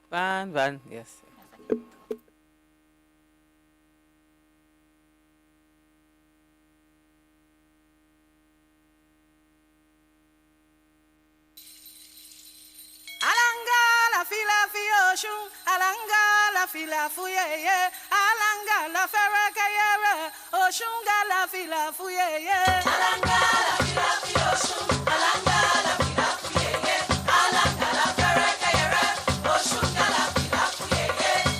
Vann, yes. Alanga la fila fioshu, alanga la fila fuyeye, alanga la ferrekayere, oshunga la fila fuyeye. Alanga la fila fioshu, alanga la fila fuyeye, alanga la ferrekayere, oshunga la fila fuyeye.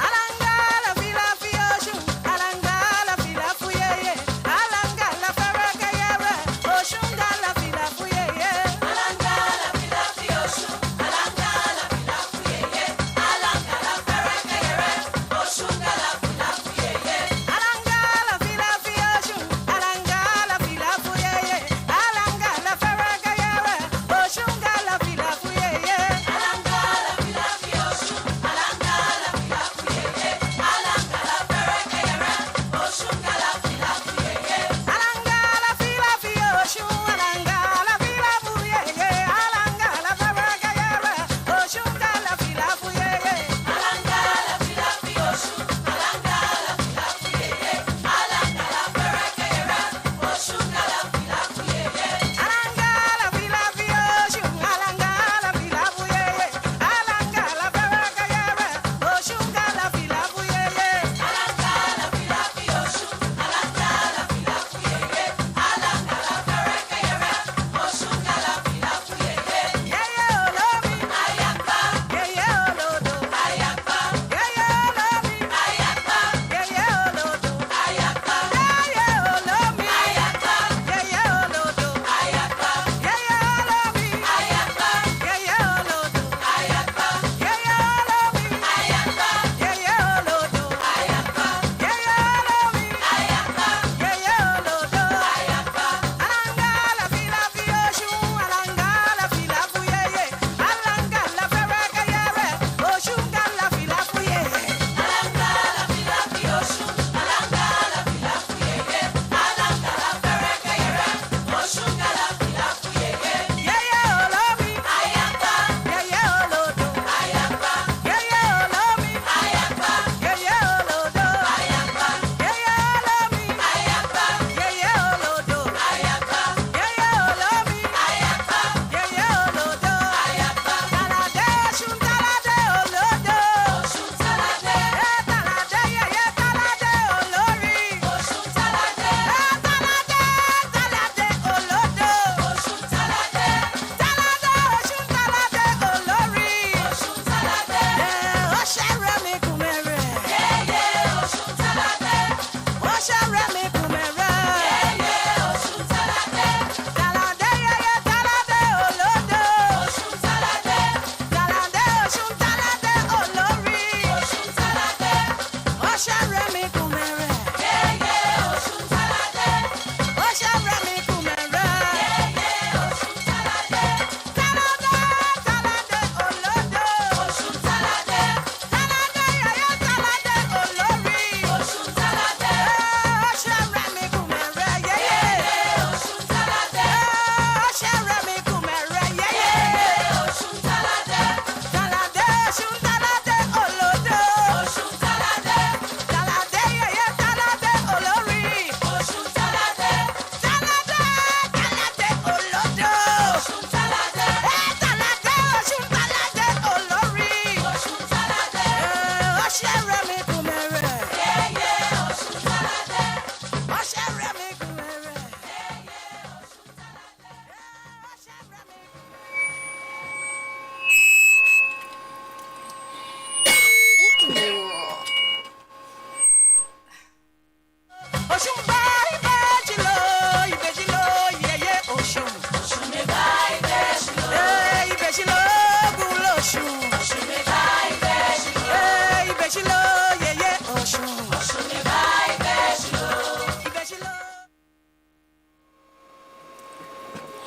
Alanga la fila fioshu, alanga la fila fuyeye, alanga la ferrekayere, oshunga la fila fuyeye. Alanga la fila fioshu.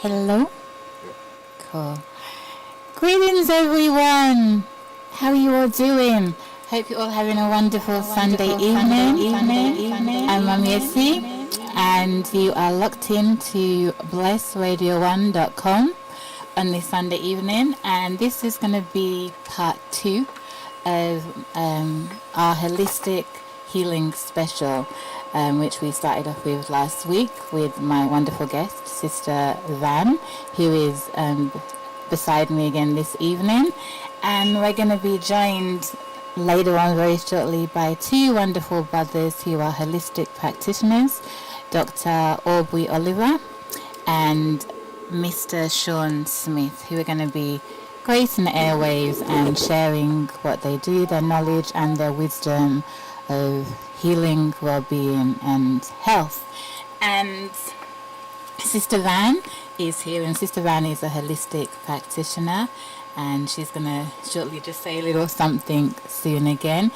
Hello? Cool. Greetings, everyone. How are you all doing? Hope you're all having a wonderful Sunday evening. I'm Maame, and you are locked into blessradio1.com on this Sunday evening, and this is going to be part 2 of our holistic healing special, which we started off with last week with my wonderful guest, Sister Vann, who is beside me again this evening. And we're going to be joined later on very shortly by two wonderful brothers who are holistic practitioners, Dr. Aubrey Oliver and Mr. Shawn Smith, who are going to be gracing the airwaves and sharing what they do, their knowledge and their wisdom of healing, well-being and health. And Sister Vann is here, and Sister Vann is a holistic practitioner, and she's going to shortly just say a little something soon again.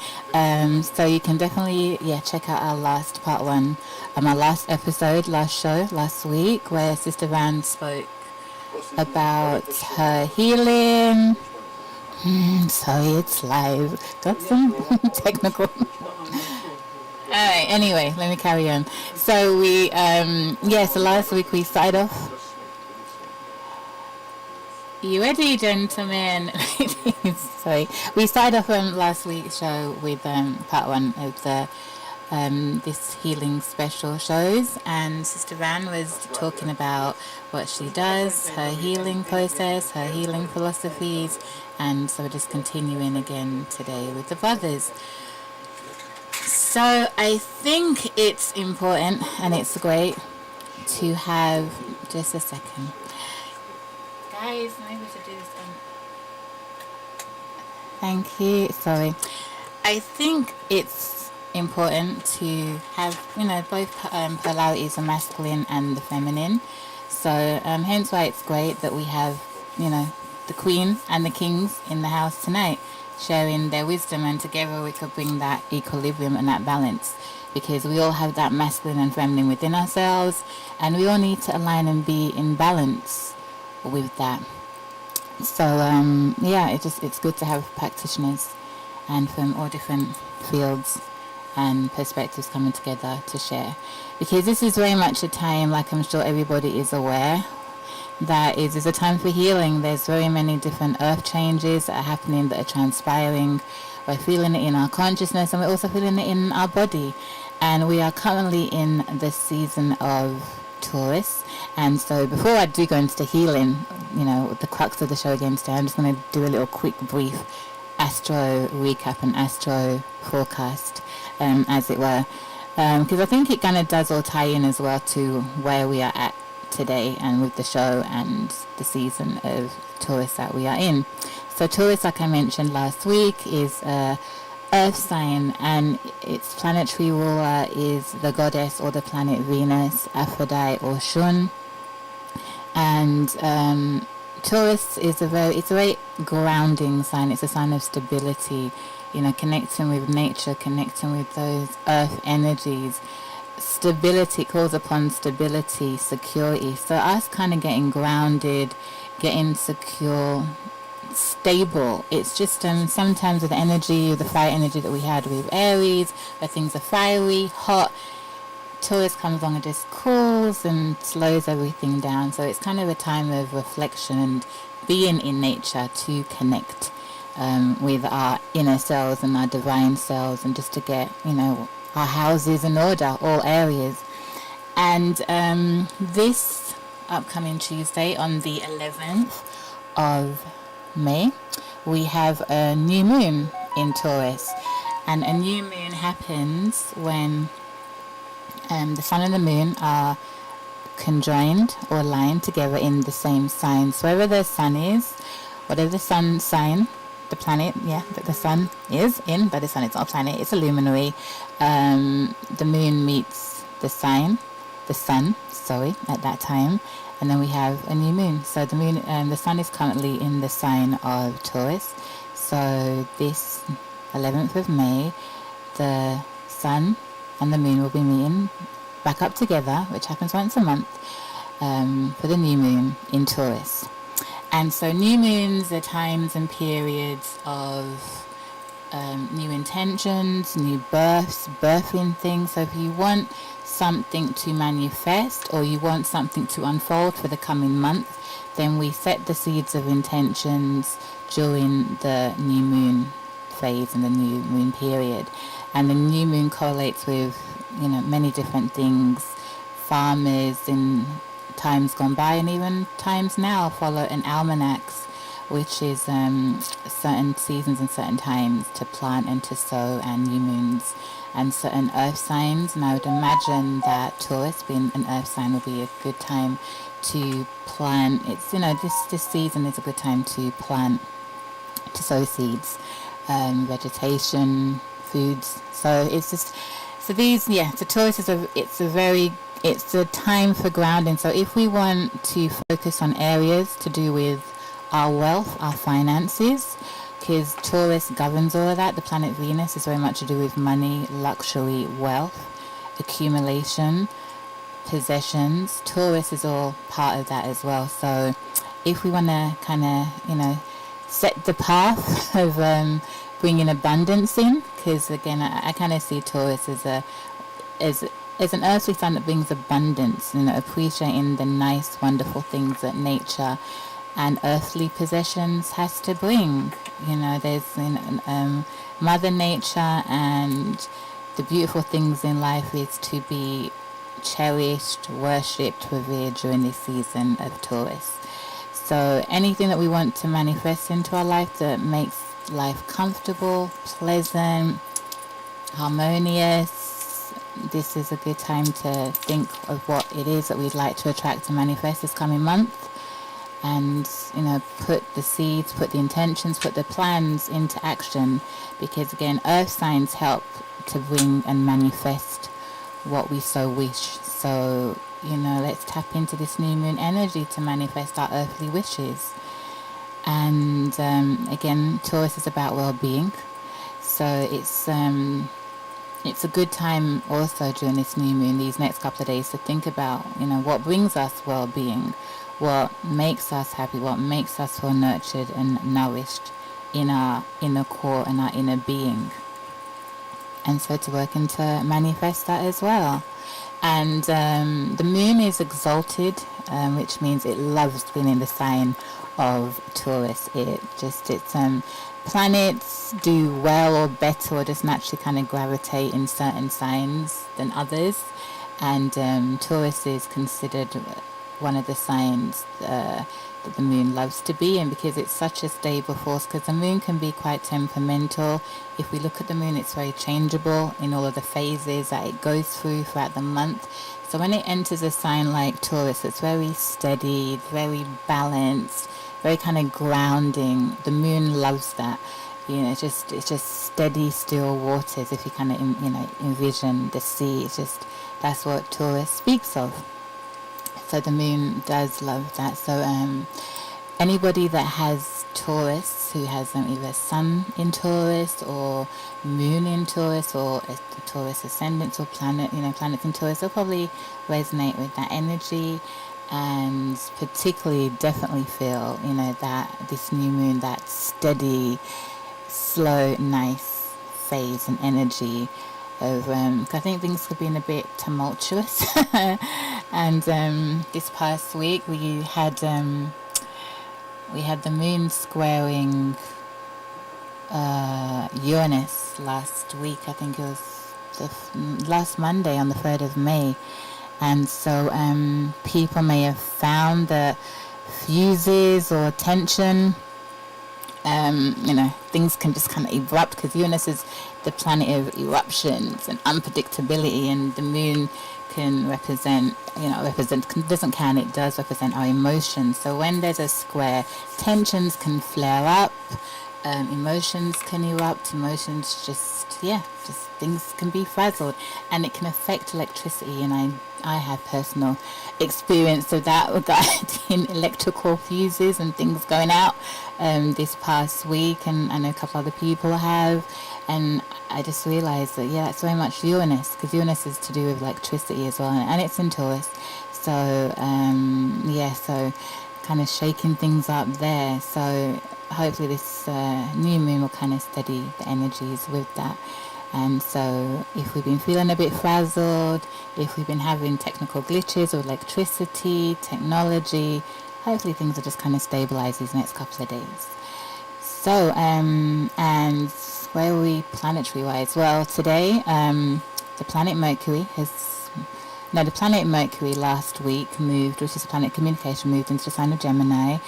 So you can definitely check out our last part one, our last episode, last show last week, where Sister Vann spoke about her healing. Sorry, it's live. Got some technical. Alright, anyway, let me carry on. So we, so last week we started off. You ready, gentlemen? Sorry. We started off last week's show with part one of the this healing special shows, and Sister Vann was talking about what she does, her healing process, her healing philosophies, and so we're just continuing again today with the brothers. So I think it's important and it's great to have, just a second. Guys, maybe we should do this on. Thank you. Sorry. I think it's important to have, both polarities, the masculine and the feminine. So hence why it's great that we have, the Queen and the Kings in the house tonight, sharing their wisdom, and together we could bring that equilibrium and that balance, because we all have that masculine and feminine within ourselves, and we all need to align and be in balance with that. So it's good to have practitioners and from all different fields and perspectives coming together to share, because this is very much a time, like I'm sure everybody is aware, that it is a time for healing. There's very many different earth changes that are happening, that are transpiring. We're feeling it in our consciousness, and we're also feeling it in our body, and we are currently in the season of Taurus. And so before I do go into the healing, the crux of the show again today, I'm just going to do a little quick brief astro recap and astro forecast, as it were, because I think it kind of does all tie in as well to where we are at today and with the show and the season of Taurus that we are in. So Taurus, like I mentioned last week, is a earth sign, and its planetary ruler is the goddess or the planet Venus, Aphrodite or Shawn. And Taurus is a very grounding sign. It's a sign of stability, connecting with nature, connecting with those earth energies. Stability calls upon stability, security. So us kind of getting grounded, getting secure, stable. It's just sometimes with the energy, the fire energy that we had with Aries, where things are fiery, hot, Taurus comes along and just cools and slows everything down. So it's kind of a time of reflection and being in nature to connect with our inner selves and our divine selves, and just to get, our houses in order, all areas. And this upcoming Tuesday, on the 11th of May, we have a new moon in Taurus. And a new moon happens when the sun and the moon are conjoined or aligned together in the same sign. So wherever the sun is, whatever the sun sign, the planet, that the sun is in, but the sun is not a planet, it's a luminary. The moon meets the sun, at that time, and then we have a new moon. So the moon, the sun is currently in the sign of Taurus. So this 11th of May, the sun and the moon will be meeting back up together, which happens once a month, for the new moon in Taurus. And so new moons are times and periods of new intentions, new births, birthing things. So if you want something to manifest, or you want something to unfold for the coming month, then we set the seeds of intentions during the new moon phase and the new moon period. And the new moon correlates with, many different things. Farmers in times gone by and even times now follow an almanacs, which is certain seasons and certain times to plant and to sow, and new moons and certain earth signs. And I would imagine that Taurus, being an earth sign, will be a good time to plant. It's, this season is a good time to plant, to sow seeds, vegetation, foods. So it's just, so these, so Taurus is it's a time for grounding. So if we want to focus on areas to do with our wealth, our finances, because Taurus governs all of that. The planet Venus is very much to do with money, luxury, wealth, accumulation, possessions. Taurus is all part of that as well. So if we want to kind of, set the path of bringing abundance in, because again, I kind of see Taurus as an earthly sign that brings abundance, appreciating the nice, wonderful things that nature and earthly possessions has to bring. There's Mother Nature, and the beautiful things in life is to be cherished, worshipped, revered during this season of Taurus. So anything that we want to manifest into our life that makes life comfortable, pleasant, harmonious, this is a good time to think of what it is that we'd like to attract and manifest this coming month. And put the seeds, put the intentions, put the plans into action, because again, earth signs help to bring and manifest what we so wish. So let's tap into this new moon energy to manifest our earthly wishes. And again, Taurus is about well-being, so it's a good time also during this new moon, these next couple of days, to think about what brings us well-being, what makes us happy, what makes us feel nurtured and nourished in our inner core and our inner being. And so to work and to manifest that as well. And the moon is exalted, which means it loves being in the sign of Taurus. Planets do well or better or just naturally kind of gravitate in certain signs than others. And Taurus is considered one of the signs that the moon loves to be in, because it's such a stable force, because the moon can be quite temperamental. If we look at the moon, it's very changeable in all of the phases that it goes through throughout the month. So when it enters a sign like Taurus, it's very steady, very balanced, very kind of grounding. The moon loves that. It's just steady, still waters. If you kind of envision the sea, that's what Taurus speaks of. So the moon does love that. So anybody that has Taurus, who has either sun in Taurus or moon in Taurus, or a Taurus ascendant or planets in Taurus, will probably resonate with that energy, and particularly definitely feel that this new moon, that steady, slow, nice phase and energy of I think things could be a bit tumultuous. And this past week we had the moon squaring Uranus last week. I think it was last Monday on the 3rd of May. And so people may have found that fuses or tension, things can just kind of erupt, because Uranus is the planet of eruptions and unpredictability, and the moon can represent, it does represent our emotions. So when there's a square, tensions can flare up, emotions can erupt, things can be frazzled, and it can affect electricity. And I have personal experience of that regarding electrical fuses and things going out this past week, and I know a couple other people have, and I just realized that that's very much Uranus, because Uranus is to do with electricity as well, and it's in Taurus. So so kind of shaking things up there. So hopefully this new moon will kind of steady the energies with that. And so if we've been feeling a bit frazzled, if we've been having technical glitches or electricity, technology, hopefully things will just kind of stabilize these next couple of days. So, and where are we planetary-wise? Well, today, the planet Mercury last week moved, which is the planet communication, moved into the sign of Gemini.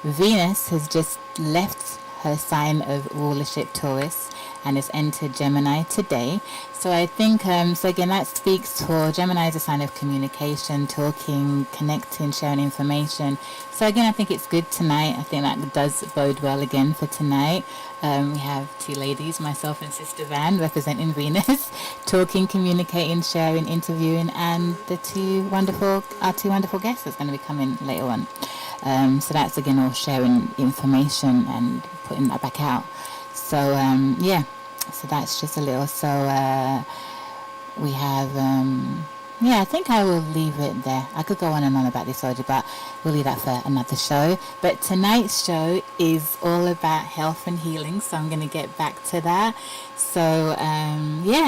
Venus has just left her sign of rulership, Taurus, and has entered Gemini today. So I think, so again, that speaks to Gemini is a sign of communication, talking, connecting, sharing information. So again, I think it's good tonight. I think that does bode well again for tonight. We have two ladies, myself and Sister Vann, representing Venus, talking, communicating, sharing, interviewing, and our two wonderful guests that's going to be coming later on. So that's again all sharing information and putting that back out. So yeah, so that's just a little. So we have I think I will leave it there. I could go on and on about this already, but we'll leave that for another show. But tonight's show is all about health and healing, so I'm going to get back to that. So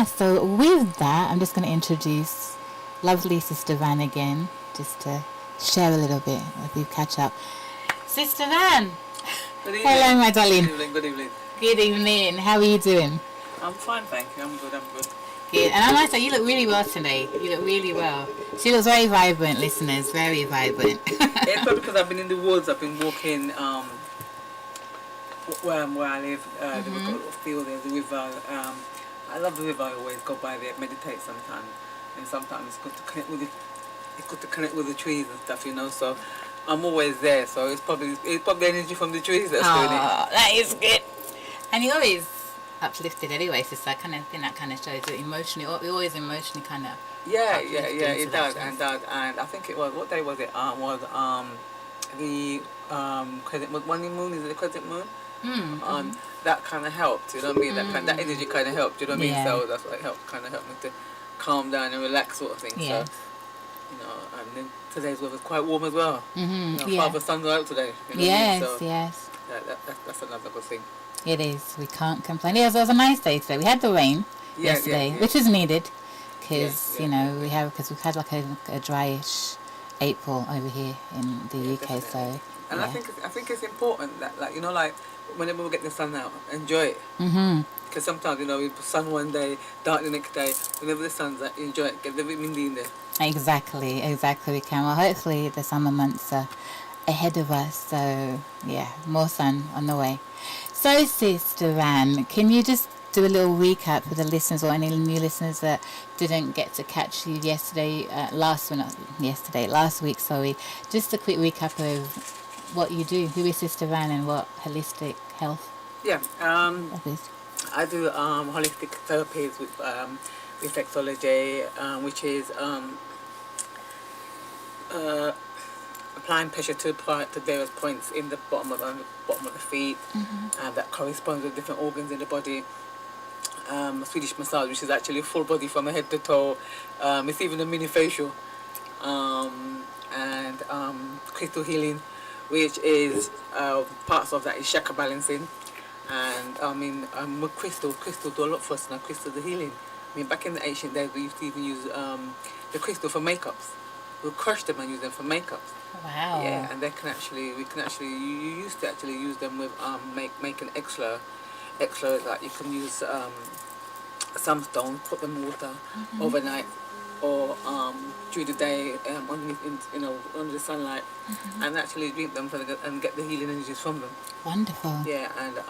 so with that, I'm just going to introduce lovely Sister Vann again, just to share a little bit as we catch up. Sister Vann! Good evening. Hello, my darling. Good evening. Good evening. How are you doing? I'm fine, thank you. I'm good. Good. And I must say, you look really well today. You look really well. She looks very vibrant, listeners. Very vibrant. It's probably because I've been in the woods. I've been walking where I live. There's a little field. There's a river. I love the river. I always go by there, meditate sometimes. And sometimes it's good to connect with the trees and stuff, you know. So I'm always there. So it's probably energy from the trees that's doing it. That is good. And you're always uplifted anyway, sister. I kind of think that kind of shows you emotionally. You're always emotionally kind of. Yeah, it does. And I think it was, what day was it? Was the crescent moon. One moon, is it the crescent moon? That kind of helped. You know what I mean? That energy kind of helped. You know what I mean? So that's what helped. Kind of helped me to calm down and relax, sort of thing. Yes. So, you know, and then today's weather's quite warm as well. Father, sun's out today. You know yes, what I mean? So yes. That's another good thing. It is. We can't complain. Yes, it was a nice day today. We had the rain yesterday, which was needed because we've had like a dryish April over here in the UK. Definitely. So. And I think it's important that, like, you know, like whenever we get the sun out, enjoy it. Because sometimes, you know, we put sun one day, dark the next day. Whenever the sun's out, enjoy it. Get the vitamin D in there. Exactly. We can. Well, hopefully the summer months are ahead of us. So yeah, more sun on the way. So, Sister Vann, can you just do a little recap for the listeners or any new listeners that didn't get to catch you last week, sorry. Just a quick recap of what you do. Who is Sister Vann and what holistic health? Yeah. Is? I do holistic therapies with reflexology, which is applying pressure to various points in the bottom of the feet, and that corresponds with different organs in the body. Swedish massage, which is actually a full body from head to toe. It's even a mini facial, and crystal healing, which is parts of that is chakra balancing. And I mean, with crystal do a lot for us now. Crystal, the healing. I mean, back in the ancient days, we used to even use the crystal for makeups. We'll crush them and use them for makeups. Wow. Yeah, and you used to actually use them with making extra, like you can use some stones, put them in water overnight, or during the day under the sunlight, and actually drink them and get the healing energies from them. Wonderful. Yeah, and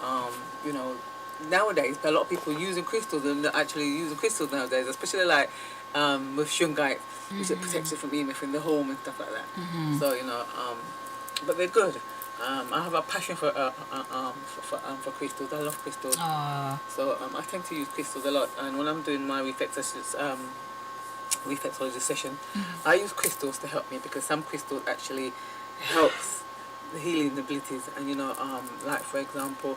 nowadays a lot of people using crystals and actually using crystals nowadays, especially like with shungite, which it protects you from EMF in the home and stuff like that. So but they're good. I have a passion for crystals. I love crystals. So I tend to use crystals a lot, and when I'm doing my reflexology session, I use crystals to help me, because some crystals actually helps the healing abilities. And like for example,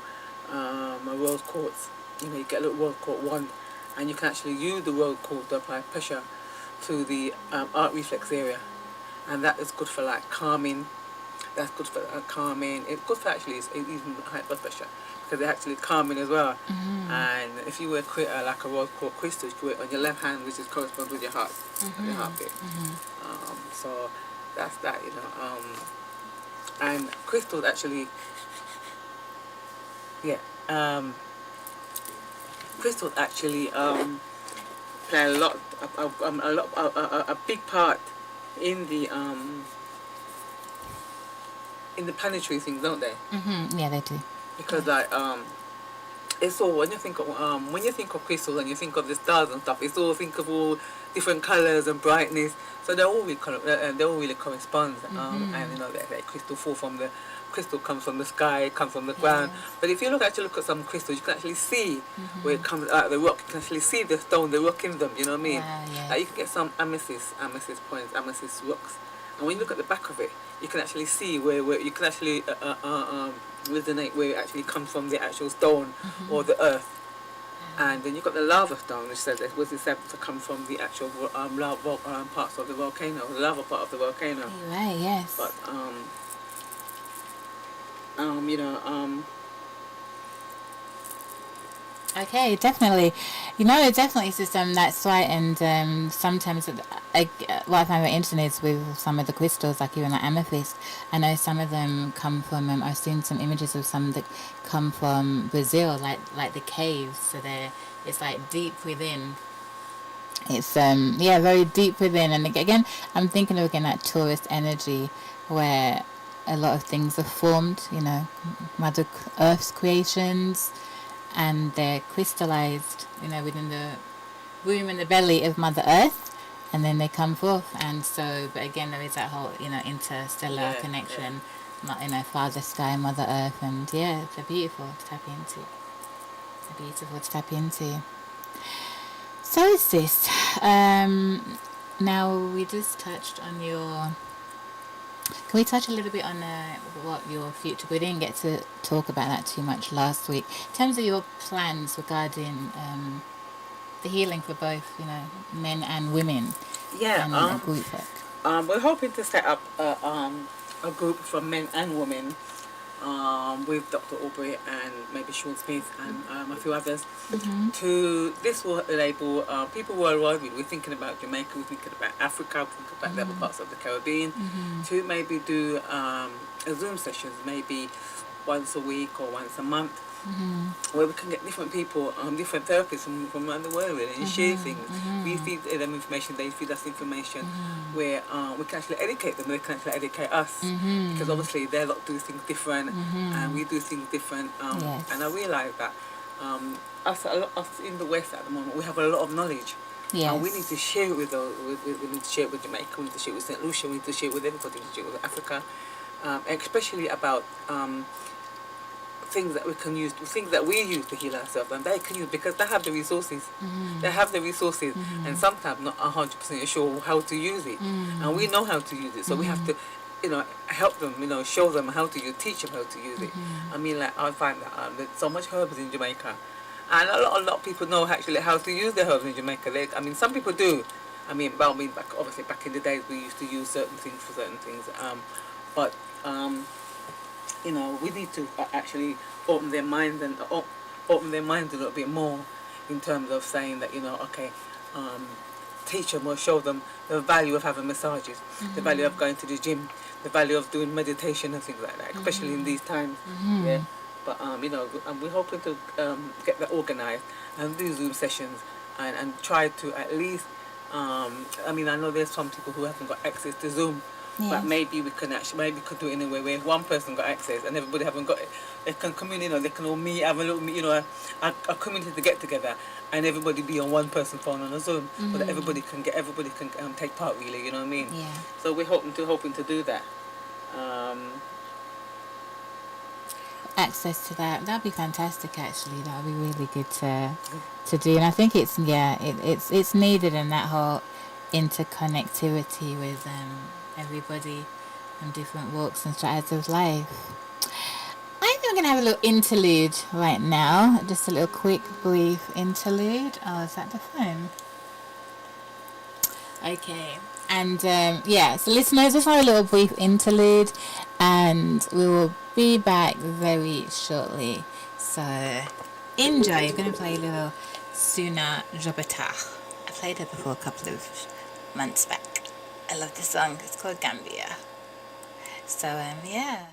my rose quartz. You get a little rose quartz wand, and you can actually use the rose quartz to apply pressure to the arc reflex area, and that is good for like calming. That's good for calming. It's good for actually even high blood pressure, because they're actually calming as well. And if you wear like a rose quartz crystal, you wear it on your left hand, which is corresponds with your heart, your heartbeat. So that's that, and crystals actually, crystals actually play a big part in the planetary things, don't they? Yeah, they do. Because like it's all when you think of crystals and you think of the stars and stuff, it's all think of all different colors and brightness. So they all really correspond. And you know that crystal comes from the sky, comes from the ground. But if you look at some crystals, you can actually see where it comes out of the rock. You can actually see the stone, the rock in them. You know what I mean? Wow, yeah. Like you can get some amethyst points, amethyst rocks, and when you look at the back of it, you can actually see where you can actually resonate where it actually comes from, the actual stone or the earth. And then you've got the lava stone, which says it was said to come from the actual parts of the volcano, the lava part of the volcano. Right, yes. But Okay, definitely. You know, it definitely is that's right. And sometimes what I find very interesting is with some of the crystals, like even like amethyst. I know some of them come from. I've seen some images of some that come from Brazil, like the caves. So it's like deep within. It's very deep within. And again, I'm thinking of that tourist energy, where a lot of things are formed. You know, Mother Earth's creations. And they're crystallized, within the womb and the belly of Mother Earth, and then they come forth. And so, but again, there is that whole, interstellar connection, Father Sky, Mother Earth, and they're beautiful to tap into. They're beautiful to tap into. So is this. Now, we just touched on your... Can we touch a little bit on what your future... We didn't get to talk about that too much last week. In terms of your plans regarding the healing for both, men and women. Yeah. And group work. We're hoping to set up a group for men and women with Dr. Aubrey and maybe Shawn and a few others. This will enable people worldwide. We're thinking about Jamaica, we're thinking about Africa, we're thinking about the other parts of the Caribbean, to maybe do Zoom sessions, maybe once a week or once a month, where we can get different people, different therapists from around the world, really, and share things. We feed them information, they feed us information, where we can actually educate them, they can actually educate us, because obviously they do things different, and we do things different. And I realise that us in the West at the moment, we have a lot of knowledge. Yes. And we need to share it with we need to share it with Jamaica, we need to share it with St. Lucia, we need to share it with everybody, we need to share it with Africa, especially about things that we can use, things that we use to heal ourselves, and they can use, because they have the resources. They have the resources, and sometimes not 100% sure how to use it, and we know how to use it, so we have to, help them, show them how to use, teach them how to use it. I mean, like, I find that there's so much herbs in Jamaica, and a lot of people know actually how to use the herbs in Jamaica. Some people do. Obviously back in the days we used to use certain things for certain things, but we need to actually open their minds a little bit more, in terms of saying that, teach them or show them the value of having massages, the value of going to the gym, the value of doing meditation and things like that, especially in these times. Yeah. But we're hoping to get that organised and do Zoom sessions and try to at least. I know there's some people who haven't got access to Zoom. Yes. But maybe we could do it in a way where one person got access and everybody haven't got it. They can communicate, they can all meet, have a little, a community to get together, and everybody be on one person's phone on a Zoom, so that everybody can take part, really. You know what I mean? Yeah. So we're hoping to do that. Access to that'd be fantastic. Actually, that'd be really good to do, and I think it's needed in that whole interconnectivity with everybody from different walks and stratas of life. I think we're going to have a little interlude right now. Just a little quick, brief interlude. Oh, is that the phone? Okay. And, so listeners, just have a little brief interlude, and we will be back very shortly. So, enjoy. I'm going to play a little Suna Jobata. I played it before a couple of months back. I love this song. It's called Gambia. So, yeah.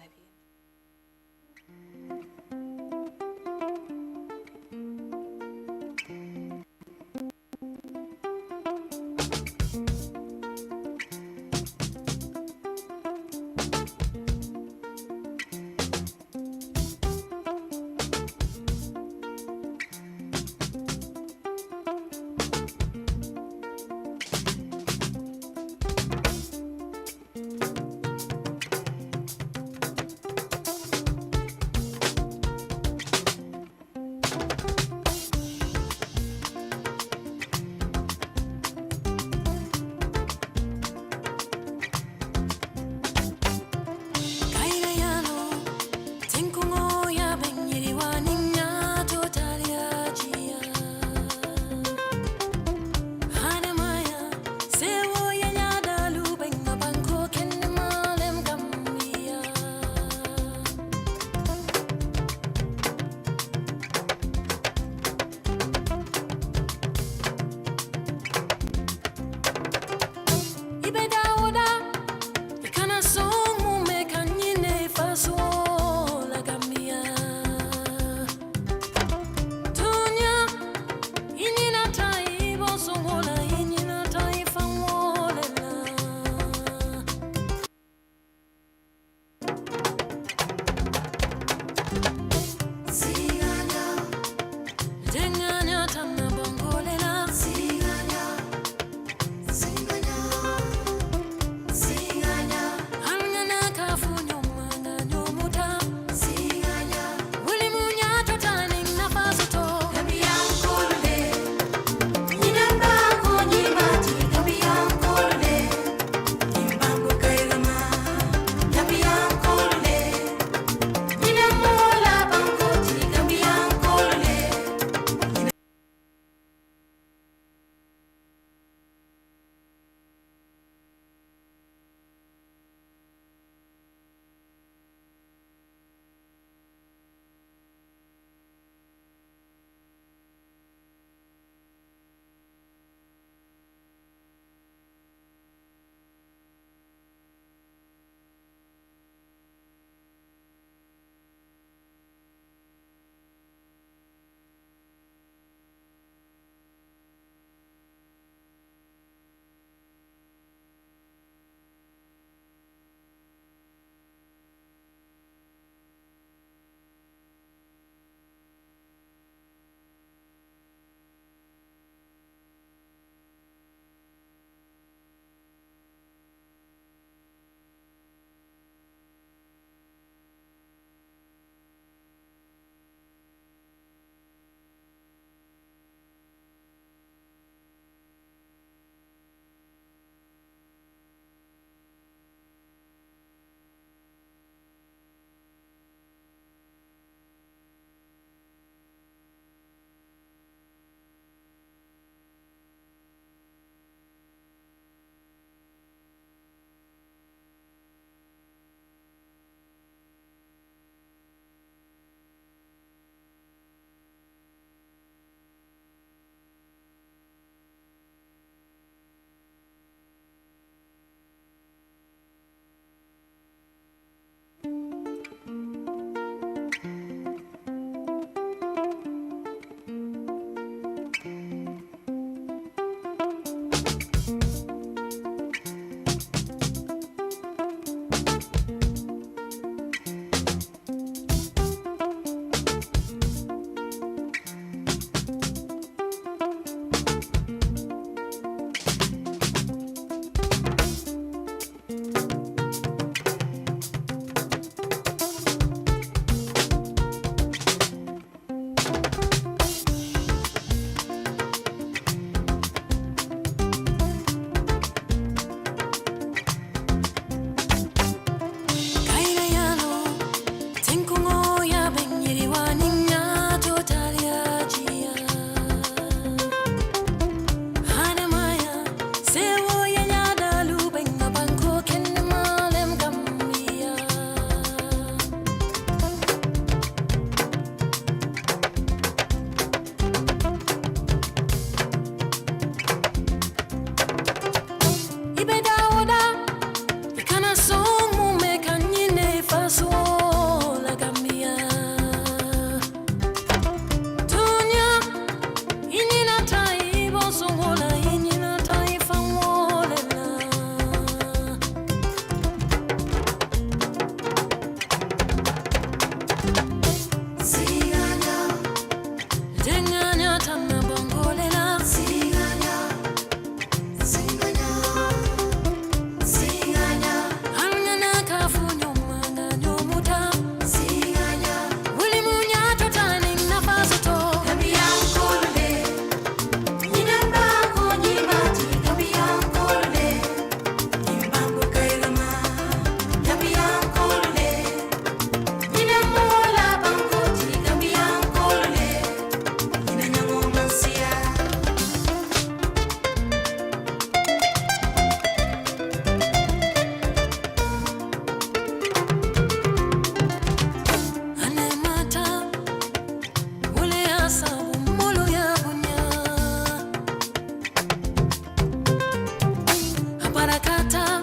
Warakata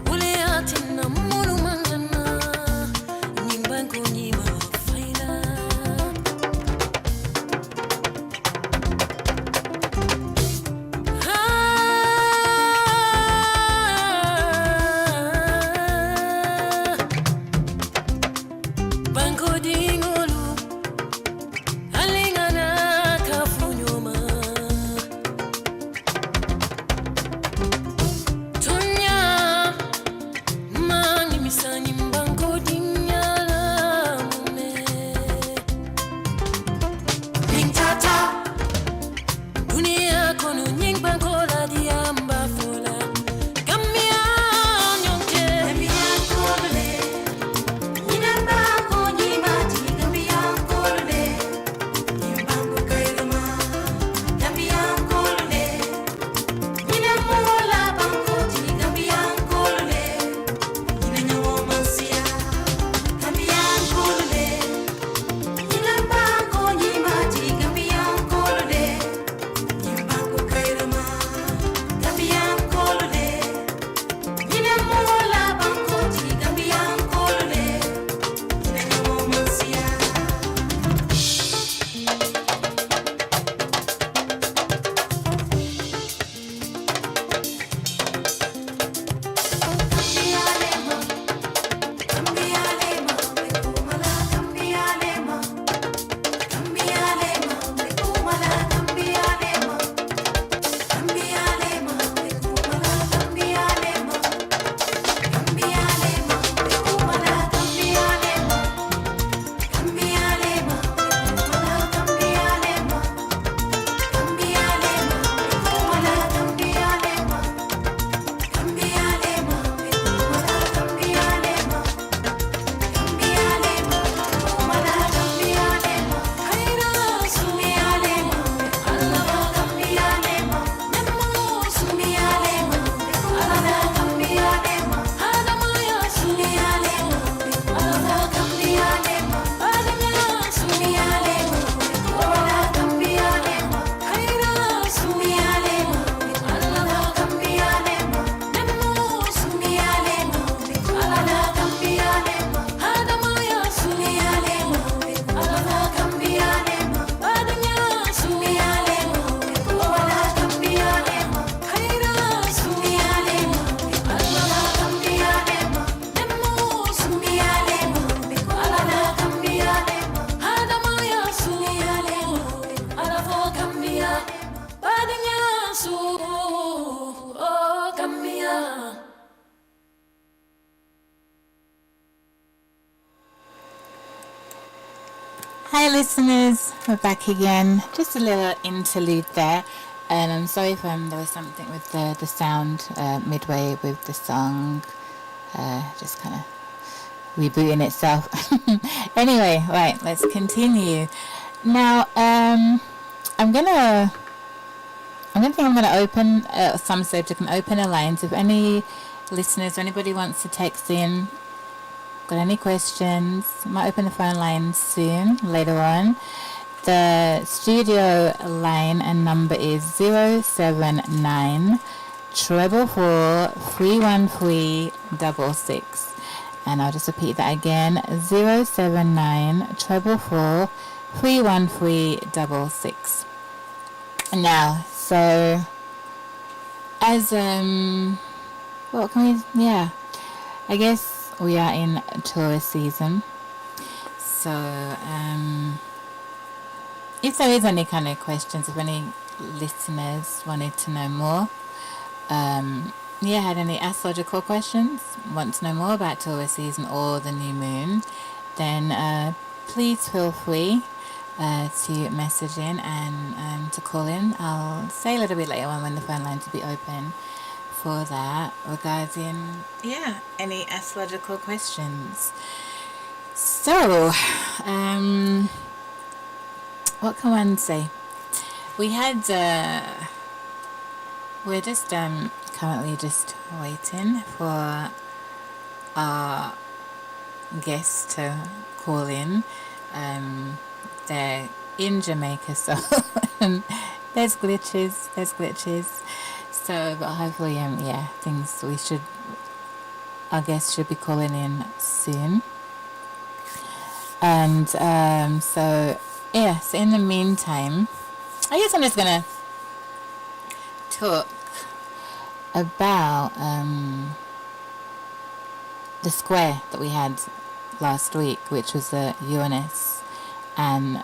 Uleatina Mulu Mangana Nimbanko Nima Faina Banko Dingolu Alingana Kafunyoma Tunya Mani Misani Banko Dinyala Mume Nintata Dunia Kono Nying Banko La Diamba Fola Gamia Nyonke Gamia Kolole Ninamba Konyi Mati Gamia Kolole Nimbango Kairama Gamia Kolole Ninamola Banko Ti Gamia Kolole Ninanyawo Mansia Gamia Kolole Ninamba Konyi Mati Gamia Kolole Nimbango Kairama Gamia Kolole Ninamola Banko Ti Gamia Kolole Ninanyawo Mansia Hi listeners, we're back again. Just a little interlude there, and I'm sorry if there was something with the sound midway with the song, just kind of rebooting itself. Anyway, right, let's continue. Now, I'm gonna open some subject and open a line. So if any listeners or anybody wants to text in, got any questions, might open the phone line soon, later on. The studio line and number is 079 444 31366. And I'll just repeat that again, 079 444 31366. Now, so as what can we, I guess we are in tourist season, so if there is any kind of questions, if any listeners wanted to know more, had any astrological questions, want to know more about tourist season or the new moon, then please feel free to message in and to call in. I'll say a little bit later on when the phone lines will be open for that regarding any astrological questions. So what can one say? We had we're just currently just waiting for our guests to call in. They're in Jamaica, so there's glitches. So So, but hopefully, things we should, I guess, should be calling in soon. And so in the meantime, I guess I'm just gonna talk about the square that we had last week, which was the Uranus and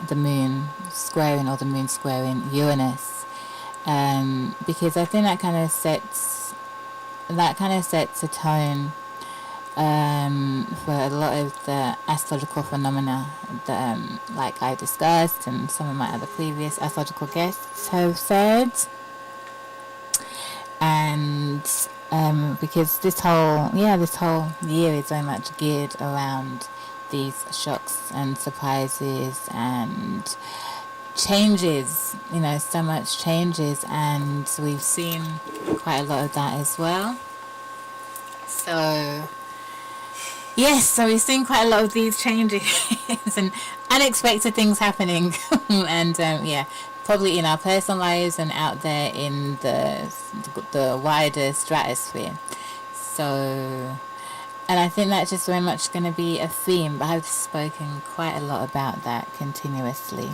the moon squaring, or the moon squaring Uranus, because I think that kind of sets a tone for a lot of the astrological phenomena that like I discussed and some of my other previous astrological guests have said. And because this whole year is very much geared around these shocks and surprises and changes, so much changes, and we've seen quite a lot of that as well. So we've seen quite a lot of these changes and unexpected things happening and probably in our personal lives and out there in the wider stratosphere. So, and I think that's just very much going to be a theme, but I've spoken quite a lot about that continuously.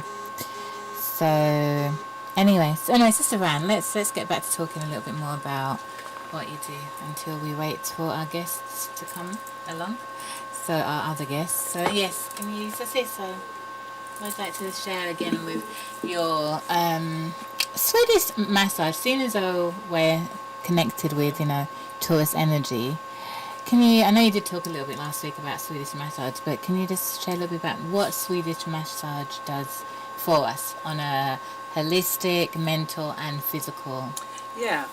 So anyway, Sister Vann, let's get back to talking a little bit more about what you do until we wait for our guests to come along. So our other guests. So yes, can you say so? I'd like to share again with your Swedish massage. Seeing as though we're connected with, Taurus energy, I know you did talk a little bit last week about Swedish massage, but can you just share a little bit about what Swedish massage does for us on a holistic, mental and physical? Yeah.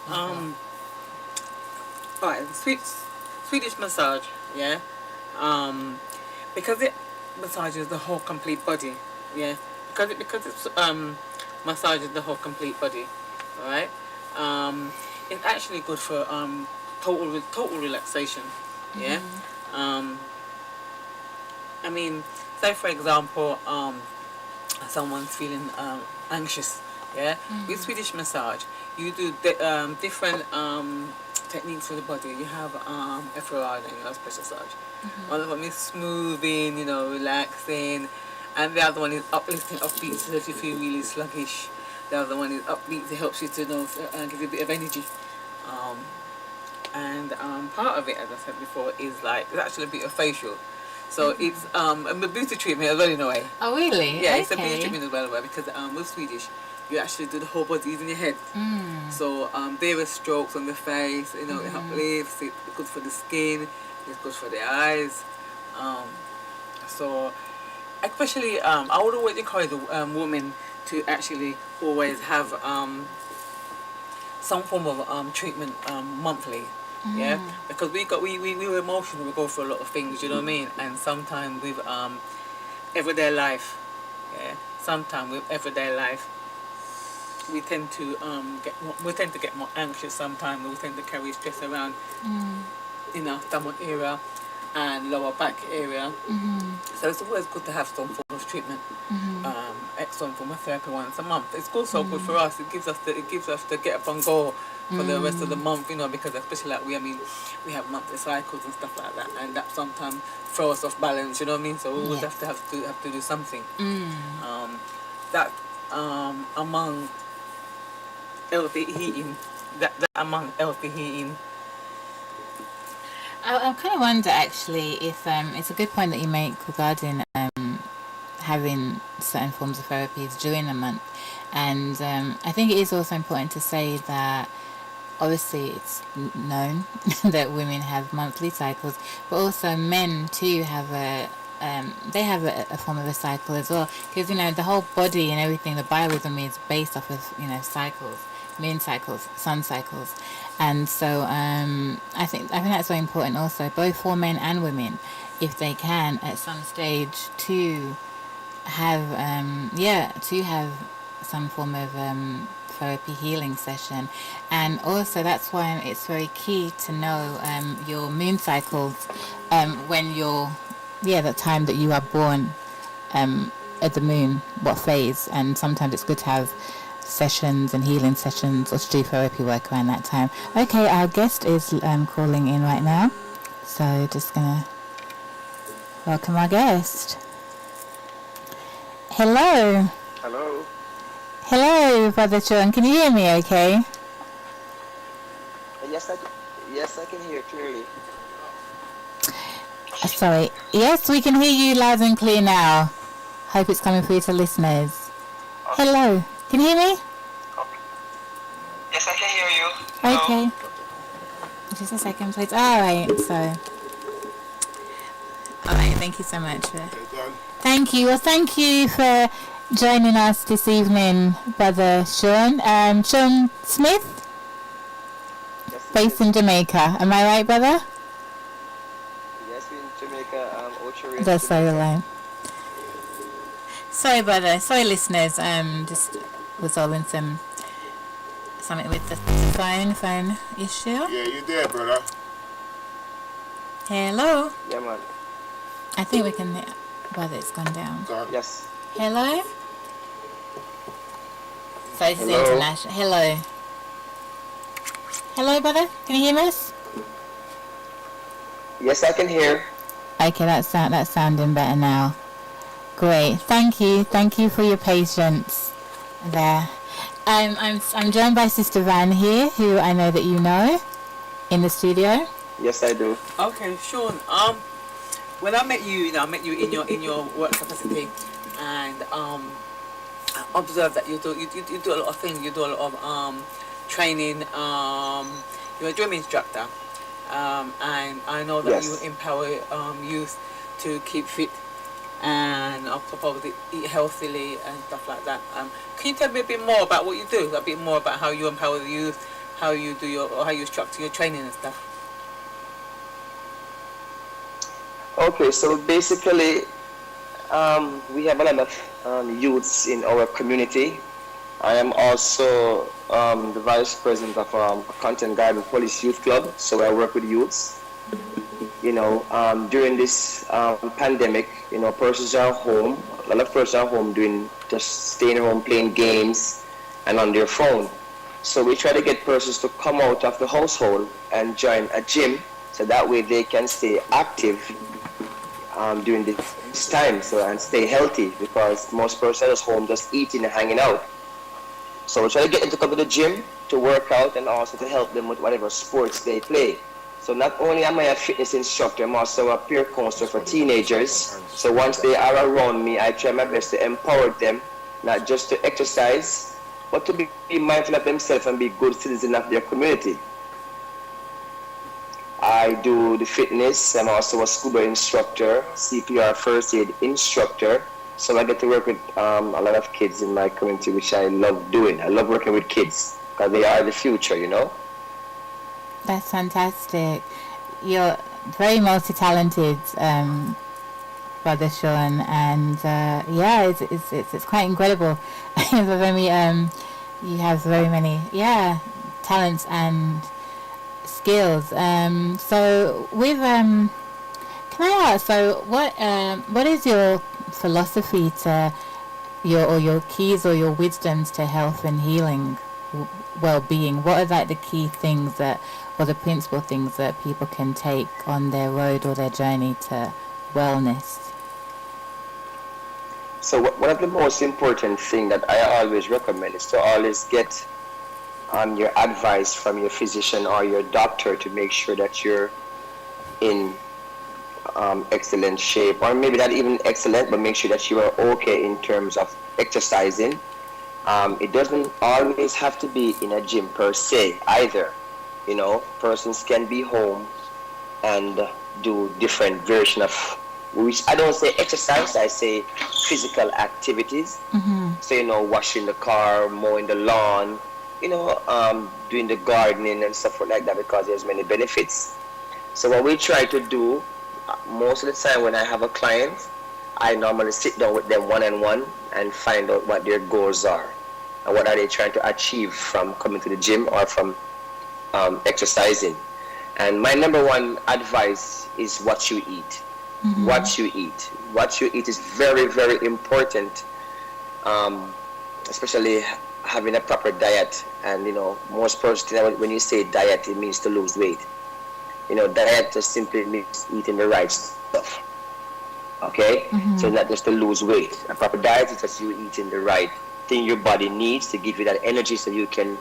Alright, Swedish massage, yeah. Because it massages the whole complete body, yeah. Because it's massages the whole complete body, alright. It's actually good for total relaxation, yeah. I mean, say for example, someone's feeling anxious, yeah. With Swedish massage, you do different techniques for the body. You have FRR and you have special massage. One of them is smoothing, relaxing, and the other one is uplifting, upbeat, so if you feel really sluggish. The other one is upbeat, it helps you to give you a bit of energy. And part of it, as I said before, is it's actually a bit of facial. So it's a beauty treatment as well in a way. Oh really? Yeah, okay. It's a beauty treatment as well, because with Swedish, you actually do the whole body, even your head. So there are strokes on the face, it uplifts, it's good for the skin, it's good for the eyes. So especially, I would always encourage women to actually always have some form of treatment monthly. Yeah, because we're emotional, we go through a lot of things, you know what I mean? And sometimes with everyday life, we tend to get more anxious sometimes. We tend to carry stress around in our stomach area and lower back area. So it's always good to have some form of treatment, some form of therapy once a month. It's also good for us. It gives us the get up and go for the rest of the month, because especially we have monthly cycles and stuff like that, and that sometimes throws us off balance. You know what I mean? So we always have to do something. That among healthy eating, I kind of wonder actually if it's a good point that you make regarding having certain forms of therapies during the month, and I think it is also important to say that obviously it's known that women have monthly cycles, but also men too have a form of a cycle as well, because the whole body and everything, the biorhythm is based off of cycles, moon cycles, sun cycles, and so I think that's very important also, both for men and women, if they can at some stage to have some form of therapy healing session. And also that's why it's very key to know your moon cycles when you're the time that you are born at the moon, what phase. And sometimes it's good to have sessions and healing sessions or to do therapy work around that time. Okay, our guest is calling in right now, so just gonna welcome our guest. Hello. Hello. Hello, Brother Shawn. Can you hear me okay? Yes, I can hear clearly. Sorry. Yes, we can hear you loud and clear now. Hope it's coming through to listeners. Hello. Can you hear me? Yes, I can hear you. Hello. Okay. Just a second, please. Alright, Alright, thank you so much. Thank you. Well, thank you for joining us this evening, Brother Shawn. Shawn Smith, Yes, based in Jamaica. Am I right, brother? Yes, we're in Jamaica. Ocho That's so line. Sorry, brother. Sorry, listeners. Just resolving something with the phone issue. Yeah, you there, brother? Hello. Yeah, man. I think we can. Brother, it's gone down. Yes. Hello. So this is Hello. international. Hello. Hello, brother. Can you hear us? Yes, I can hear. Okay, that's sounding better now. Great. Thank you for your patience there. I'm joined by Sister Vann here, who I know that you know, in the studio. Yes, I do. Okay, Shawn. When I met you, I met you in your work capacity, and I observed that you do a lot of things. You do a lot of training. You're a drum instructor, and I know that Yes. you empower youth to keep fit and probably eat healthily and stuff like that. Can you tell me a bit more about what you do? A bit more about how you empower the youth, how you structure your training and stuff. Okay, so basically, we have a lot of youths in our community. I am also the vice president of Content Garden Police Youth Club, so I work with youths. During this pandemic, persons are home. A lot of persons are home just staying home, playing games, and on their phone. So we try to get persons to come out of the household and join a gym, so that way they can stay active during this time, and stay healthy, because most persons are home just eating and hanging out. So we try to get them to come to the gym to work out and also to help them with whatever sports they play. So not only am I a fitness instructor, I'm also a peer counselor for teenagers. So once they are around me, I try my best to empower them, not just to exercise, but to be mindful of themselves and be good citizens of their community. I do the fitness. I'm also a scuba instructor, CPR first aid instructor. So I get to work with a lot of kids in my community, which I love doing. I love working with kids because they are the future, That's fantastic. You're very multi-talented, Brother Shawn, and it's quite incredible. You have very many talents and skills. So with can I ask? So what is your philosophy to your keys or your wisdoms to health and healing, well-being? What are like the key things or the principal things that people can take on their road or their journey to wellness? So one of the most important things that I always recommend is to always get your advice from your physician or your doctor to make sure that you're in excellent shape, or maybe not even excellent, but make sure that you are okay in terms of exercising. It doesn't always have to be in a gym per se either. Persons can be home and do different version of, which I don't say exercise, I say physical activities. Mm-hmm. So, washing the car, mowing the lawn, doing the gardening and stuff like that, because there's many benefits. So what we try to do, most of the time when I have a client, I normally sit down with them one-on-one and find out what their goals are and what are they trying to achieve from coming to the gym or from exercising. And my number one advice is what you eat. Mm-hmm. What you eat is very, very important, especially having a proper diet. And most persons, when you say diet, it means to lose weight. Diet just simply means eating the right stuff. Okay? So not just to lose weight. A proper diet is just you eating the right thing your body needs to give you that energy so you can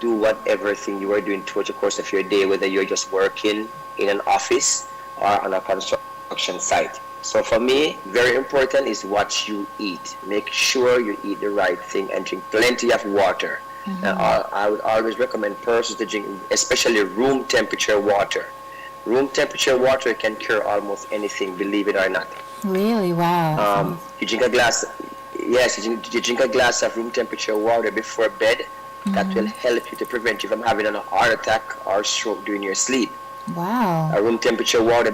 do whatever thing you are doing towards the course of your day, whether you're just working in an office or on a construction site. So for me, very important is what you eat. Make sure you eat the right thing and drink plenty of water. And I would always recommend persons to drink, especially room temperature water. Room temperature water can cure almost anything, believe it or not. Really? Wow. You drink a glass. Yes, you drink a glass of room temperature water before bed. That will help you to prevent you from having a heart attack or stroke during your sleep. Wow. A glass of room temperature water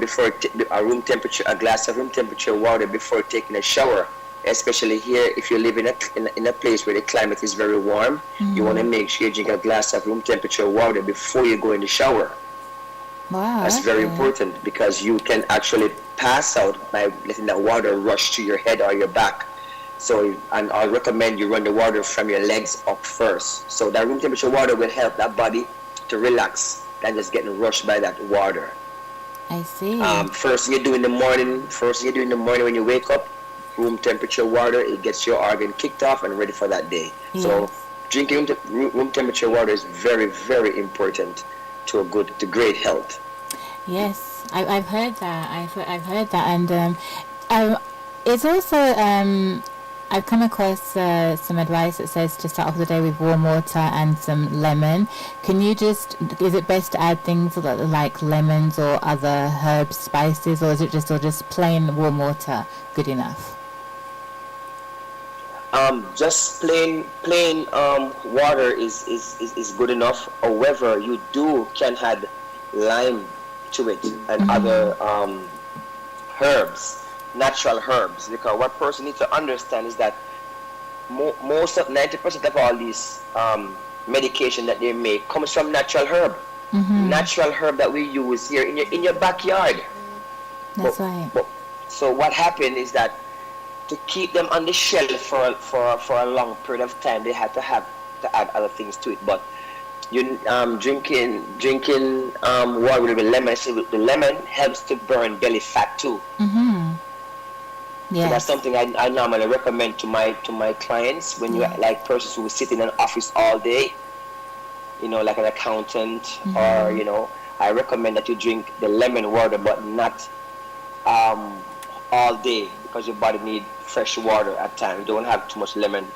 before taking a shower. Especially here, if you live in a place where the climate is very warm, you want to make sure you drink a glass of room temperature water before you go in the shower. Wow. That's very important, because you can actually pass out by letting that water rush to your head or your back. So, and I recommend you run the water from your legs up first. So that room temperature water will help that body to relax than just getting rushed by that water. I see. First thing you do in the morning when you wake up, room temperature water, it gets your organ kicked off and ready for that day. Yes. So drinking room temperature water is very, very important to great health. Yes, I've heard that. I've heard that, and it's also I've come across some advice that says to start off the day with warm water and some lemon. Is it best to add things like lemons or other herbs, spices, or is it just plain warm water good enough? Just plain water is good enough. However, you can add lime to it and other herbs, natural herbs, because what person needs to understand is that most of 90% of all these medication that they make comes from natural herb. Natural herb that we use here in your backyard. That's right. So what happened is that to keep them on the shelf for a long period of time, they had to add other things to it. But you drinking water with lemon. So the lemon helps to burn belly fat too. Yeah. So that's something I normally recommend to my clients when you like persons who sit in an office all day, like an accountant or I recommend that you drink the lemon water, but not all day, because your body needs fresh water at times. You don't have too much lemon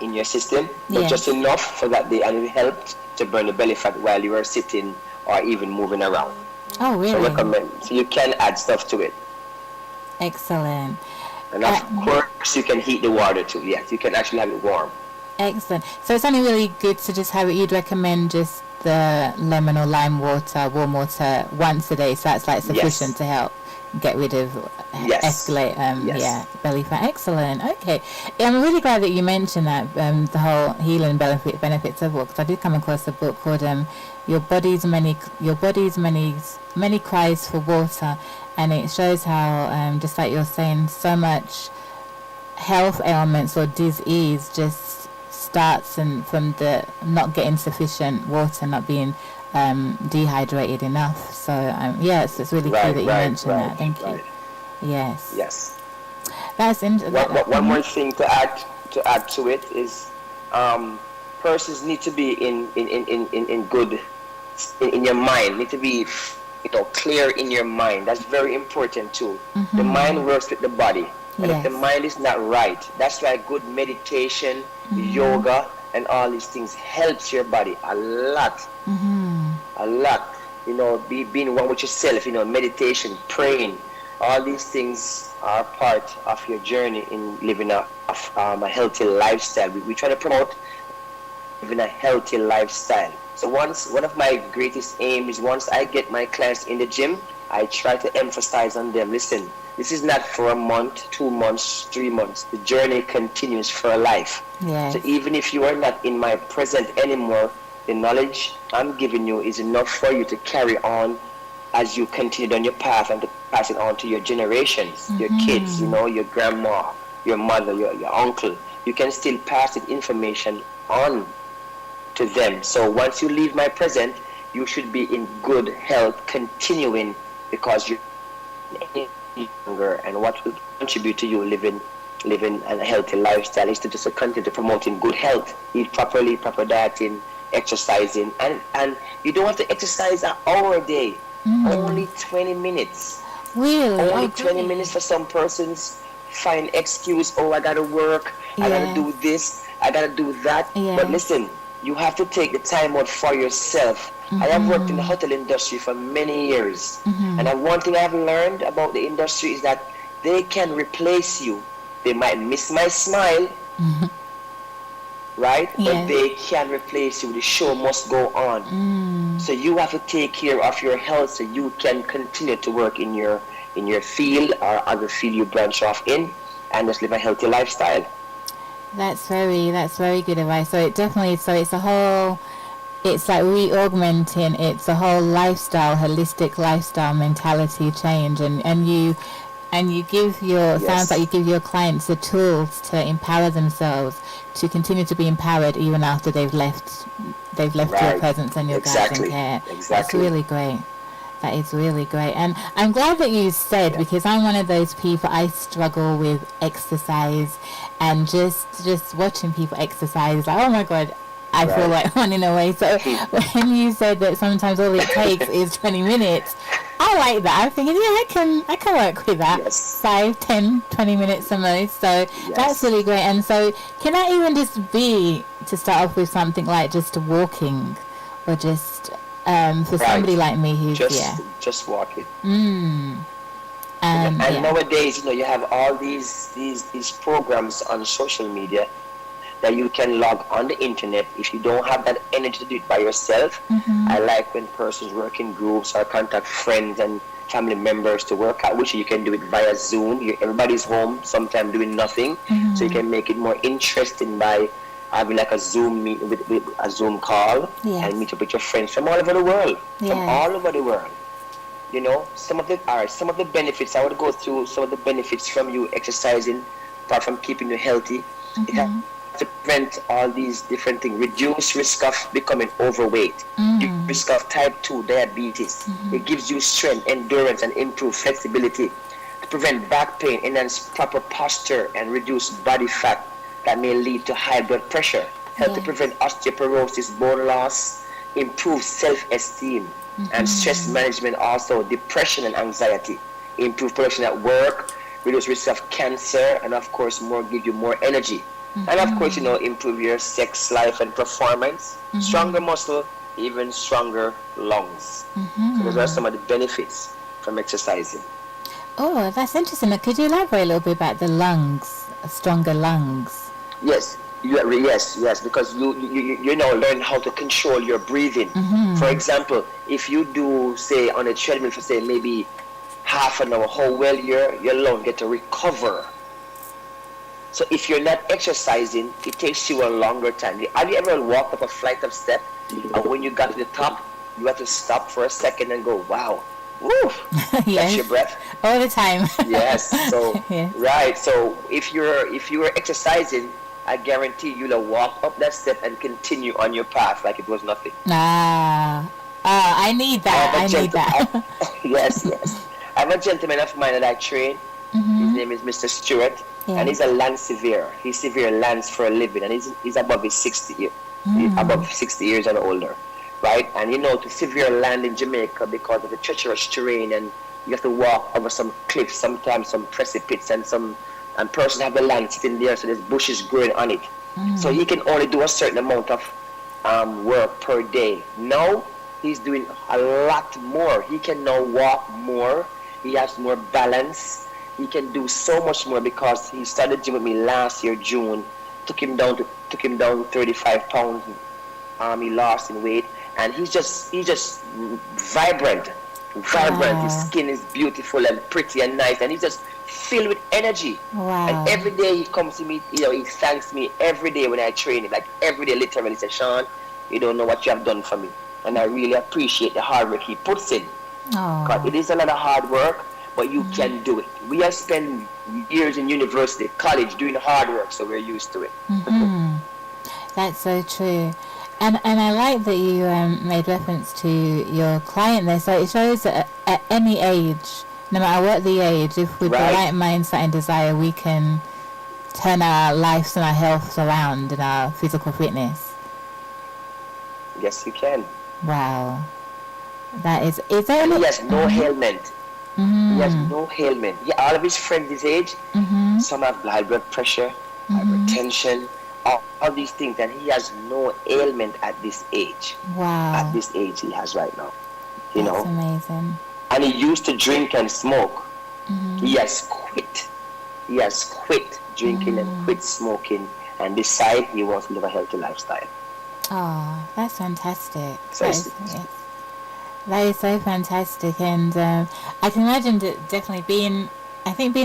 in your system, but just enough for that day, and it helps to burn the belly fat while you are sitting or even moving around. Oh, really? So recommend. So you can add stuff to it. Excellent. And of course, you can heat the water too. Yes, you can actually have it warm. Excellent. So it's only really good to just have it. You'd recommend just the lemon or lime water, warm water, once a day. So that's like sufficient to help get rid of, escalate, belly fat. Excellent. Okay. I'm really glad that you mentioned that, the whole healing benefits of water, because I did come across a book called Your Body's Many Cries for Water, and it shows how, just like you're saying, so much health ailments or disease just starts from the not getting sufficient water, not being dehydrated enough. So it's really cool that you mentioned that. Thank you. Yes. That's interesting. One more thing to add to it is persons need to be in good in your mind. Need to be clear in your mind. That's very important too. The mind works with the body, and if the mind is not right, that's why good meditation, yoga, and all these things helps your body a lot. A lot. Being one with yourself, meditation, praying, all these things are part of your journey in living a healthy lifestyle. We try to promote living a healthy lifestyle. So one of my greatest aims is, once I get my clients in the gym, I try to emphasize on them, listen, this is not for a month, 2 months, 3 months. The journey continues for a life. Yes. So even if you are not in my present anymore, the knowledge I'm giving you is enough for you to carry on as you continue on your path, and to pass it on to your generations, your kids, your grandma, your mother, your uncle, you can still pass the information on to them. So once you leave my presence, you should be in good health, continuing, because you're younger, and what will contribute to you living a healthy lifestyle is to just continue to promoting good health, eat properly, proper dieting, exercising, and you don't have to exercise an hour a day, only 20 minutes. Really? Only 20 minutes for some persons find excuse, oh, I gotta work, I gotta do this, I gotta do that. But listen, you have to take the time out for yourself. I have worked in the hotel industry for many years, and one thing I have learned about the industry is that they can replace you. They might miss my smile, right? But they can replace you. The show must go on. So you have to take care of your health so you can continue to work in your field or other field you branch off in, and just live a healthy lifestyle. That's very good advice. So it's like re-augmenting, it's a whole lifestyle, holistic lifestyle mentality change, and you give sounds like you give your clients the tools to empower themselves to continue to be empowered even after they've left your presence and your guidance and care. That's really great. That is really great. And I'm glad that you said, because I'm one of those people, I struggle with exercise, and just watching people exercise, like, oh my God, I feel like running away. So when you said that sometimes all it takes is 20 minutes, I like that. I'm thinking, I can work with that. 5, 10, 20 minutes the most. So that's really great. And so can that even just be, to start off with, something like just walking, or just for somebody like me who's just walking. And nowadays, you have all these programs on social media that you can log on the internet. If you don't have that energy to do it by yourself, I like when persons work in groups or contact friends and family members to work out, which you can do it via Zoom. Everybody's home, sometimes doing nothing, so you can make it more interesting by having like a Zoom meet with a Zoom call, and meet up with your friends from all over the world, Some of the benefits, I would go through some of the benefits from you exercising, apart from keeping you healthy. It has to prevent all these different things. Reduce risk of becoming overweight, risk of type 2 diabetes. It gives you strength, endurance, and improved flexibility to prevent back pain, enhance proper posture, and reduce body fat that may lead to high blood pressure. Help to prevent osteoporosis, bone loss, improve self-esteem, and stress management, also depression and anxiety, improve production at work, reduce risk of cancer, and of course give you more energy. And of course, improve your sex life and performance, stronger muscle, even stronger lungs. So those are some of the benefits from exercising. Oh, that's interesting. Could you elaborate a little bit about the lungs, stronger lungs? Yes, because you now learn how to control your breathing. For example, if you do, say, on a treadmill for, say, maybe half an hour, how well your lungs get to recover. So if you're not exercising, it takes you a longer time. Have you ever walked up a flight of steps, and when you got to the top, you have to stop for a second and go, wow, woo, catch your breath? All the time. Yes. So So if you were exercising, I guarantee you'll walk up that step and continue on your path like it was nothing. I need that. Yes. I have a gentleman of mine that I train. His name is Mr. Stewart, and he's a land surveyor. He surveyor lands for a living, and he's above his 60 years, above 60 years and older, right? And to surveyor land in Jamaica, because of the treacherous terrain, and you have to walk over some cliffs, sometimes some precipices, and persons have the land sitting there, so there's bushes growing on it. So he can only do a certain amount of work per day. Now he's doing a lot more. He can now walk more. He has more balance. He can do so much more because he started gym with me last year, June. Took him down 35 pounds. He lost in weight, and he's just vibrant. His skin is beautiful and pretty and nice, and he's just filled with energy. And every day he comes to me, he thanks me every day when I train him. Like every day, literally, he says, Shawn, you don't know what you have done for me. And I really appreciate the hard work he puts in. Because it is a lot of hard work, but you can do it. We have spent years in university, college, doing hard work, so we're used to it. That's so true. And I like that you made reference to your client there. So it shows that at any age, no matter what the age, if with the right mindset and desire, we can turn our lives and our health around and our physical fitness. Yes, you can. Wow. That is there and he has no ailment. He has no ailment. Yeah, all of his friends his age, some have high blood pressure, hypertension, all these things, and he has no ailment at this age. Wow. At this age he has right now. You That's know? amazing. And he used to drink and smoke. He has quit. He has quit drinking and quit smoking and decided he wants to live a healthy lifestyle. Oh, that's fantastic. So That is so fantastic, and I can imagine that definitely being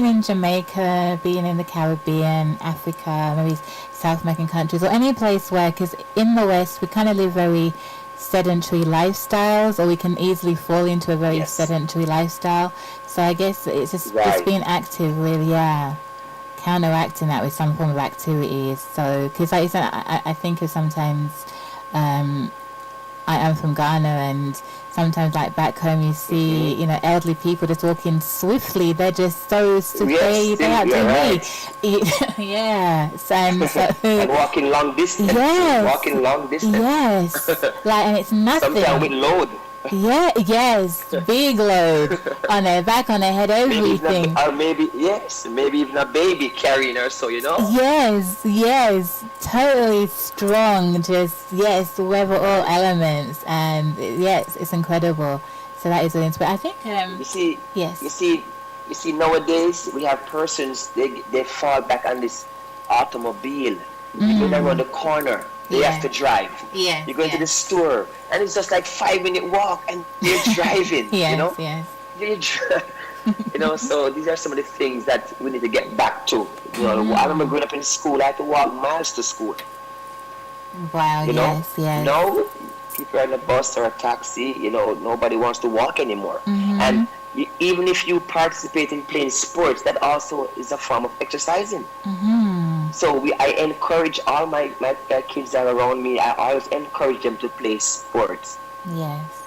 in Jamaica, being in the Caribbean, Africa, maybe South American countries, or any place where, because in the West we kind of live very sedentary lifestyles, or we can easily fall into a very sedentary lifestyle. So I guess it's just being active, really, counteracting that with some form of activities. So, because like you said, I think of sometimes, I am from Ghana, and sometimes like back home you see, elderly people just walking swiftly. They're just so they out to me. Yes, and so and walking long distance. Yes, walking long distance. Yes, like, and it's nothing. Sometimes with load. Yeah, yes, big load on their back, on their head, everything. Maybe even a baby carrying her, so Yes, totally strong, weather all elements, and yes, it's incredible. So that is really inspiring. I think, you see, nowadays we have persons, they fall back on this automobile. You go around the corner. They have to drive. Yes, you go into the store, and it's just like 5-minute walk, and they're driving. Yes. They drive. So these are some of the things that we need to get back to. I remember growing up in school, I had to walk miles to school. Wow. Yes. Now, people are in a bus or a taxi. Nobody wants to walk anymore. And even if you participate in playing sports, that also is a form of exercising. So I encourage all my kids that are around me. I always encourage them to play sports. Yes.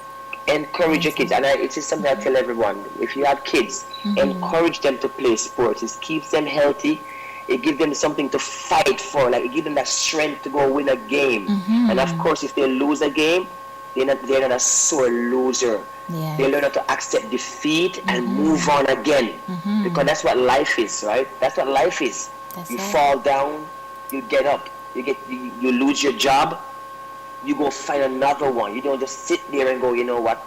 Encourage your kids, and it is something I tell everyone. If you have kids, encourage them to play sports. It keeps them healthy. It gives them something to fight for. Like, it gives them that strength to go win a game. And of course, if they lose a game, they're not a sore loser. Yes. They learn how to accept defeat and move on again. Because that's what life is, right? That's what life is. You fall down, you get up. You lose your job, you go find another one. You don't just sit there and go, you know what,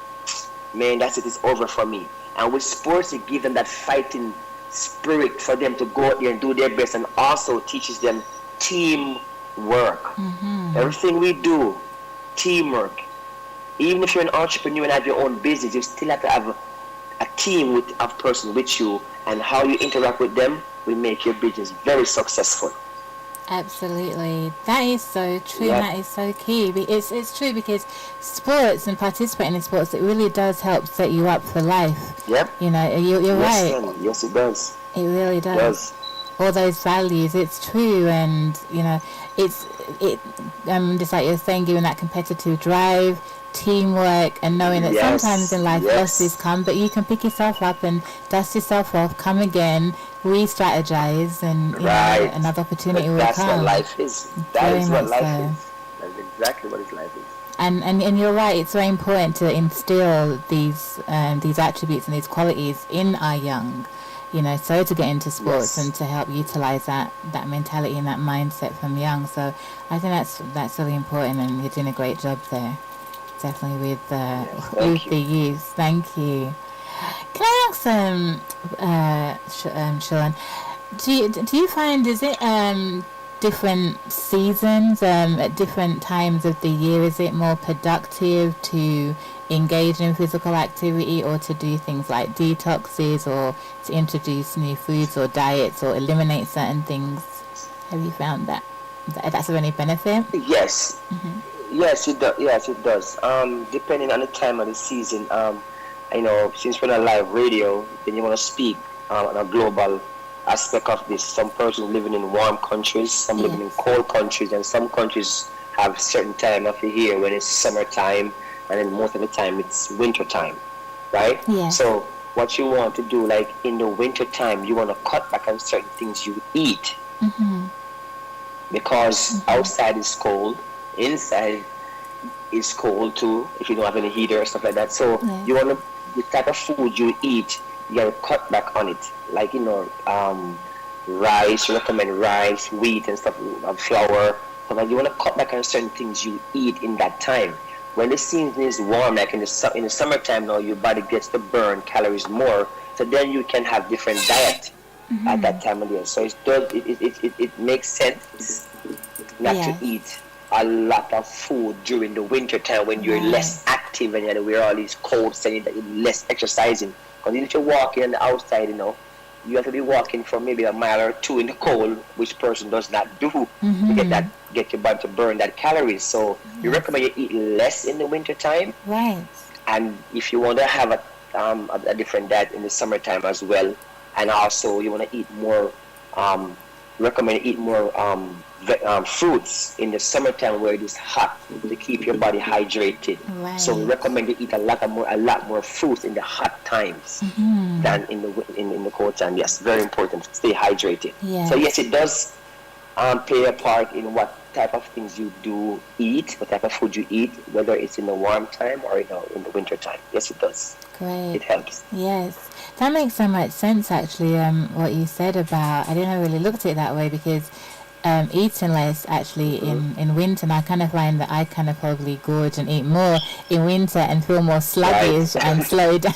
man, that's it, it's over for me. And with sports, it gives them that fighting spirit for them to go out there and do their best, and also teaches them teamwork. Everything we do, teamwork. Even if you're an entrepreneur and have your own business, you still have to have a team of person with you, and how you interact with them will make your business very successful. Absolutely. That is so true. Yep. That is so key. It's true, because sports and participating in sports, it really does help set you up for life. Yep. You're yes, right. Yes, it does. It really does. All those values, it's true, and it's just like you're saying, giving that competitive drive, teamwork, and knowing that sometimes in life losses come, but you can pick yourself up and dust yourself off, come again, re-strategize, and another opportunity will come. That's what life is. That is what life is. That's exactly what life is. And you're right, it's very important to instill these attributes and these qualities in our young, so to get into sports and to help utilize that mentality and that mindset from young. So I think that's really important, and you're doing a great job there. Definitely with the youth. Thank you. Can I ask Shawn, do you find, is it different seasons at different times of the year, is it more productive to engage in physical activity, or to do things like detoxes, or to introduce new foods or diets, or eliminate certain things? Have you found that's of any benefit? Yes. Yes, it does. Depending on the time of the season, since we're on live radio, then you want to speak on a global aspect of this. Some persons living in warm countries, some living in cold countries, and some countries have certain time of the year when it's summertime, and then most of the time it's winter time, right? Yes. So what you want to do, like in the winter time, you want to cut back on certain things you eat, because outside is cold, inside is cold too, if you don't have any heater or stuff like that. So you want to, the type of food you eat, you got to cut back on it. Like, rice, you recommend rice, wheat and stuff, flour. So like you want to cut back on certain things you eat in that time. When the season is warm, like in the summertime now, your body gets to burn calories more. So then you can have different diet at that time of the year. So it makes sense not to eat a lot of food during the winter time when you're less active and you have to wear all these coats and you're less exercising. Because if you're walking on the outside, you have to be walking for maybe a mile or two in the cold, which person does not do to get your body to burn that calories. So we recommend you eat less in the winter time. Right. And if you want to have a different diet in the summertime as well, and also you want to eat more, recommend you eat more fruits in the summertime where it is hot to keep your body hydrated. Right. So we recommend you eat a lot more fruits in the hot times than in the cold time. Yes, very important. Stay hydrated. Yes. So yes, it does play a part in what type of things you do eat, what type of food you eat, whether it's in the warm time or in the winter time. Yes, it does. Great. It helps. Yes, that makes so much sense actually. What you said about, I didn't really look at it that way, because eating less actually in winter, and I kind of find that I kind of probably gorge and eat more in winter and feel more sluggish and slow down.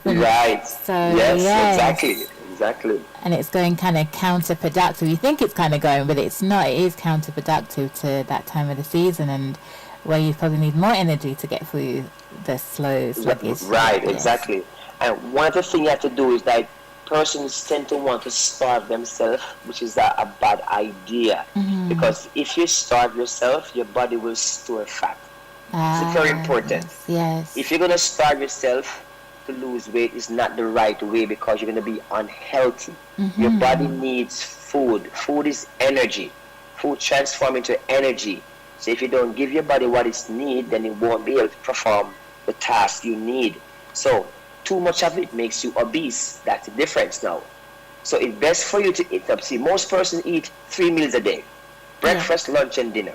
Right. So yes, exactly. And it's going kind of counterproductive. You think it's kind of going, but it's not. It is counterproductive to that time of the season, and where you probably need more energy to get through the slow, sluggish. Right, exactly. And one of the things you have to do is that persons tend to want to starve themselves, which is a bad idea. Because if you starve yourself, your body will store fat. It's very important. Yes. If you're going to starve yourself to lose weight, it's not the right way, because you're going to be unhealthy. Your body needs food. Food is energy. Food transforms into energy. So if you don't give your body what it needs, then it won't be able to perform the task you need. So too much of it makes you obese. That's the difference now. So it's best for you to eat up. See, most persons eat 3 meals a day: breakfast, lunch, and dinner.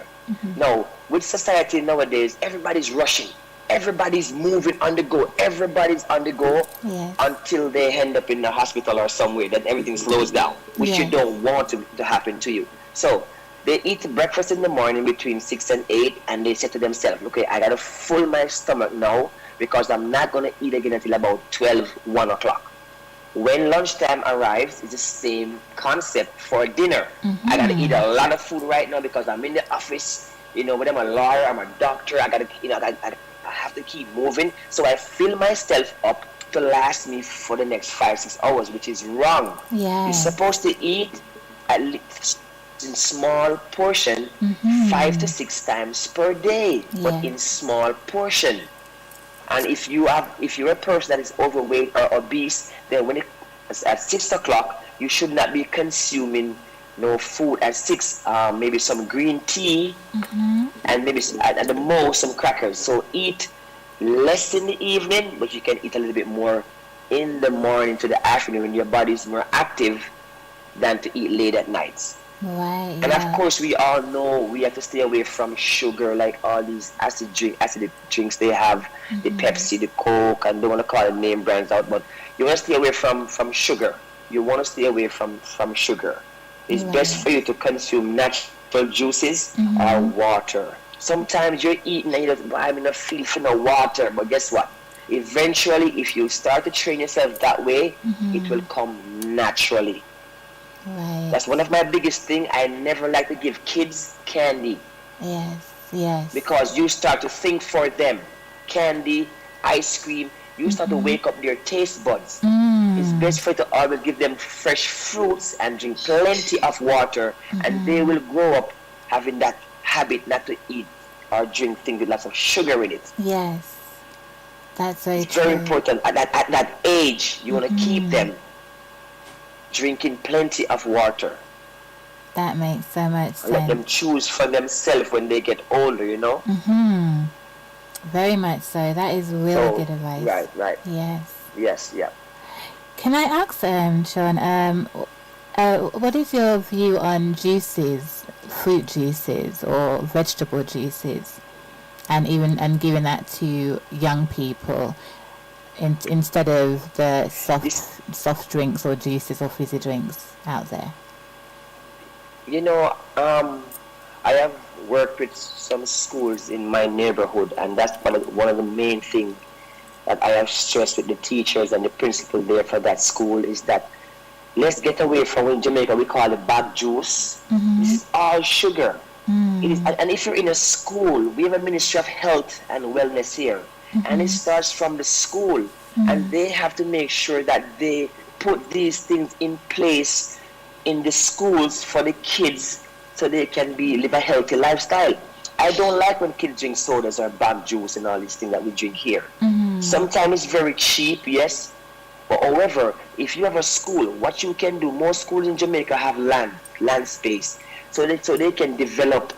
Now, with society nowadays, everybody's rushing. Everybody's moving on the go. Everybody's on the go until they end up in the hospital or somewhere. Then everything slows down, which you don't want to happen to you. So they eat breakfast in the morning between 6 and 8, and they say to themselves, okay, I got to fill my stomach now, because I'm not going to eat again until about 12, 1 o'clock. When lunchtime arrives, it's the same concept for dinner. I got to eat a lot of food right now because I'm in the office, when I'm a lawyer, I'm a doctor, I got to, I have to keep moving. So I fill myself up to last me for the next 5-6 hours, which is wrong. You're supposed to eat at least in small portion 5 to 6 times per day, but in small portion. And if you're a person that is overweight or obese, then when it's at 6 o'clock, you should not be consuming no food at 6. Maybe some green tea, and maybe at the most some crackers. So eat less in the evening, but you can eat a little bit more in the morning to the afternoon when your body is more active, than to eat late at night. Right. And of course, we all know we have to stay away from sugar, like all these acidic drinks they have, the Pepsi, the Coke, and don't want to call the name brands out, but you want to stay away from sugar. You want to stay away from sugar. It's best for you to consume natural juices or water. Sometimes you're eating and you don't, I'm not feel for no water, but guess what? Eventually, if you start to train yourself that way, it will come naturally. Right. That's one of my biggest things. I never like to give kids candy. Yes. Because you start to think for them. Candy, ice cream, you start to wake up their taste buds. It's best for you to always give them fresh fruits and drink plenty of water, and they will grow up having that habit not to eat or drink things with lots of sugar in it. Yes. That's very It's very true. important. At that age, you want to keep them drinking plenty of water. That makes so much And let them sense. choose for themselves when they get older, you know? Very much so. That is really So, good advice. right. Yes. Yes, yeah. Can I ask, Shawn, what is your view on juices, fruit juices or vegetable juices, and giving that to young people instead of the soft drinks or juices or fizzy drinks out there? You know, I have worked with some schools in my neighborhood, and that's one of the main things that I have stressed with the teachers and the principal there for that school is that let's get away from what in Jamaica we call the bag juice. This is all sugar. It is, and if you're in a school, we have a Ministry of Health and Wellness here, and it starts from the school, and they have to make sure that they put these things in place in the schools for the kids so they can live a healthy lifestyle. I don't like when kids drink sodas or bag juice and all these things that we drink here. Sometimes it's very cheap, yes. But however, if you have a school, what you can do, most schools in Jamaica have land space. So they can develop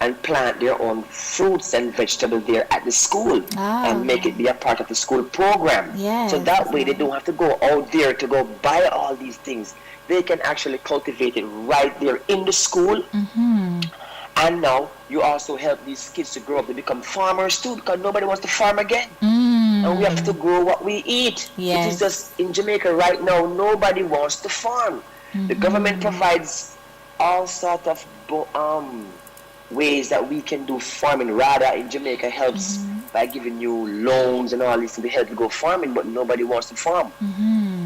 and plant their own fruits and vegetables there at the school and make it be a part of the school program. Yes, so that way they don't have to go out there to go buy all these things. They can actually cultivate it right there in the school. And now you also help these kids to grow up to become farmers too, because nobody wants to farm again. And we have to grow what we eat. Yes. It is just in Jamaica right now, nobody wants to farm. The government provides all sorts of ways that we can do farming. Rather, in Jamaica helps by giving you loans and all this to help you go farming, but nobody wants to farm.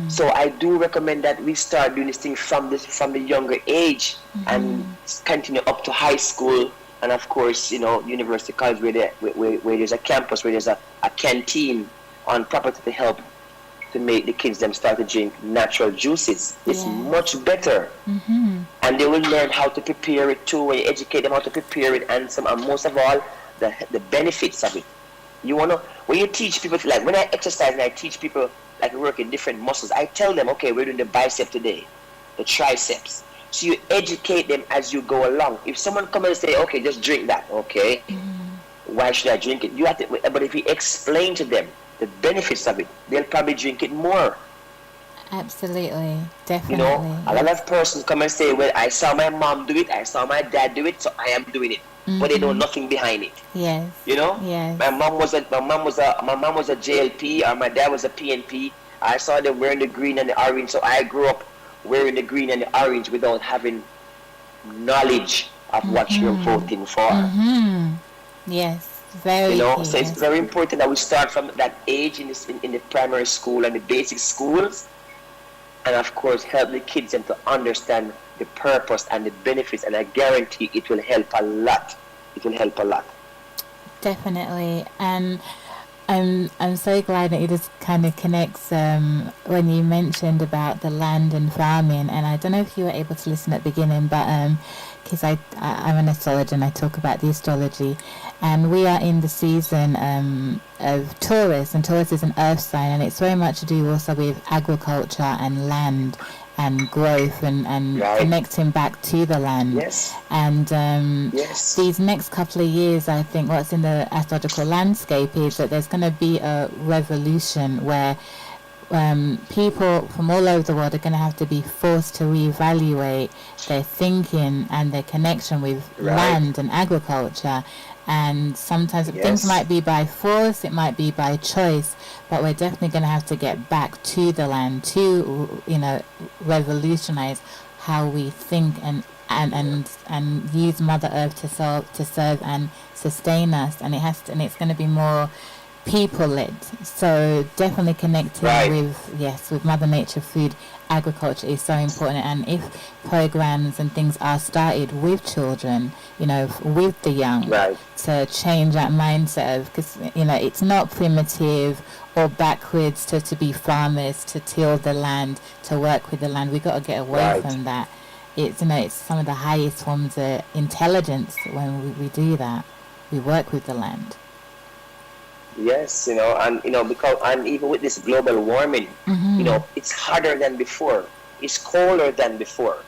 So I do recommend that we start doing this thing from the younger age and continue up to high school, and of course, university, college, where there's a campus, where there's a canteen on property to help to make the kids them start to drink natural juices. It's much better. And they will learn how to prepare it too, when you educate them how to prepare it, and most of all, the benefits of it. When you teach people, like when I exercise and I teach people like working different muscles, I tell them, okay, we're doing the bicep today, the triceps. So you educate them as you go along. If someone comes and say, okay, just drink that, okay, why should I drink it? You have to, but if you explain to them the benefits of it, they'll probably drink it more. Absolutely, definitely. A lot of persons come and say, well, I saw my mom do it, I saw my dad do it, so I am doing it. But they know nothing behind it. Yes. Yes. My mom was a JLP, or my dad was a PNP. I saw them wearing the green and the orange, so I grew up wearing the green and the orange without having knowledge of what you're voting for. Yes. Very so it's very important that we start from that age in the primary school and the basic schools, and of course help the kids and to understand the purpose and the benefits, and I guarantee it will help a lot. It will help a lot. Definitely. And I'm so glad that it just kind of connects when you mentioned about the land and farming, and I don't know if you were able to listen at the beginning, but because I'm an astrologer and I talk about the astrology, and we are in the season of Taurus, and Taurus is an earth sign, and it's very much to do also with agriculture and land and growth and connecting back to the land. Yes. And these next couple of years, I think what's in the astrological landscape is that there's going to be a revolution where people from all over the world are going to have to be forced to reevaluate their thinking and their connection with land and agriculture. And sometimes things might be by force, it might be by choice, but we're definitely going to have to get back to the land to, revolutionize how we think and use Mother Earth to serve and sustain us. And it's going to be more people-led. So definitely connecting with Mother Nature, food, agriculture is so important. And if programs and things are started with children, with the young, to change that mindset of, because it's not primitive or backwards to be farmers, to till the land, to work with the land. We got to get away from that. It's it's some of the highest forms of intelligence when we do that. We work with the land. Yes, because and even with this global warming, it's hotter than before. It's colder than before.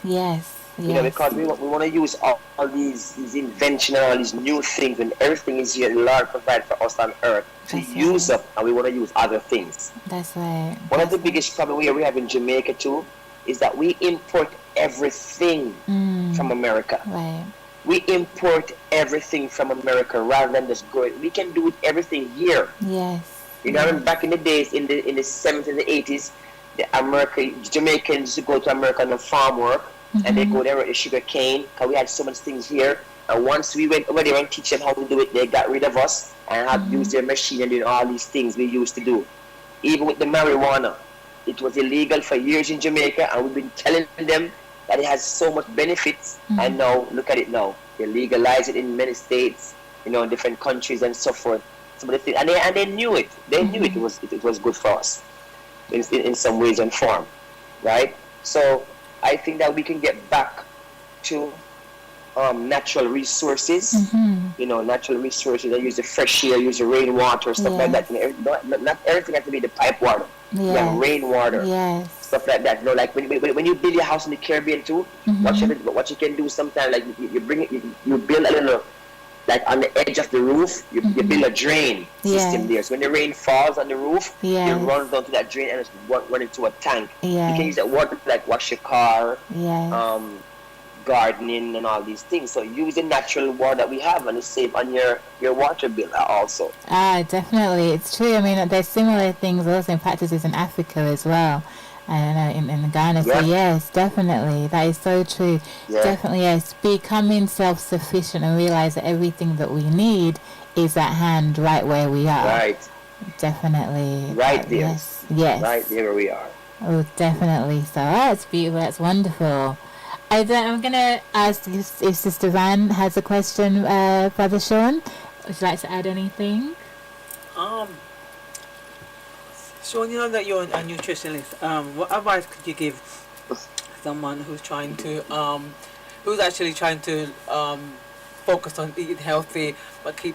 Yes. Because we want to use all these inventions and all these new things, and everything is here. The Lord provide for us on earth to use up, and we want to use other things. That's right. One of the biggest problems we have in Jamaica too is that we import everything from America. Right. We import everything from America rather than just go. We can do everything here. Yes. I mean, back in the days, in the 70s and the 80s, Jamaicans used to go to America on farm work, and they go there with the sugar cane, because we had so much things here. And once we went over there and teach them how to do it, they got rid of us and had used their machine and did all these things we used to do. Even with the marijuana, it was illegal for years in Jamaica, and we've been telling them that it has so much benefits, and now look at it now. They legalize it in many states, in different countries and so forth. Some of the things, and they knew it. They knew it was good for us in some ways and form, right? So I think that we can get back to natural resources, natural resources. I use the fresh air, use the rainwater, stuff like that. Not everything has to be the pipe water. Yeah, rainwater, stuff like that. Like when you build your house in the Caribbean too, what you can do sometimes, like you build a little, like on the edge of the roof, you build a drain system there. So when the rain falls on the roof, it runs down to that drain and it's run into a tank. You can use that water to like wash your car, gardening and all these things. So use the natural water that we have, and it's save on your water bill also. Definitely, it's true. I mean, there's similar things also in practices in Africa as well, and in Ghana. So yes, definitely, that is so true. Definitely, yes, becoming self-sufficient and realize that everything that we need is at hand, right where we are. Right. Definitely. Right there. Yes. Right there where we are. Oh, definitely. So that's beautiful. That's wonderful. I'm going to ask if Sister Vann has a question, Brother Shawn. Would you like to add anything? Shawn, you know that you're a nutritionist. What advice could you give someone who's actually trying to focus on eating healthy, but keep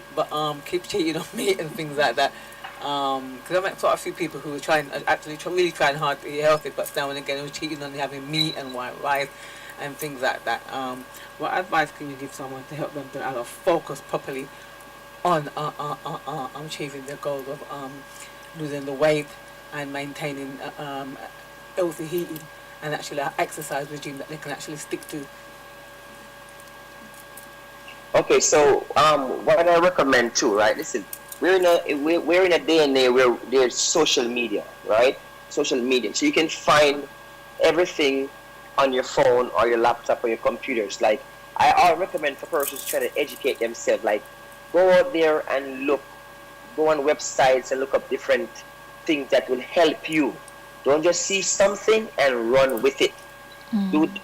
cheating on meat and things like that? Because I've met quite a few people who are really trying hard to eat healthy, but now and again who cheating on having meat and white rice and things like that. What advice can you give someone to help them to focus properly on achieving their goals of losing the weight and maintaining healthy eating and actually an exercise regime that they can actually stick to? Okay, so what I recommend too, right? Listen, we're in a day and age where there's social media, right? Social media, so you can find everything on your phone or your laptop or your computers. Like I recommend for persons trying to educate themselves, like go out there and go on websites and look up different things that will help you. Don't just see something and run with it.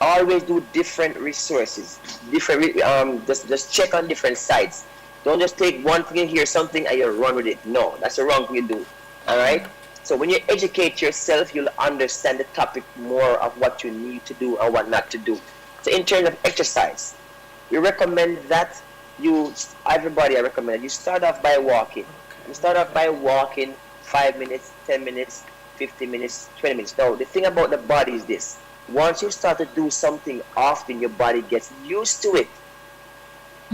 Always do different resources, just check on different sites. Don't just take one thing and hear something and you run with it. No, that's the wrong thing to do. All right. So when you educate yourself, you'll understand the topic more of what you need to do and what not to do. So in terms of exercise, we recommend that I recommend you start off by walking. You start off by walking 5 minutes, 10 minutes, 15 minutes, 20 minutes. Now, the thing about the body is this. Once you start to do something often, your body gets used to it.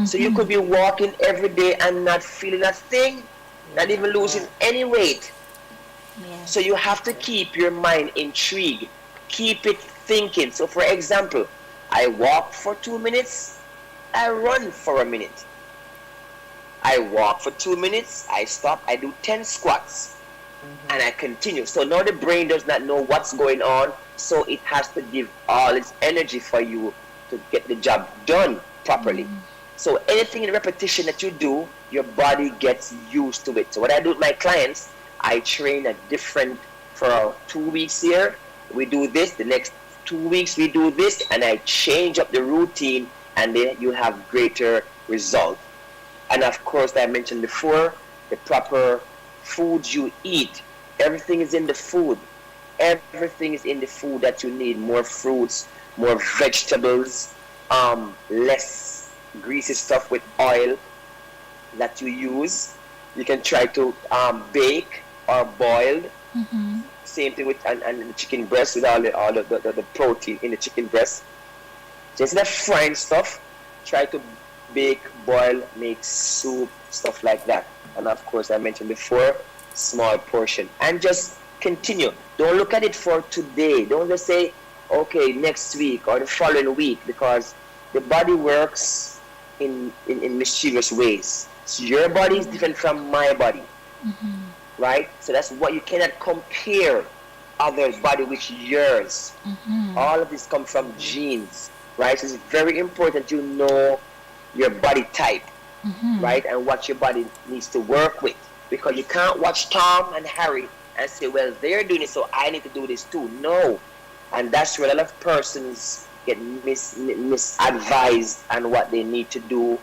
So you could be walking every day and not feeling a thing, not even losing any weight. So you have to keep your mind intrigued, keep it thinking. So for example, I walk for 2 minutes, I run for a minute. I walk for 2 minutes, I stop, I do 10 squats, and I continue. So now the brain does not know what's going on, so it has to give all its energy for you to get the job done properly. So anything in repetition that you do, your body gets used to it. So what I do with my clients, I train for 2 weeks here, we do this, the next 2 weeks we do this, and I change up the routine, and then you have greater result. And of course, I mentioned before, the proper foods you eat. Everything is in the food. Everything is in the food that you need. More fruits, more vegetables, less greasy stuff with oil that you use. You can try to bake or boiled. Same thing with and the chicken breast with all the protein in the chicken breast. So instead of frying stuff, try to bake, boil, make soup, stuff like that. And of course, I mentioned before, small portion. And just continue. Don't look at it for today. Don't just say, okay, next week or the following week, because the body works in mischievous ways. So your body is different from my body, right? So that's what you cannot compare others' body with yours. All of this comes from genes, right? So it's very important you know your body type, right? And what your body needs to work with. Because you can't watch Tom and Harry and say, well, they're doing it, so I need to do this too. No. And that's where a lot of persons get misadvised on what they need to do,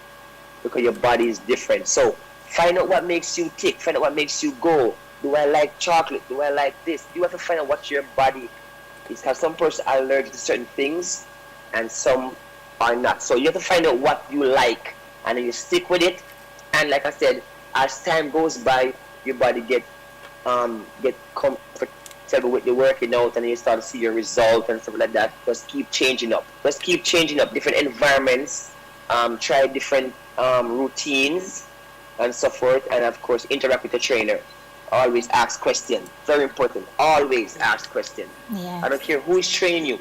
because your body is different. So find out what makes you tick. Find out what makes you go. Do I like chocolate? Do I like this? You have to find out what your body is. Because some persons are allergic to certain things and some are not. So you have to find out what you like and then you stick with it. And like I said, as time goes by, your body get comfortable with the working out, and then you start to see your result and stuff like that. Just keep changing up. Just keep changing up different environments. Try different routines and so forth, and of course interact with the trainer. Always ask questions. Very important. Always ask questions. Yes. I don't care who is training you.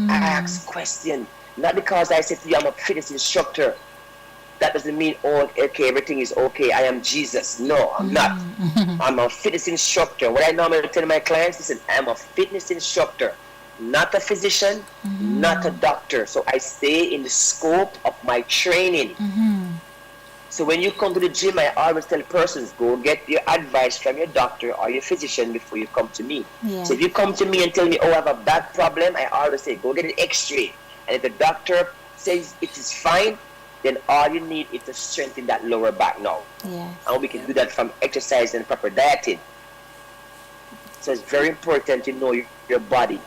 Ask questions. Not because I said to you I'm a fitness instructor, that doesn't mean, oh, okay, everything is okay, I am Jesus. No, I'm not. I'm a fitness instructor. What I normally tell my clients, listen, I'm a fitness instructor, not a physician, not a doctor. So I stay in the scope of my training. So when you come to the gym, I always tell persons, go get your advice from your doctor or your physician before you come to me. Yeah. So if you come to me and tell me, oh, I have a back problem, I always say, go get an x-ray. And if the doctor says it is fine, then all you need is to strengthen that lower back now. Yes. And we can do that from exercise and proper dieting. So it's very important to know your body.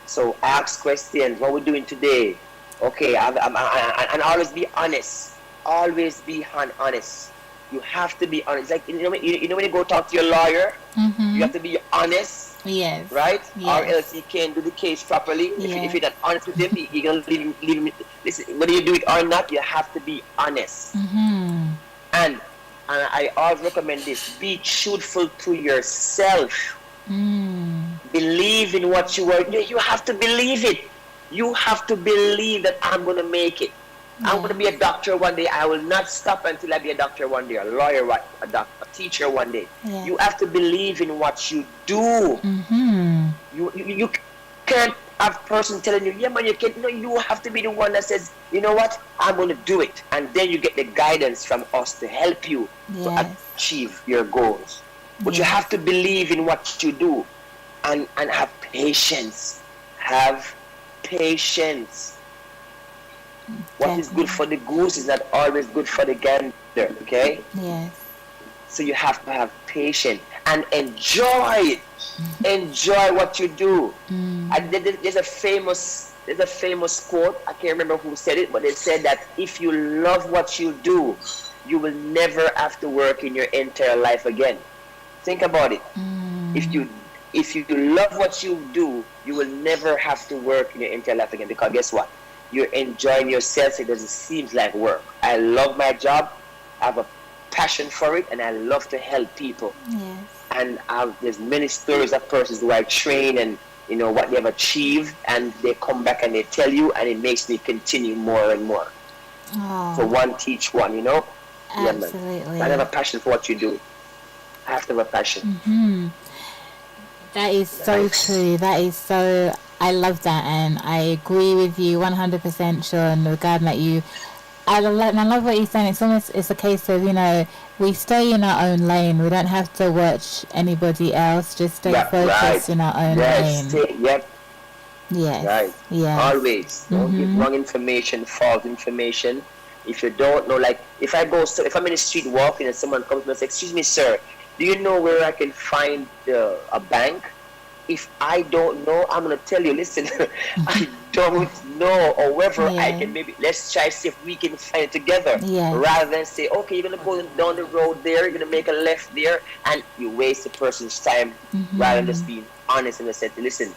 So ask questions. What we're doing today? Okay, and always be honest. Always be honest. You have to be honest. Like you know when you go talk to your lawyer, you have to be honest. Yes. Right? Yes. Or else he can't do the case properly. Yes. If you're not honest with him, he's gonna leave him. Listen, whether you do it or not, you have to be honest. And I always recommend this: be truthful to yourself. Believe in what you are. You have to believe it. You have to believe that I'm gonna make it. I'm going to be a doctor one day. I will not stop until I be a doctor one day, a lawyer, a teacher one day. Yeah. You have to believe in what you do. You can't have a person telling you, yeah, man, you can't. No, you have to be the one that says, you know what, I'm going to do it. And then you get the guidance from us to help you to achieve your goals. But you have to believe in what you do and have patience. Have patience. What is good for the goose is not always good for the gander, okay? Yes. So you have to have patience and enjoy it. Enjoy what you do. And there's a famous quote, I can't remember who said it, but they said that if you love what you do, you will never have to work in your entire life again. Think about it. If you love what you do, you will never have to work in your entire life again, because guess what? You're enjoying yourself. It doesn't seem like work. I love my job. I have a passion for it, and I love to help people. Yes. And there's many stories of persons who I train and you know what they've achieved, and they come back and they tell you, and it makes me continue more and more. Oh. So one teach one, you know. Absolutely. Yeah, I have a passion for what you do. I have to have a passion. That is so true. That is so. I love that, and I agree with you 100%, Shawn, regarding that I love what you're saying. It's a case of, we stay in our own lane. We don't have to watch anybody else. Just stay focused in our own lane. Yes. Right. Yes. Always. Don't give wrong information, false information. If you don't know, like, if I'm in the street walking and someone comes to me and says, excuse me, sir, do you know where I can find a bank? if I don't know, I'm gonna tell you, listen, I don't know, or whether I can maybe, let's try see if we can find it together, rather than say, okay, you're gonna go down the road there, you're gonna make a left there, and you waste the person's time, rather than just being honest and say, listen,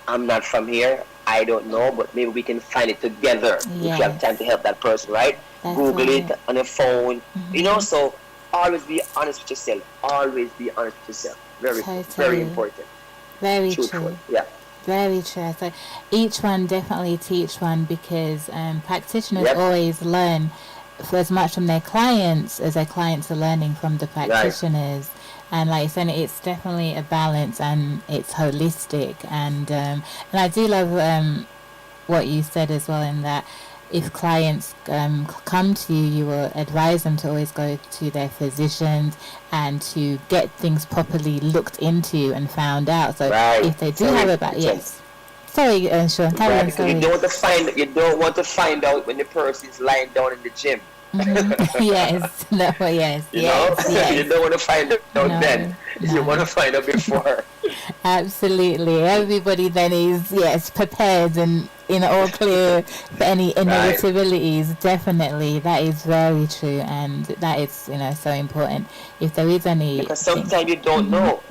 I'm not from here, I don't know, but maybe we can find it together if you have time to help that person, right? That's Google it on your phone, you know. So always be honest with yourself. Always be honest with yourself. Very important. Very truthful. True. Yeah. Very true. So each one definitely teach one, because practitioners always learn for as much from their clients as their clients are learning from the practitioners. Right. And like I said, it's definitely a balance, and it's holistic. And I do love what you said as well, in that if clients come to you, you will advise them to always go to their physicians and to get things properly looked into and found out. So if they do have a bad, sorry, Shawn, carry on. Sorry. You don't want to find out when the person is lying down in the gym. Yes, no, yes, you know? Yes. You don't want to find out then. No. You want to find out before. Absolutely. Everybody then is prepared and all clear for any inevitabilities. Definitely, that is very true, and that is so important. If there is any, because sometimes you don't know.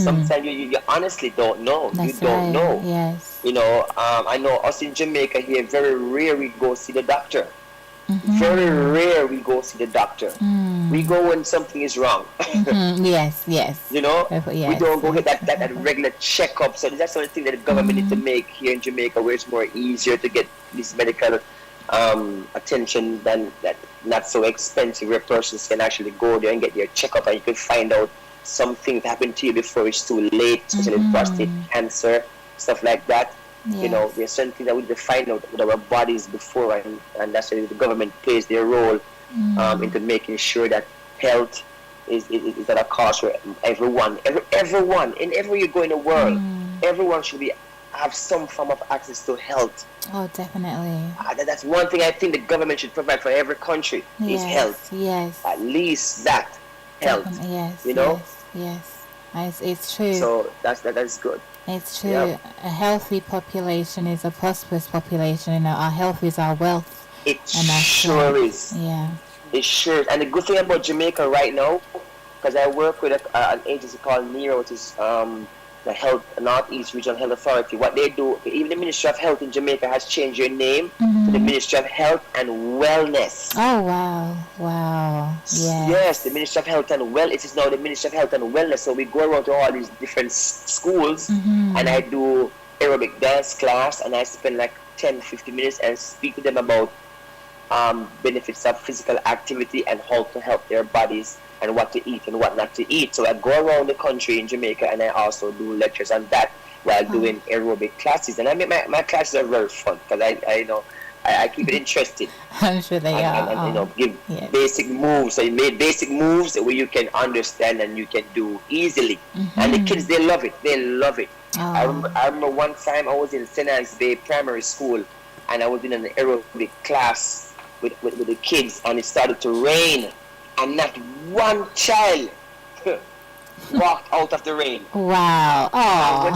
Sometimes you honestly don't know. That's you don't know. Yes. You know, I know us in Jamaica here, very rare we go see the doctor. Very rare we go see the doctor. We go when something is wrong. Yes. You know, we don't go get that regular checkup. So that's the thing that the government needs to make here in Jamaica, where it's more easier to get this medical attention than that, not so expensive, where persons can actually go there and get their checkup, and you can find out something that happened to you before it's too late, especially prostate cancer, stuff like that. Yes. You know, there's something that we need to find out with our bodies before, and that's why the government plays their role into making sure that health is at a cost for everyone, and everywhere you go in the world, everyone should have some form of access to health. Oh, definitely. That's one thing I think the government should provide for every country is health. Yes. At least that health. Yes. You know. Yes. It's true. So that's good. It's true. Yep. A healthy population is a prosperous population. Our health is our wealth. It sure is. Yeah. It sure is. And the good thing about Jamaica right now, because I work with an agency called NERO, which is the Northeast Regional Health Authority. What they do, even the Ministry of Health in Jamaica has changed their name to the Ministry of Health and Wellness. Oh, wow. Yes, the Ministry of Health and Wellness is now the Ministry of Health and Wellness. So we go around to all these different schools, and I do aerobic dance class, and I spend like 10-15 minutes and speak to them about benefits of physical activity and how to help their bodies and what to eat and what not to eat. So I go around the country in Jamaica, and I also do lectures on that while doing aerobic classes. And I mean, my classes are very fun, because I keep it interesting. I'm sure they are. And give basic moves. So you made basic moves where you can understand and you can do easily. And the kids, they love it. I remember one time I was in St. Anne's Bay Primary School, and I was in an aerobic class with the kids, and it started to rain, and not one child walked out of the rain. Wow! Oh.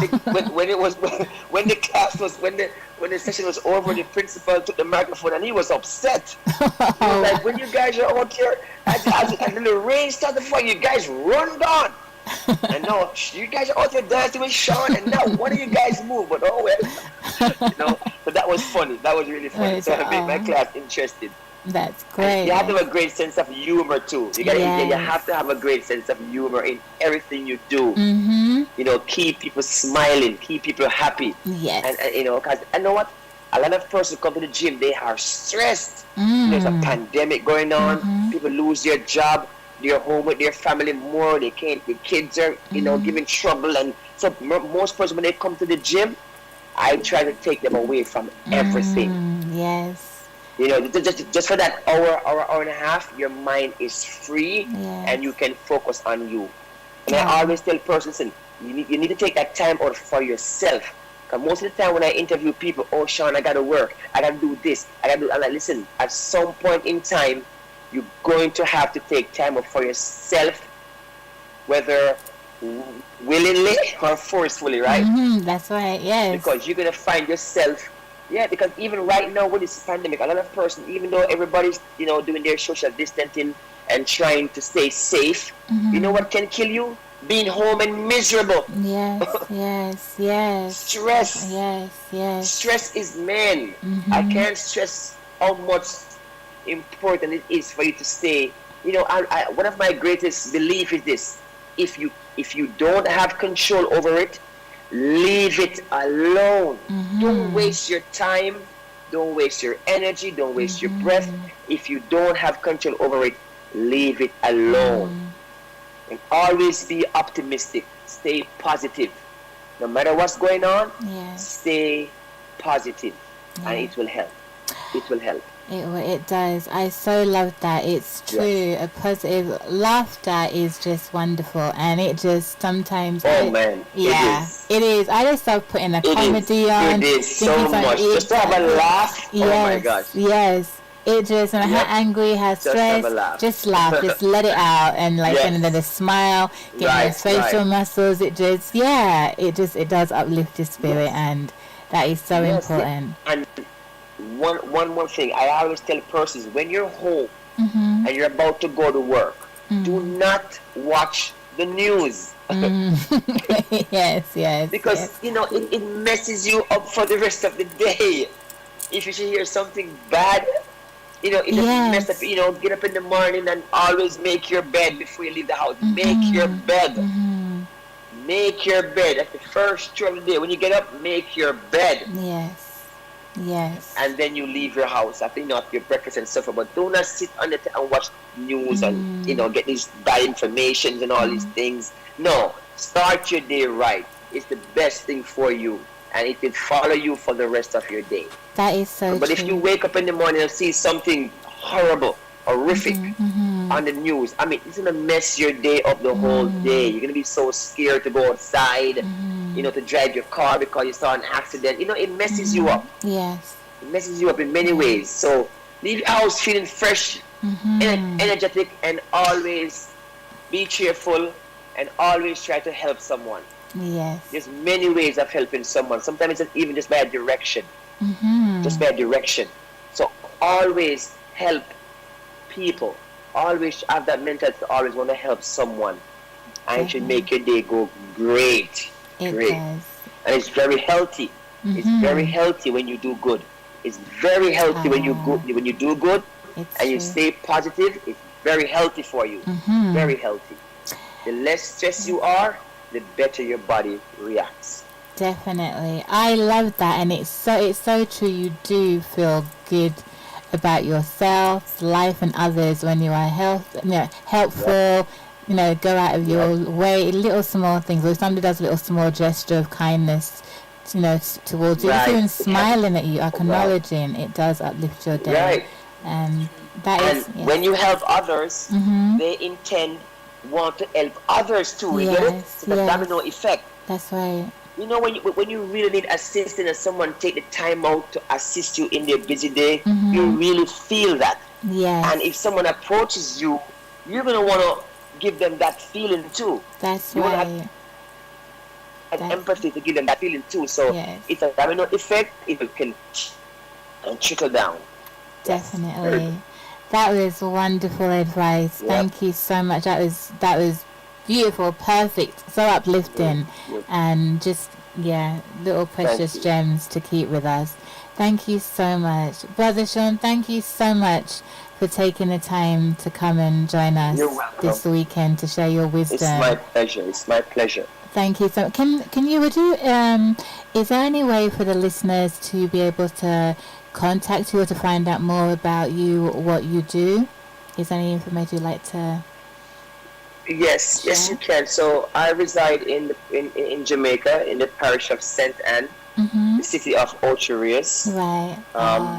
When the session was over, the principal took the microphone, and he was upset. He was like, "When you guys are out here, and the rain started falling, you guys run down. And now you guys are out here dancing with Shawn, and now one of you guys move, but oh well." But that was funny. That was really funny. So I made my class interesting. That's great. And you have to have a great sense of humor too. You have to have a great sense of humor in everything you do. Keep people smiling, keep people happy. Yes. And because I know what, a lot of persons come to the gym, they are stressed. There's a pandemic going on. People lose their job. They're home with their family more. They can't. The kids are giving trouble, and so most persons, when they come to the gym, I try to take them away from everything. Yes. Just for that hour and a half, your mind is free, and you can focus on you. And I always tell persons, listen, you need to take that time out for yourself. Because most of the time when I interview people, oh, Shawn, I got to work, I got to do this, I'm like, listen, at some point in time, you're going to have to take time out for yourself, whether willingly or forcefully, right? That's right. Yes. Because you're gonna find yourself, yeah. Because even right now with this pandemic, a lot of person, even though everybody's doing their social distancing and trying to stay safe, you know what can kill you? Being home and miserable. Yes. Stress. Yes. Stress is man. I can't stress how much important it is for you to stay. One of my greatest belief is this: if you don't have control over it, leave it alone. Don't waste your time, don't waste your energy, don't waste your breath. If you don't have control over it, leave it alone. And always be optimistic. Stay positive. No matter what's going on, stay positive, and it will help. It will help. It does. I so love that. It's true. A positive laughter is just wonderful, and it just sometimes. Oh man! It is. I just love putting a comedy on. It is so much. Just to have a laugh. Yes, oh my gosh. Yes. It just, when I'm angry, have stress, just laugh, just let it out, and and then a smile, get those facial muscles. It just, it does uplift your spirit, and that is so important. And one more thing, I always tell persons, when you're home and you're about to go to work, do not watch the news. Yes. Because it messes you up for the rest of the day. If you should hear something bad, it doesn't mess up. Get up in the morning and always make your bed before you leave the house. Make your bed. Make your bed. That's the first chore of the day. When you get up, make your bed. Yes. And then you leave your house after your breakfast and stuff. But do not sit on it and watch news and get these bad information and all these things. No, start your day right. It's the best thing for you, and it will follow you for the rest of your day. That is so But true. if you wake up in the morning and see something horrible, horrific on the news, it's gonna mess your day up the whole day. You're gonna be so scared to go outside, to drive your car because you saw an accident. It messes you up. Yes. It messes you up in many ways. So leave your house feeling fresh, energetic, and always be cheerful, and always try to help someone. Yes. There's many ways of helping someone. Sometimes it's even just by a direction. Just by a direction. So always help people. Always have that mentality to always want to help someone. And it should make your day go great. It great. does. And it's very healthy. It's very healthy when you do good. It's very healthy when you do good and you stay positive. It's very healthy for you. Very healthy. The less stressed you are, the better your body reacts. Definitely. I love that, and it's so true. You do feel good about yourself, life, and others when you are helpful. Go out of your way, little small things. Or if somebody does a little small gesture of kindness, towards you, even smiling at you, acknowledging, it does uplift your day. Right. And when you help others, they want to help others too. You get it? It's a domino effect. That's right. When you really need assistance and someone take the time out to assist you in their busy day, you really feel that. Yes. And if someone approaches you, you're going to want to give them that feeling too. That's you right. And empathy to give them that feeling too. So it's a domino effect. It can trickle down. Definitely. Yes. That was wonderful advice. Thank you so much. That was beautiful, perfect, so uplifting, and just little precious gems to keep with us. Thank you so much, Brother Shawn. Thank you so much for taking the time to come and join us this weekend to share your wisdom. It's my pleasure. Thank you so much. Is there any way for the listeners to be able to contact you or to find out more about you, what you do? Is there any information you'd like to Yes, you can. So I reside in Jamaica, in the parish of St. Anne, the city of Ocherius. Right.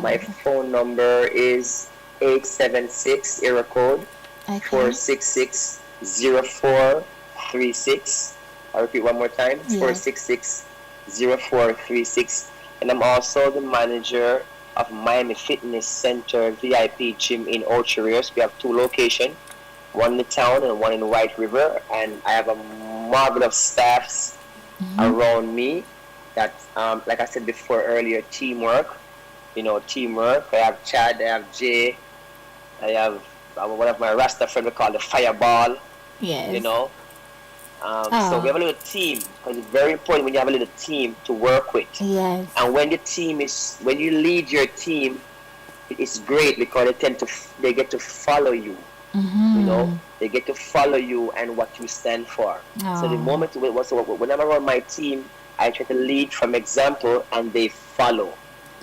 My phone number is 876 area code 466-0436. I'll repeat one more time, 466-0436. And I'm also the manager of Maame Fitness Center VIP Gym in Ocherius. We have 2 locations. One in the town and one in White River, and I have a marvelous staffs around me. That, like I said before earlier, teamwork. Teamwork. I have Chad, I have Jay, I have one of my Rasta friends we call the Fireball. Yes. So we have a little team, because it's very important when you have a little team to work with. Yes. And when you lead your team, it's great because they get to follow you. They get to follow you and what you stand for. So the moment when I'm around my team, I try to lead from example, and they follow.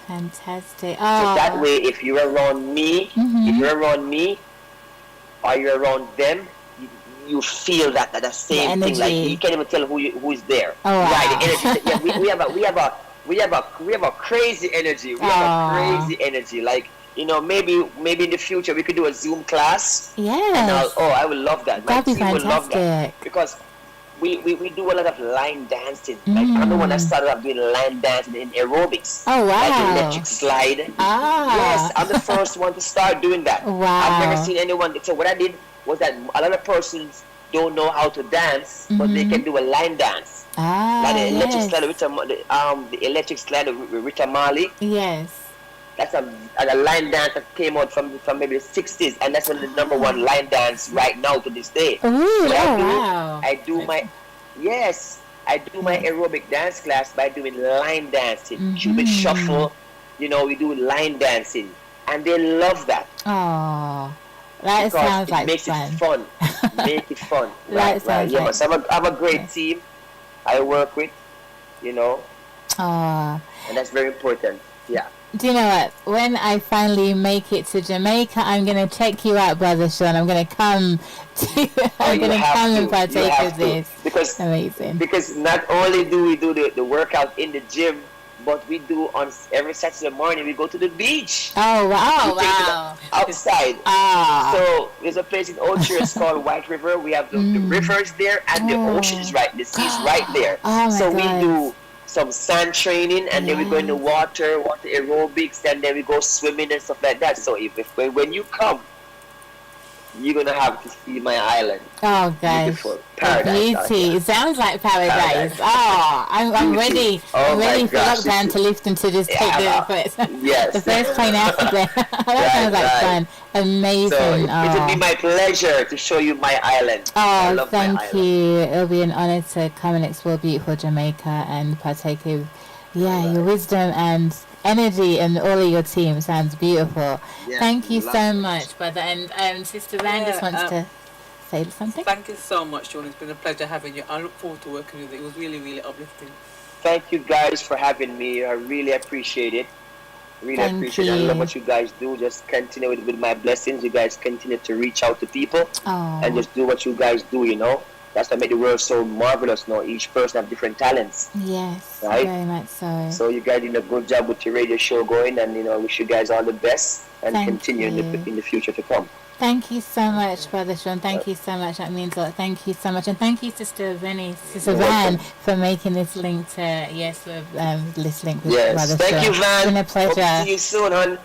Fantastic. So that way, if you're around me, or you're around them, you feel that same thing. Like you can't even tell who is there. Oh, wow. Right, the energy. Yeah, we have a crazy energy. We have a crazy energy. Like, maybe in the future we could do a Zoom class. Yes. And I would love that. My That'd be team would love that, fantastic. because we do a lot of line dancing. Like, I'm the one that started off doing line dancing in aerobics. Oh, wow. Like the electric slide. Yes, I'm the first one to start doing that. Wow. I've never seen anyone. So what I did was that a lot of persons don't know how to dance, but they can do a line dance. Like the electric slide the electric slide with Rita Marley. Yes. That's a line dance that came out from maybe the 60s, and that's the number one line dance right now to this day. Ooh, So I do my aerobic dance class by doing line dancing, Cupid shuffle. We do line dancing, and they love that. Oh, that because sounds like makes fun. it fun. Make it fun. That sounds Yeah, like so I have a great team I work with, Oh. and that's very important. Yeah. Do you know what? When I finally make it to Jamaica, I'm gonna check you out, brother Shawn. I'm gonna come and partake of this. Because amazing. Because not only do we do the workout in the gym, but we do on every Saturday morning we go to the beach. Oh wow! We take it outside. So there's a place in Ocho called White River. We have the rivers there, and the ocean is right. The sea is right there. Oh, we do some sand training, and then we go in the water aerobics, and then we go swimming and stuff like that. So when you come, you're gonna have to see my island. Oh, guys, beautiful paradise. Beauty. It sounds like paradise. Oh, I'm ready. I'm ready for lockdown to lift and to just take the first plane out there. That sounds like fun. Amazing. So it would be my pleasure to show you my island. Oh, thank you. It'll be an honor to come and explore beautiful Jamaica and partake of your wisdom and energy and all of your team. Sounds beautiful. Yes, thank you so much, brother. And Sister Vann just wants to say something. Thank you so much, Shawn. It's been a pleasure having you. I look forward to working with you. It was really, really uplifting. Thank you guys for having me. I really appreciate it. Appreciate it. I love what you guys do. Just continue with my blessings. You guys continue to reach out to people and just do what you guys do, That's what makes the world so marvelous now. Each person have different talents. Yes, right? Very much so. So you guys did a good job with your radio show going, and wish you guys all the best and continue in the future to come. Thank you so much, Brother Shawn. Thank you so much. That means a lot. Thank you so much. And thank you, Sister Vann, for making this link to, this link with Brother Shawn. Thank you, Vann. It's been a pleasure. Hope to see you soon, hon.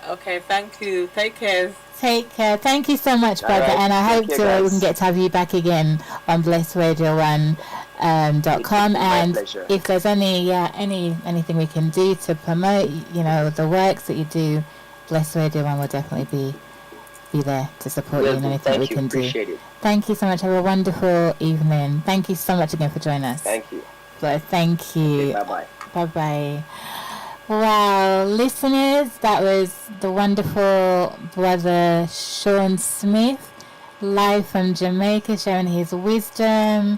Okay, thank you. Take care. Take care. Thank you so much, brother. Right. And I hope we can get to have you back again on blessradio1.com. And if there's anything we can do to promote, the works that you do, Bless Radio 1 will definitely be there to support you in anything we can do. It. Thank you so much. Have a wonderful evening. Thank you so much again for joining us. Thank you. Thank you. Okay, bye-bye. Bye-bye. Wow, listeners, that was the wonderful brother Shawn Smith, live from Jamaica, sharing his wisdom.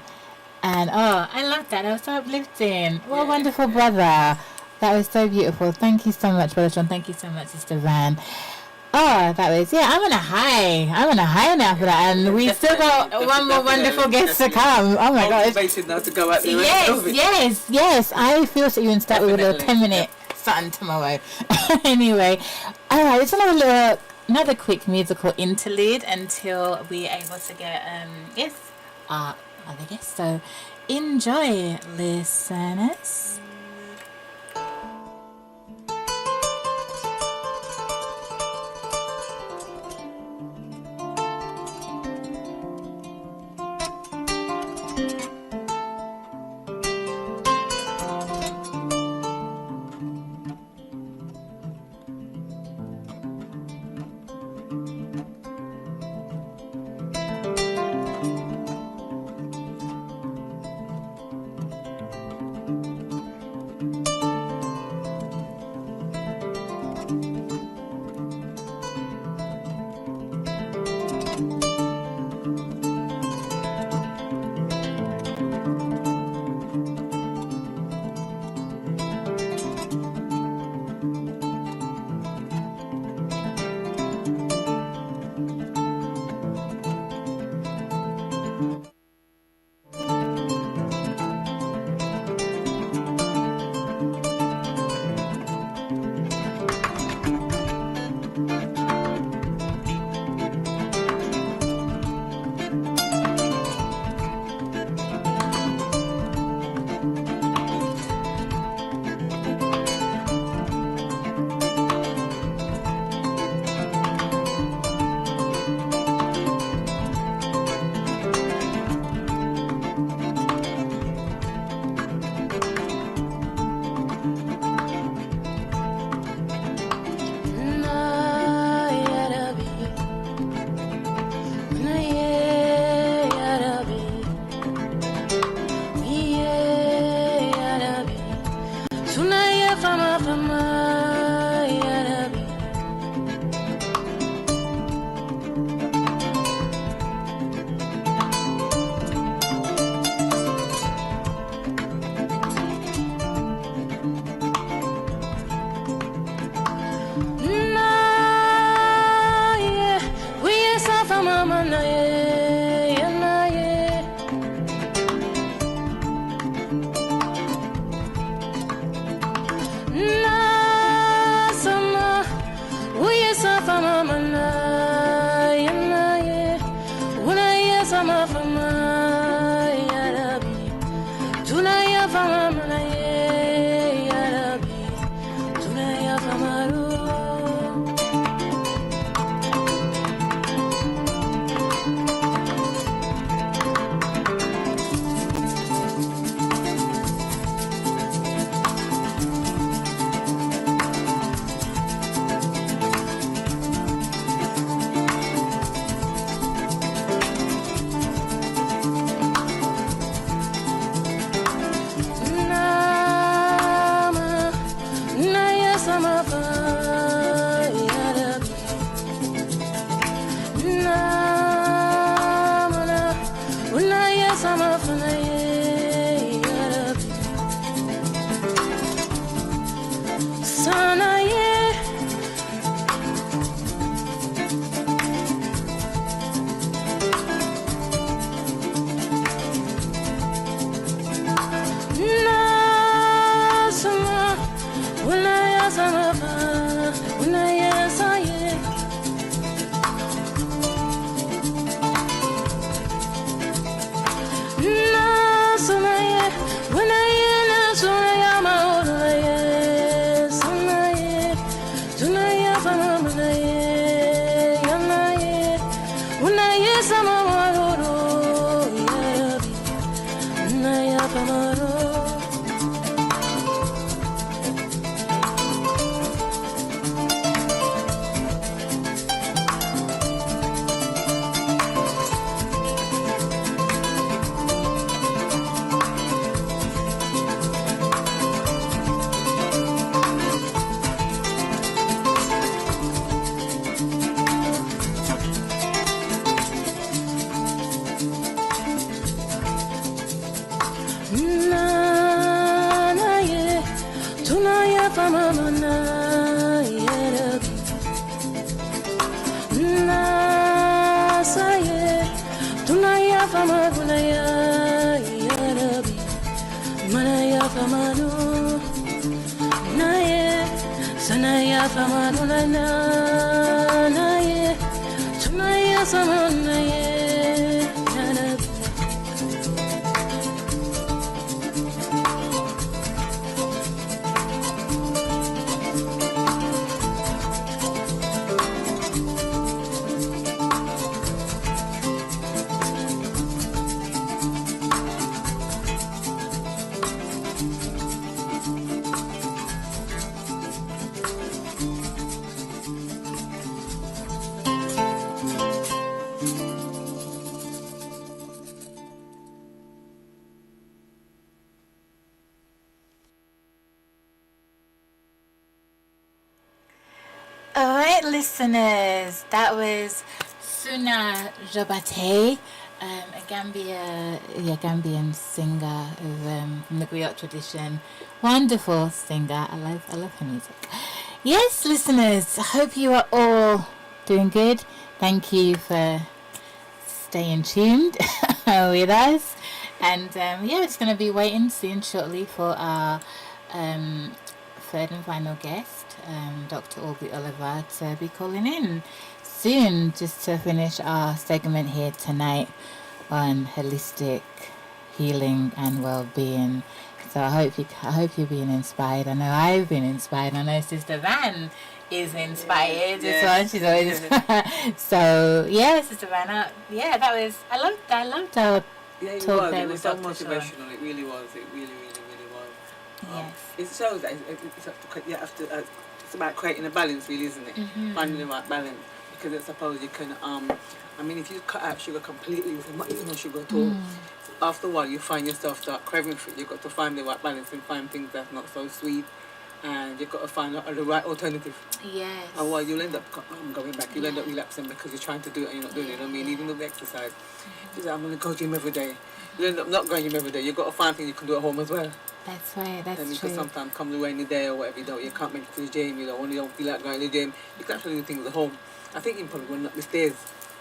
And I love that. That was so uplifting. What a wonderful brother. That was so beautiful. Thank you so much, Brother Shawn. Thank you so much, Sister Vann. I'm on a high now for that, and we still got one more wonderful guest to come. Oh my God! Now to go out there. Yes. I feel so you can start with a little 10-minute fun tomorrow. Anyway, all right. It's another quick musical interlude until we're able to get other guests. So enjoy, listeners. Tunaya fama manaye yarabi. Tunaya famaru. All right, listeners, that was Suna Jabate, a Gambian singer from the griot tradition. Wonderful singer. I love her music. Yes, listeners, I hope you are all doing good. Thank you for staying tuned with us. And we're just going to be waiting soon, shortly, for our third and final guest, Dr. Aubrey Oliver, to be calling in soon, just to finish our segment here tonight on holistic healing and well-being. So I hope you're being inspired. I know I've been inspired. I know Sister Vann is inspired as well. She's always so yeah, Sister Vann. That was I loved our talk there. It was so motivational. It really was. It really was. Yes. It shows that it's about creating a balance, really, isn't it? Mm-hmm. Finding the right balance, because I suppose you can. I mean, if you cut out sugar completely, you're not eating no sugar at all. After a while, you find yourself start craving for it. You've got to find the right balance and find things that's not so sweet, and you've got to find the right alternative. Yes. Otherwise, you'll end up going back. You'll end up relapsing because you're trying to do it and you're not doing it. You know what I mean? Even with the exercise, you say, I'm going to go gym every day. You end up not going gym every day. You've got to find things you can do at home as well. That's right. That's true. Because sometimes come the rainy day or whatever, you can't make it to the gym. When you don't feel like going to the gym, you can actually do things at home. I think you probably run up the stairs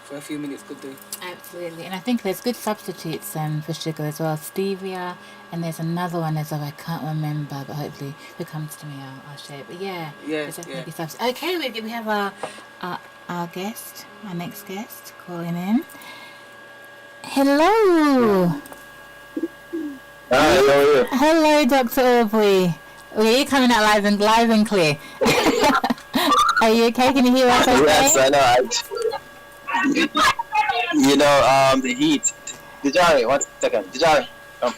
for a few minutes could do. Absolutely. And I think there's good substitutes for sugar as well. Stevia, and there's another one as well, I can't remember, but hopefully if it comes to me I'll share it. But there's definitely good substitutes. Okay, we have our guest, our next guest calling in. Hello. Hi, how are you? Hello, Dr. Aubrey. You're coming out live and clear. Are you okay? Can you hear us okay? Yes, I know. The heat. Dijari, 1 second. Dijari, come.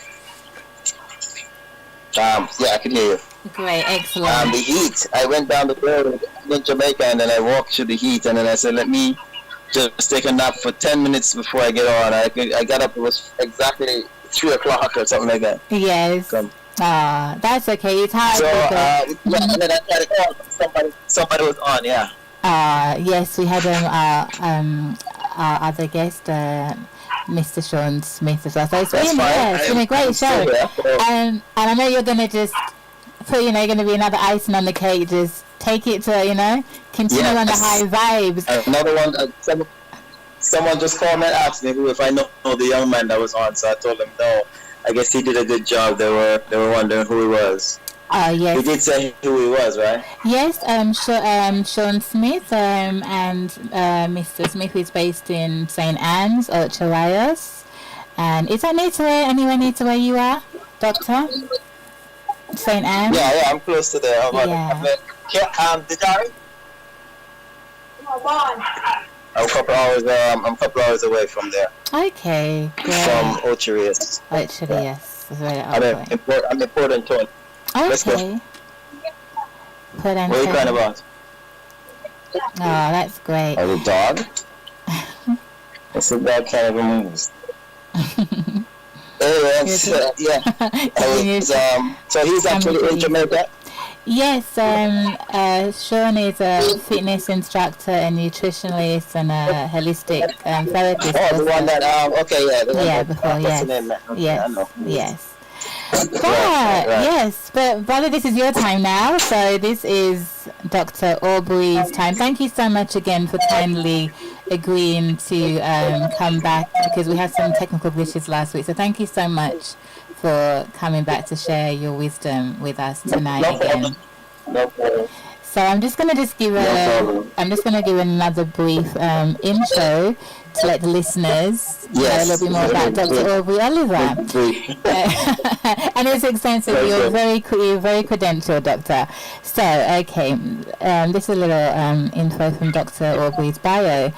Yeah, I can hear you. Great, excellent. The heat. I went down the road in Jamaica, and then I walked through the heat, and then I said, let me just take a nap for 10 minutes before I get on. I got up. It was exactly 3 o'clock or something like that. Yes. That's okay. It's hard. So, and then I tried to call. Somebody was on, yeah. Yes, we had our other guest, Mr. Shawn Smith as well. So it's been a great show. And I know you're gonna just put, you're gonna be another icing on the cake. Just take it to, continue on the high vibes. Another one. Someone just called me and asked me if I know the young man that was on. So I told them no. I guess he did a good job. They were wondering who he was. Yes. You did say who he was, right? Yes, Shawn Smith, and Mr. Smith is based in St. Anne's, Ocho Rios. And is that anywhere near to where you are, Doctor? St. Anne's? Yeah, I'm close to there. Dijari? I'm a couple hours away from there. Okay, great. From Ocho Rios. Ocho Rios. I'm in Port Antonio. Okay. What are you crying about? Oh, that's great. Oh, the dog? It's the dog kind of moves. So he's actually in Jamaica? Yes, Shawn is a fitness instructor and nutritionist and a holistic therapist. Oh, the one that, okay, yeah. What's the name? Okay, yes. Yes, but brother, this is your time now. So this is Dr. Aubrey's time. Thank you so much again for kindly agreeing to come back, because we had some technical glitches last week. So thank you so much for coming back to share your wisdom with us tonight again. No problem. So I'm just going to give another brief intro to let the listeners know a little bit more about Dr. Aubrey Oliver. And it's extensive. You're very credentialed, Doctor. So, okay, this is a little info from Dr. Aubrey's bio.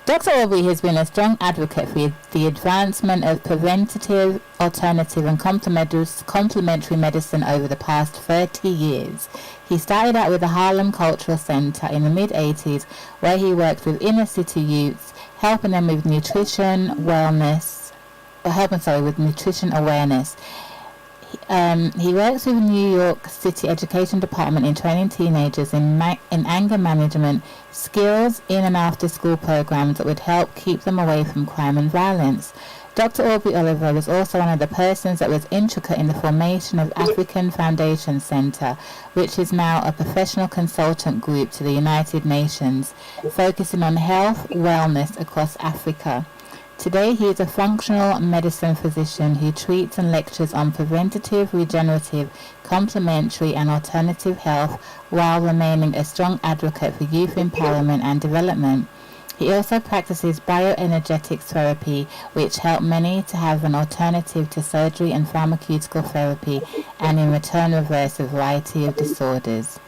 Dr. Aubrey has been a strong advocate for the advancement of preventative, alternative and complementary medicine over the past 30 years. He started out with the Harlem Cultural Center in the mid-80s, where he worked with inner city youths, helping them with nutrition awareness. He works with the New York City Education Department in training teenagers in anger management, skills in and after school programs that would help keep them away from crime and violence. Dr. Aubrey Oliver was also one of the persons that was intricate in the formation of African Foundation Center, which is now a professional consultant group to the United Nations, focusing on health wellness across Africa. Today he is a functional medicine physician who treats and lectures on preventative, regenerative, complementary and alternative health while remaining a strong advocate for youth empowerment and development. He also practices bioenergetics therapy, which help many to have an alternative to surgery and pharmaceutical therapy, and in return reverse a variety of disorders.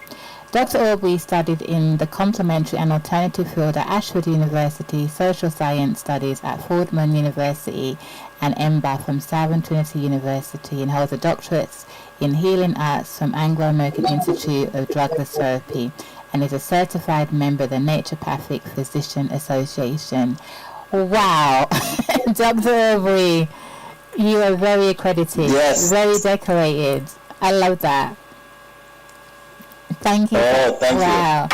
Dr. Aubrey studied in the complementary and alternative field at Ashford University, social science studies at Fordham University and MBA from Southern Trinity University, and holds a doctorate in healing arts from Anglo-American Institute of Drugless Therapy, and is a certified member of the Naturopathic Physician Association. Wow! Dr. Aubrey, you are very accredited, very decorated. I love that. Thank you. Thank you.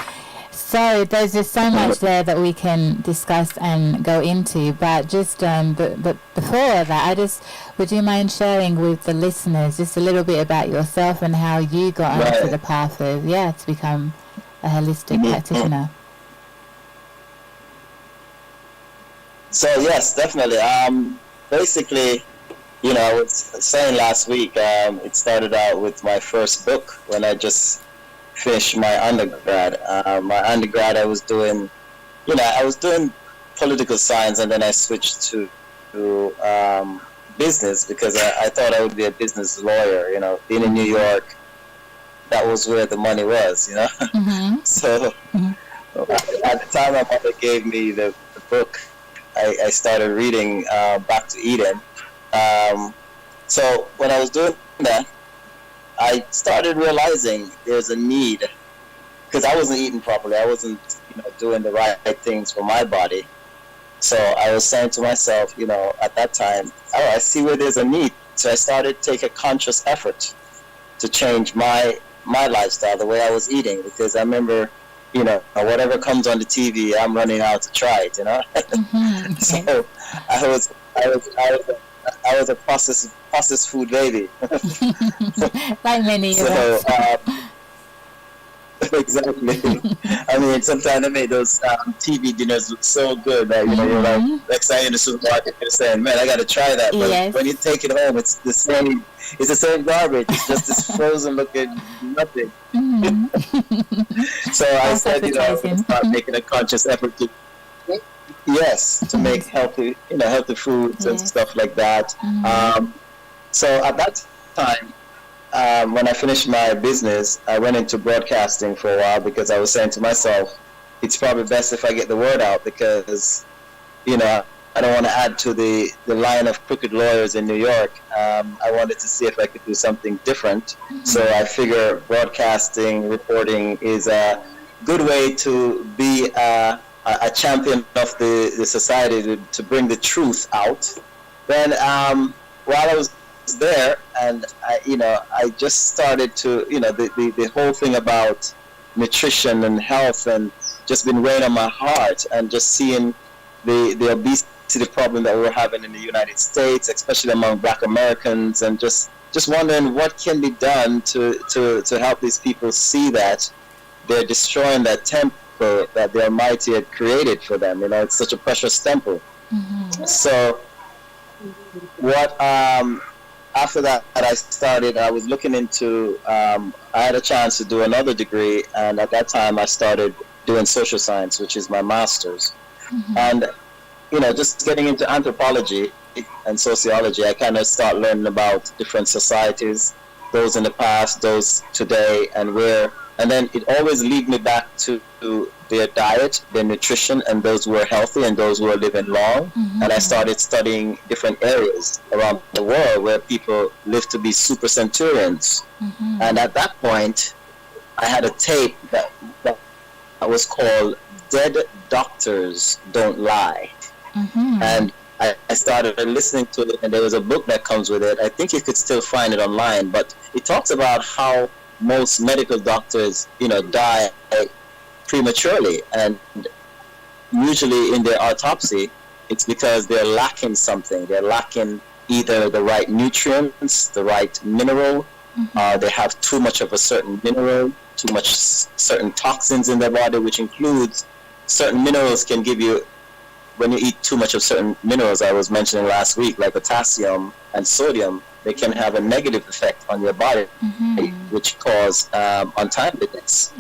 So there's just so much there that we can discuss and go into, but just but before that, would you mind sharing with the listeners just a little bit about yourself and how you got onto the path of to become a holistic practitioner? So yes, definitely. Basically, I was saying last week, it started out with my first book when I just finished my undergrad. My undergrad, I was doing political science, and then I switched to business because I thought I would be a business lawyer. Being in New York, that was where the money was. So at the time my mother gave me the book, I started reading Back to Eden. So when I was doing that, I started realizing there's a need, because I wasn't eating properly. I wasn't doing the right things for my body. So I was saying to myself, at that time, I see where there's a need. So I started to take a conscious effort to change my lifestyle, the way I was eating, because I remember, whatever comes on the TV, I'm running out to try it, So I was a processed food baby. Like many of so, us. Exactly. I mean, sometimes I make those TV dinners look so good that you're like, next time you're in the supermarket, you're saying, "Man, I got to try that." But Yes. when you take it home, it's the same. It's the same garbage. It's just this frozen-looking nothing. So I said, I'm gonna start making a conscious effort to make healthy foods and stuff like that. So at that time, when I finished my business, I went into broadcasting for a while because I was saying to myself, it's probably best if I get the word out, because I don't want to add to the line of crooked lawyers in New York. I wanted to see if I could do something different. So I figure broadcasting, reporting is a good way to be a champion of the society, to bring the truth out. Then while I was there, and I just started to, the whole thing about nutrition and health, and just been weighing on my heart, and just seeing the obesity problem that we're having in the United States, especially among Black Americans, and just wondering what can be done to help these people see that they're destroying that temple that the Almighty had created for them. It's such a precious temple. So what after that, I was looking into, I had a chance to do another degree, and at that time I started doing social science, which is my master's. And, just getting into anthropology and sociology, I kind of start learning about different societies, those in the past, those today, and then it always leads me back to their diet, their nutrition, and those who are healthy and those who are living long. And I started studying different areas around the world where people live to be super centurions. And at that point, I had a tape that was called Dead Doctors Don't Lie. And I started listening to it, and there was a book that comes with it. I think you could still find it online, but it talks about how most medical doctors, die prematurely, and usually in their autopsy, it's because they're lacking something. They're lacking either the right nutrients, the right mineral, they have too much of a certain mineral, too much certain toxins in their body, which includes certain minerals can give you, when you eat too much of certain minerals I was mentioning last week, like potassium and sodium, they can have a negative effect on your body, which cause untimely deaths.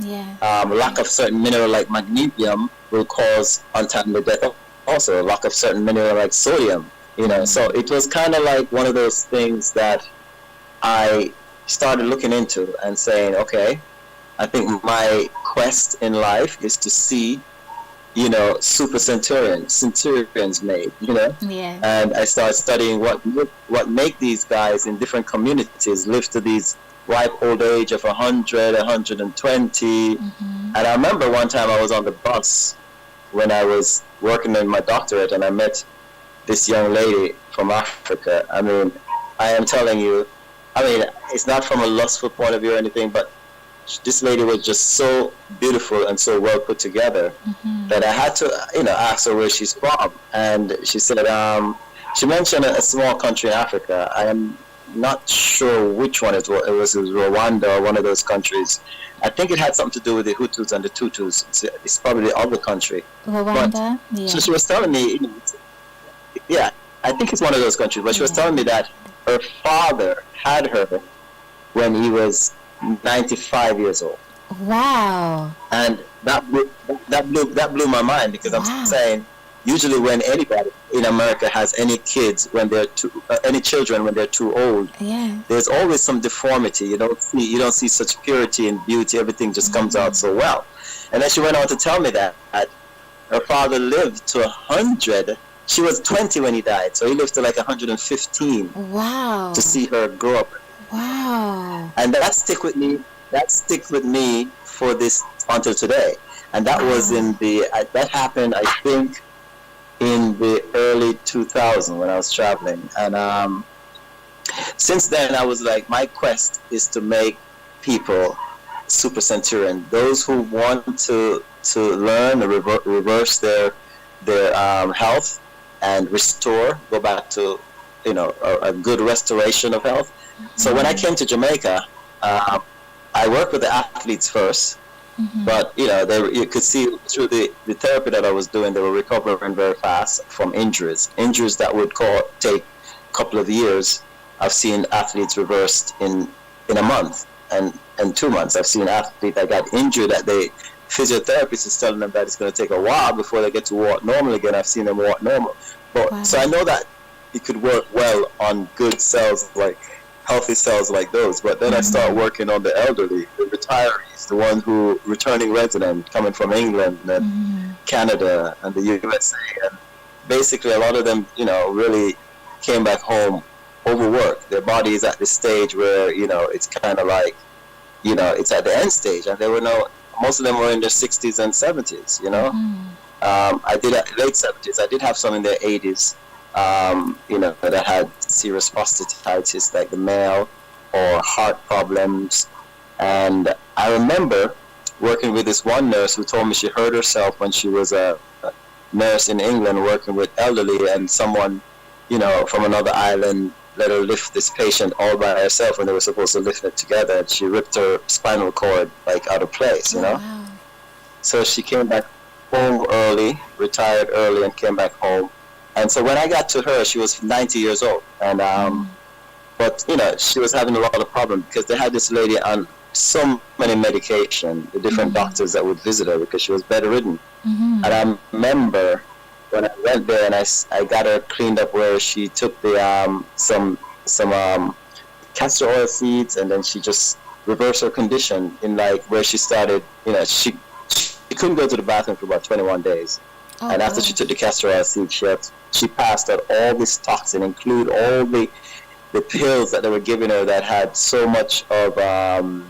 Lack of certain mineral like magnesium will cause untimely death also. Lack of certain mineral like sodium, So it was kind of like one of those things that I started looking into and saying, okay, I think my quest in life is to see super centurions made, and I started studying what make these guys in different communities live to these ripe old age of 100, 120. And I remember one time I was on the bus when I was working in my doctorate, and I met this young lady from Africa. I mean, I am telling you, it's not from a lustful point of view or anything, but this lady was just so beautiful and so well put together that I had to, ask her where she's from. And she said, she mentioned a small country in Africa. I am not sure which one it was. It was Rwanda or one of those countries. I think it had something to do with the Hutus and the Tutus. It's probably the other country. Rwanda? So she was telling me, I think it's one of those countries. But she was telling me that her father had her when he was 95 years old. Wow. And that blew my mind, because I'm saying, usually when anybody in America has any kids when they're any children when they're too old, there's always some deformity. You don't see such purity and beauty. Everything just comes out so well. And then she went on to tell me that her father lived to 100. She was 20 when he died, so he lived to like 115. Wow. To see her grow up. Wow. And that stick with me. That stick with me for this until today. And that was that happened, I think, in the early 2000s when I was traveling. And since then, I was like, my quest is to make people super centurion. Those who want to learn or reverse their health and restore, go back to a good restoration of health. So when I came to Jamaica, I worked with the athletes first. But you could see through the therapy that I was doing, they were recovering very fast from injuries that would take a couple of years. I've seen athletes reversed in a month and 2 months. I've seen athletes that got injured that the physiotherapist is telling them that it's going to take a while before they get to walk normal again. I've seen them walk normal. So I know that it could work well on good cells, like healthy cells like those. But then I start working on the elderly, the retirees, the ones who returning resident coming from England and Canada and the USA. And basically a lot of them, really came back home overworked. Their body is at the stage where, it's kind of like, it's at the end stage. And most of them were in their 60s and 70s, I did late 70s. I did have some in their 80s, that had serious prostatitis, like the male, or heart problems. And I remember working with this one nurse who told me she hurt herself when she was a nurse in England working with elderly, and someone, from another island let her lift this patient all by herself when they were supposed to lift it together. And she ripped her spinal cord like out of place, Wow. So she came back home early, retired early, and came back home. And so when I got to her, she was 90 years old. And but she was having a lot of problems because they had this lady on so many medication, the different doctors that would visit her because she was bedridden. And I remember when I went there and I got her cleaned up where she took the some castor oil seeds, and then she just reversed her condition in like where she started, she couldn't go to the bathroom for about 21 days. And after she took the castor oil seed, she passed out all this toxin, include all the pills that they were giving her that had so much of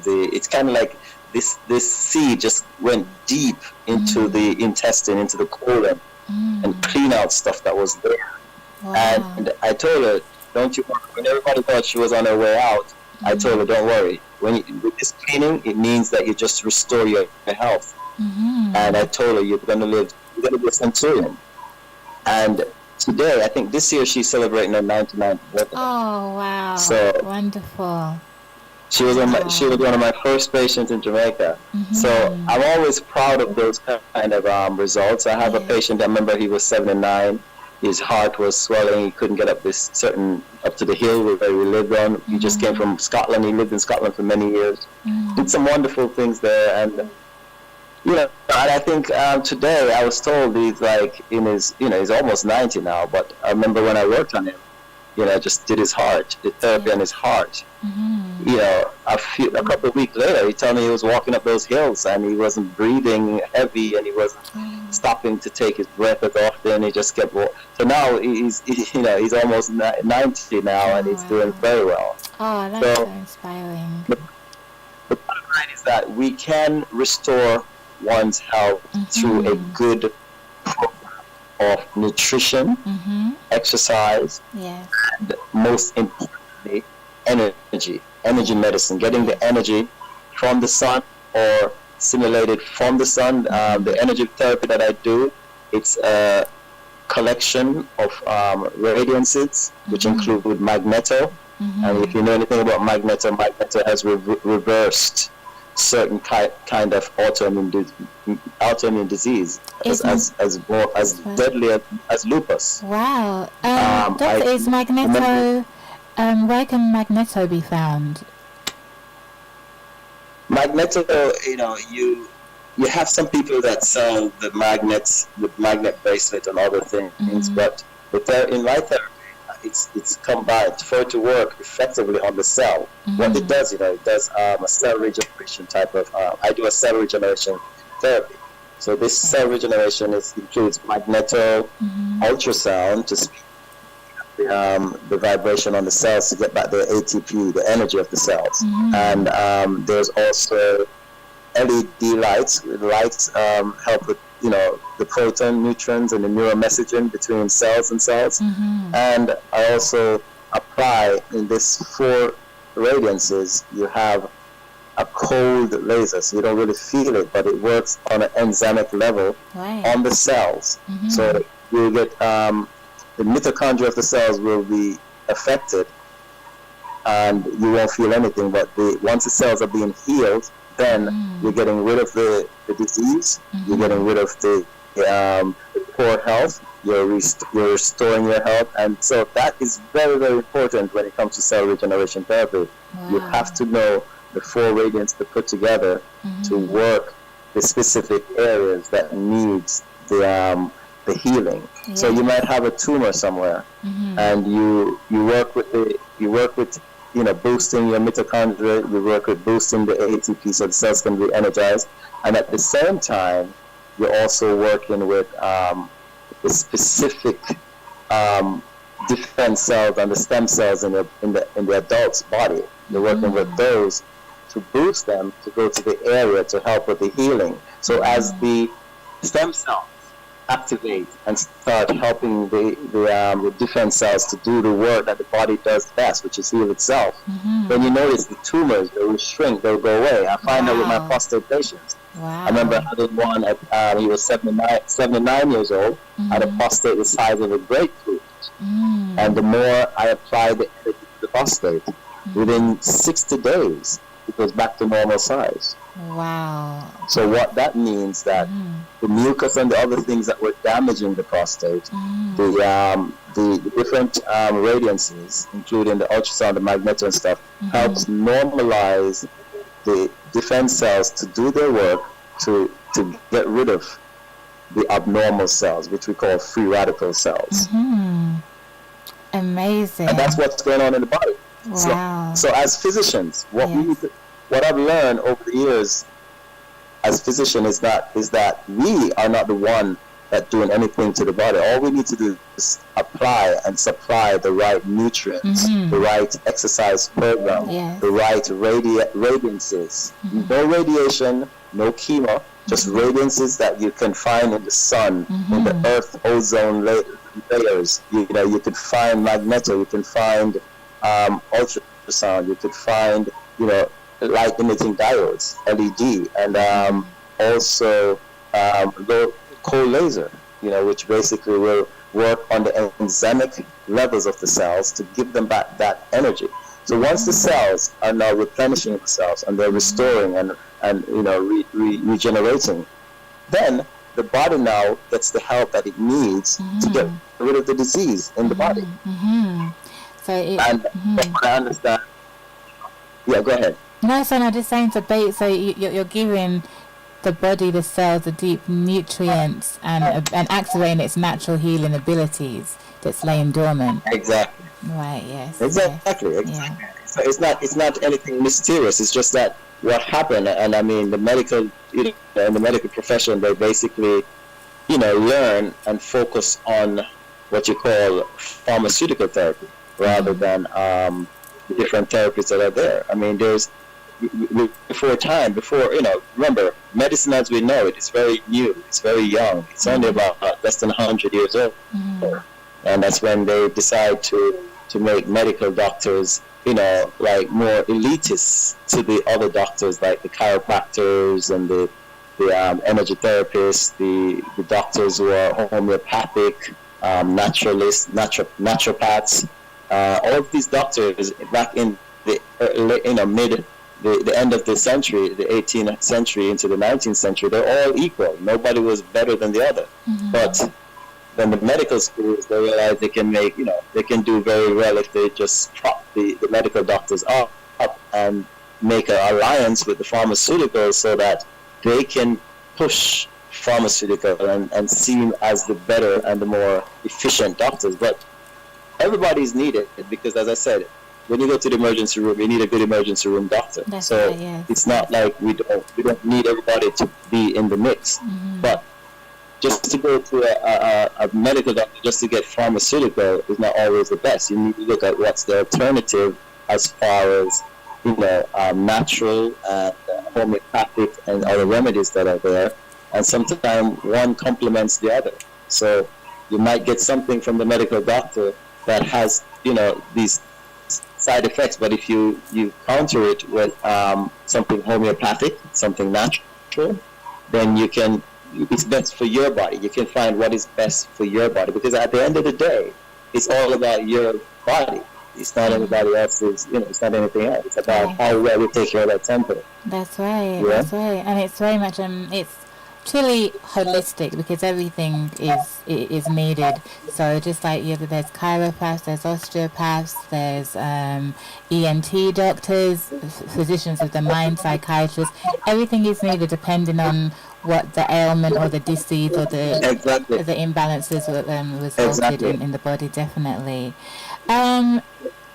it's kind of like this seed just went deep into the intestine, into the colon, and clean out stuff that was there. Wow. And I told her, don't you worry. When everybody thought she was on her way out, I told her, don't worry. With this cleaning, it means that you just restore your health. And I told her, you're going to be a centurion. And today, I think this year she's celebrating her 99th birthday. Oh, wow. So wonderful. She was one of my first patients in Jamaica. So I'm always proud of those kind of results. I have a patient, I remember he was 79. His heart was swelling. He couldn't get up to the hill where we lived on. He just came from Scotland. He lived in Scotland for many years. Did some wonderful things there. And and I think today I was told he's like in his, he's almost 90 now. But I remember when I worked on him, just did his heart, did therapy on his heart. A couple of weeks later, he told me he was walking up those hills and he wasn't breathing heavy and he wasn't stopping to take his breath as often. He just kept walking. So now he's almost 90 now and he's doing very well. Oh, that's so inspiring. The bottom line is that we can restore one's health through a good program of nutrition, exercise, and most importantly, energy medicine, getting the energy from the sun or simulated from the sun. The energy therapy that I do, it's a collection of radiances, which include magneto. And if you know anything about magneto has reversed certain kind of autoimmune disease as deadly as lupus. Wow. Doctor, is magneto, where can magneto be found? Magneto, you have some people that sell the magnets, the magnet bracelet and other things, but in my therapy, it's combined for it to work effectively on the cell. What it does, it does a cell regeneration type of. I do a cell regeneration therapy. So this cell regeneration includes magneto ultrasound to speed the vibration on the cells to get back the ATP, the energy of the cells, and there's also LED lights. Lights help with the proton neutrons and the neuromessaging between cells and cells. And I also apply in this 4 radiances. You have a cold laser, so you don't really feel it, but it works on an enzymic level on the cells. So you get the mitochondria of the cells will be affected, and you won't feel anything. But once the cells are being healed, then you're getting rid of the disease, you're getting rid of the poor health, you're restoring your health. And so that is very, very important when it comes to cell regeneration therapy. You have to know the 4 radiants to put together to work the specific areas that needs the healing. So you might have a tumor somewhere, and you work with boosting your mitochondria, you work with boosting the ATP so the cells can be energized, and at the same time you're also working with the specific defense cells and the stem cells in the adult's body. You're working with those to boost them to go to the area to help with the healing. So as the stem cells activate and start helping the defense cells to do the work that the body does best, which is heal itself, then you notice the tumors, they will shrink, they'll go away. I find that with my prostate patients. I remember having one he was 79 years old, had a prostate the size of a grapefruit. And the more I applied the energy to the prostate, within 60 days, it goes back to normal size. Wow. So what that means that the mucus and the other things that were damaging the prostate, the different radiances, including the ultrasound, the magneto and stuff, helps normalize the defense cells to do their work to get rid of the abnormal cells, which we call free radical cells. Amazing. And that's what's going on in the body. Wow. So as physicians, what I've learned over the years as physician is that we are not the one that doing anything to the body. All we need to do is apply and supply the right nutrients, the right exercise program, the right radiances. No radiation, no chemo, just radiances that you can find in the sun, in the earth ozone layers. You could find magneto, you can find ultrasound, you could find light emitting diodes, LED, and also cold laser, which basically will work on the enzymic levels of the cells to give them back that energy. So once the cells are now replenishing themselves and they're restoring and regenerating, then the body now gets the help that it needs to get rid of the disease in the body. So I understand. Yeah, go ahead. No, so I'm just saying so you're giving the body, the cells, the deep nutrients and activating its natural healing abilities that's laying dormant. Exactly. Right. Yes. Exactly. Yeah. So it's not anything mysterious. It's just that what happened, and I mean the medical, in the medical profession, they basically, learn and focus on what you call pharmaceutical therapy rather than the different therapies that are there. I mean, there's remember, medicine as we know it is very new, it's very young, it's only about less than 100 years old. And that's when they decide to make medical doctors, like more elitist to the other doctors, like the chiropractors and the energy therapists, the doctors who are homeopathic, naturalists, naturopaths. All of these doctors back in the the end of the century, the 18th century into the 19th century, they're all equal. Nobody was better than the other. But then the medical schools, they realize they can make, they can do very well if they just prop the medical doctors up and make an alliance with the pharmaceuticals so that they can push pharmaceutical and seen as the better and the more efficient doctors. But everybody's needed, because as I said, when you go to the emergency room, you need a good emergency room doctor. That's so right, yes. It's not like we don't need everybody to be in the mix. But just to go to a medical doctor just to get pharmaceutical is not always the best. You need to look at what's the alternative as far as natural and homeopathic and other remedies that are there. And sometimes one complements the other. So you might get something from the medical doctor that has these side effects, but if you counter it with something homeopathic, something natural, then it's best for your body. You can find what is best for your body, because at the end of the day, it's all about your body. It's not anybody else's, it's not anything else. It's about how well you take care of that temple. That's right, Yeah? that's right. And it's very much, it's truly holistic, because everything is needed. So just like there's chiropractors, there's osteopaths, there's ENT doctors, physicians of the mind, psychiatrists. Everything is needed depending on what the ailment or the disease or the imbalances resulted in the body. Definitely. Can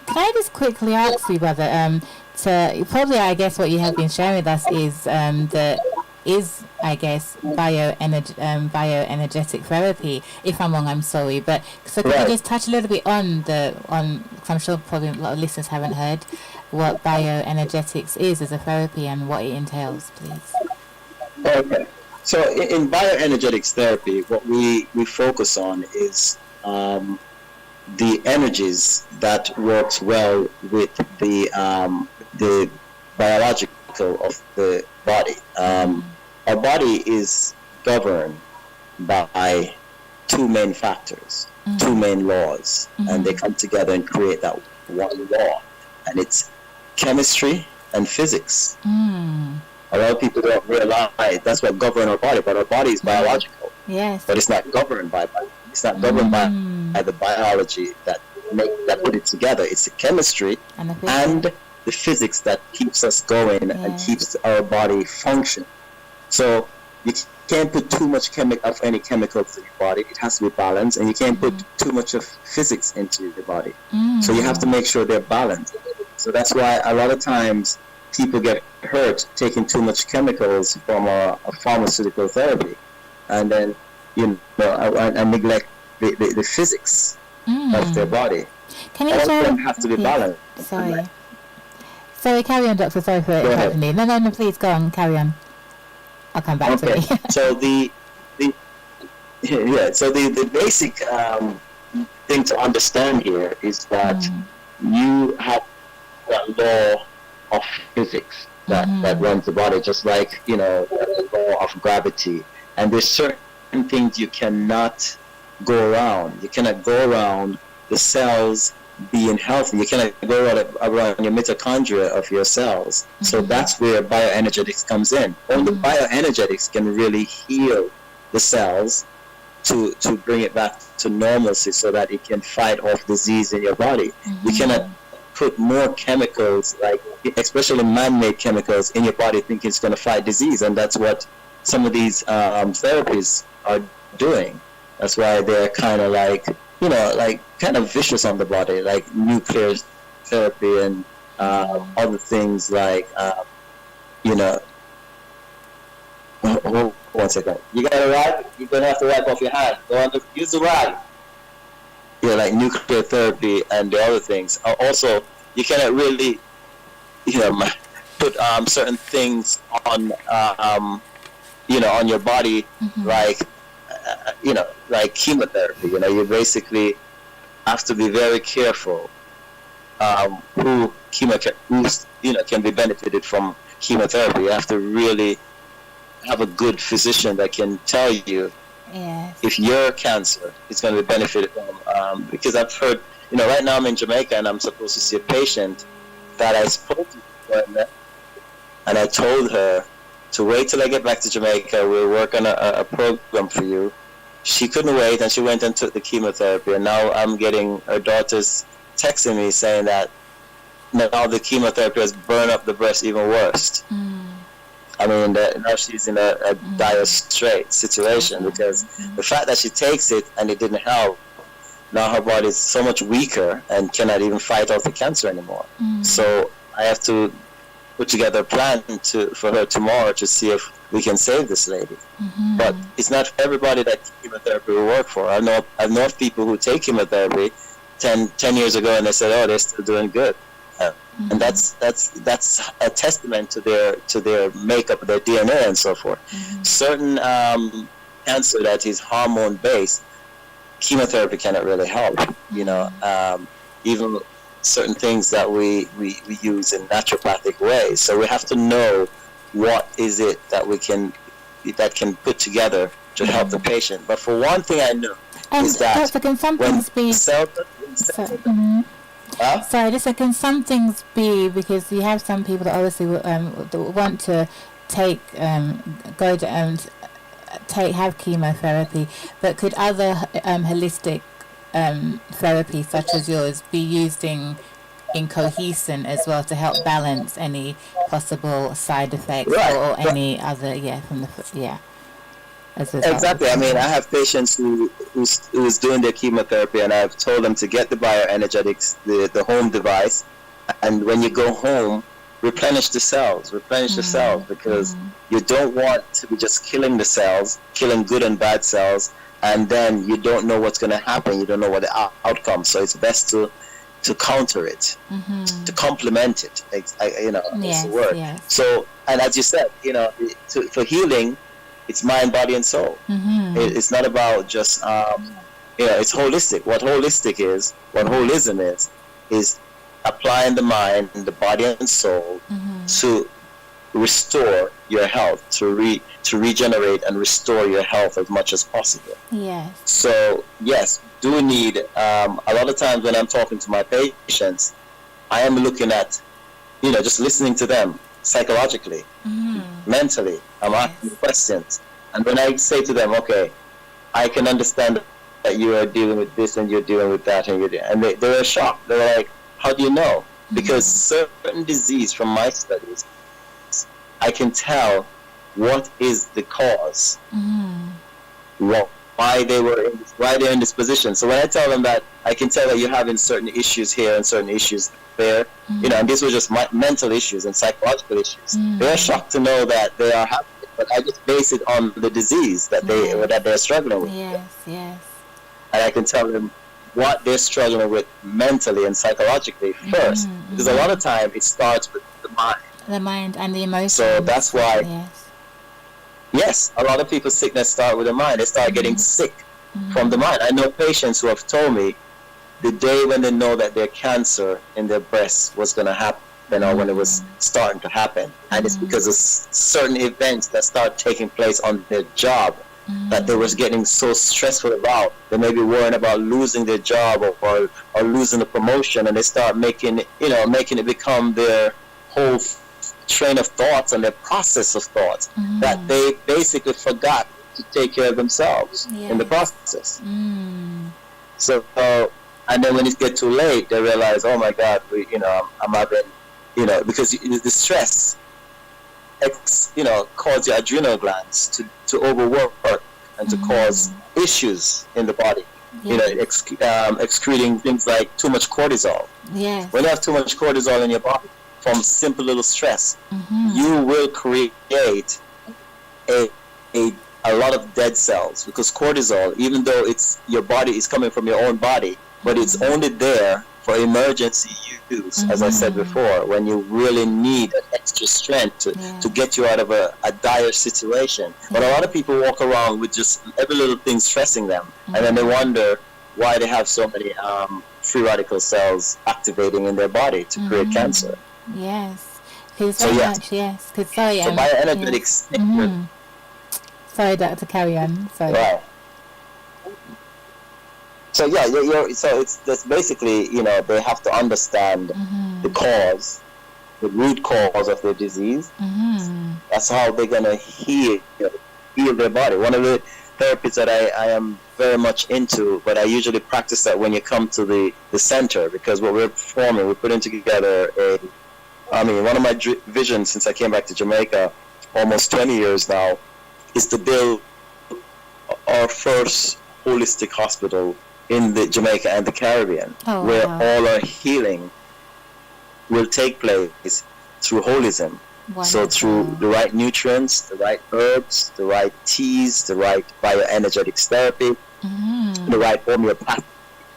I just quickly ask you, brother? Probably, I guess what you have been sharing with us is bioenergetic therapy. If I'm wrong, I'm sorry. But so could you just touch a little bit on cause I'm sure probably a lot of listeners haven't heard what bioenergetics is as a therapy and what it entails, please. Okay. So in bioenergetics therapy, what we focus on is the energies that works well with the biological of the body. Our body is governed by two main factors, two main laws, and they come together and create that one law, and it's chemistry and physics. A lot of people don't realize that's what governs our body, but our body is biological. Yes. But it's not governed by it's not governed by the biology that put it together. It's the chemistry and the physics that keeps us going and keeps our body function. So you can't put too much of any chemicals in your body. It has to be balanced, and you can't put too much of physics into your body. So you have to make sure they're balanced. So that's why a lot of times people get hurt taking too much chemicals from a pharmaceutical therapy, and then and neglect the physics of their body. Can you all of them have to be balanced. Sorry, carry on, Doctor. Sorry for interrupting me. No, please go on, carry on. I'll come back to it. So the basic thing to understand here is that you have that law of physics that runs the body, just like the law of gravity. And there's certain things you cannot go around. You cannot go around the cells being healthy. You cannot go around your mitochondria of your cells. So that's where bioenergetics comes in. Only bioenergetics can really heal the cells to bring it back to normalcy so that it can fight off disease in your body. You cannot put more chemicals, like especially man-made chemicals, in your body thinking it's going to fight disease, and that's what some of these therapies are doing. That's why they're kind of kind of vicious on the body, like nuclear therapy and other things like, hold 1 second. You got a rag? You're going to have to wipe off your hand. Go on, use the rag. Yeah, like nuclear therapy and the other things. Also, you cannot really, put certain things on, on your body, like chemotherapy. You basically have to be very careful who can be benefited from chemotherapy. You have to really have a good physician that can tell you if your cancer is going to be benefited from. Because I've heard, right now I'm in Jamaica and I'm supposed to see a patient that I spoke to before, and I told her to wait till I get back to Jamaica. We'll work on a program for you. She couldn't wait, and she went and took the chemotherapy. And now I'm getting her daughters texting me saying that now the chemotherapy has burned up the breast even worse. I mean, now she's in a dire straight situation because the fact that she takes it and it didn't help, now her body is so much weaker and cannot even fight off the cancer anymore. So I have to put together a plan for her tomorrow to see if we can save this lady. But it's not everybody that chemotherapy will work for. I know of people who take chemotherapy 10 years ago and they said, oh, they're still doing good. And that's a testament to their makeup, their DNA and so forth. Certain cancer that is hormone based, chemotherapy cannot really help. Even certain things that we use in naturopathic ways. So we have to know what is it that can put together to help the patient. But for one thing I know is that Doctor, can some things be? Sorry, just can some things be, because you have some people that obviously want to have chemotherapy, but could other holistic therapies such as yours be used in cohesion as well to help balance any possible side effects or any other as a result? Exactly. I mean, I have patients who's doing their chemotherapy, and I've told them to get the bioenergetics, the home device, and when you go home, replenish the cells, because you don't want to be just killing the cells, killing good and bad cells, and then you don't know what's going to happen. You don't know what the outcome. So it's best to counter it, to complement it. That's the word. Yes. So, and as you said, for healing, it's mind, body, and soul. It's not about just, it's holistic. What holism is applying the mind, the body, and soul to restore your health, to regenerate and restore your health as much as possible. Yes. So, yes, do need, a lot of times when I'm talking to my patients, I am looking at, just listening to them psychologically, mentally. I'm asking questions. And when I say to them, okay, I can understand that you are dealing with this and you're dealing with that, and they were shocked. They were like, how do you know? Because certain disease from my studies, I can tell what is the cause, why they're in this position. So when I tell them that, I can tell that you're having certain issues here and certain issues there, and these were just mental issues and psychological issues. They're shocked to know that they are happening, but I just base it on the disease that they're struggling with. Yes. And I can tell them what they're struggling with mentally and psychologically first, because a lot of time it starts with the mind. The mind and the emotions. So that's why, yes, a lot of people's sickness start with the mind. They start getting sick from the mind. I know patients who have told me the day when they know that their cancer in their breast was going to happen, or when it was starting to happen, and it's because of certain events that start taking place on their job that they was getting so stressful about. They may be worrying about losing their job or losing a promotion, and they start making it become their whole train of thoughts and their process of thoughts, that they basically forgot to take care of themselves in the process. So, and then when it gets too late, they realize, oh my God, I'm having, because the stress, cause your adrenal glands to overwork and to cause issues in the body. Excreting things like too much cortisol. Yes. When you have too much cortisol in your body from simple little stress, you will create a lot of dead cells, because cortisol, even though your body is coming from your own body, but it's only there for emergency use, as I said before, when you really need an extra strength to get you out of a dire situation. But a lot of people walk around with just every little thing stressing them, and then they wonder why they have so many free radical cells activating in their body to create cancer. Yes. So bioenergetics. Sorry, Doctor, carry on. Sorry. Right. So so that's basically, they have to understand the cause, the root cause of their disease. That's how they're gonna heal their body. One of the therapies that I am very much into, but I usually practice that when you come to the center, because what we're putting together one of my visions since I came back to Jamaica almost 20 years now, is to build our first holistic hospital in the Jamaica and the Caribbean, where all our healing will take place through holism. Wonderful. So through the right nutrients, the right herbs, the right teas, the right bioenergetic therapy, the right homeopathic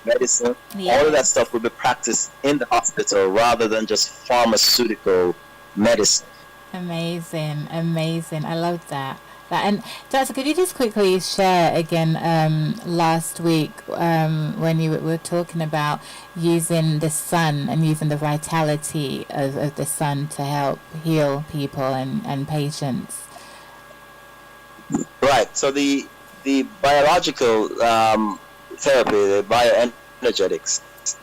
medicine, all of that stuff will be practiced in the hospital rather than just pharmaceutical medicine. Amazing. I love that. And Doctor, could you just quickly share again last week when you were talking about using the sun and using the vitality of the sun to help heal people and patients? Right. So the biological therapy, the bioenergetics,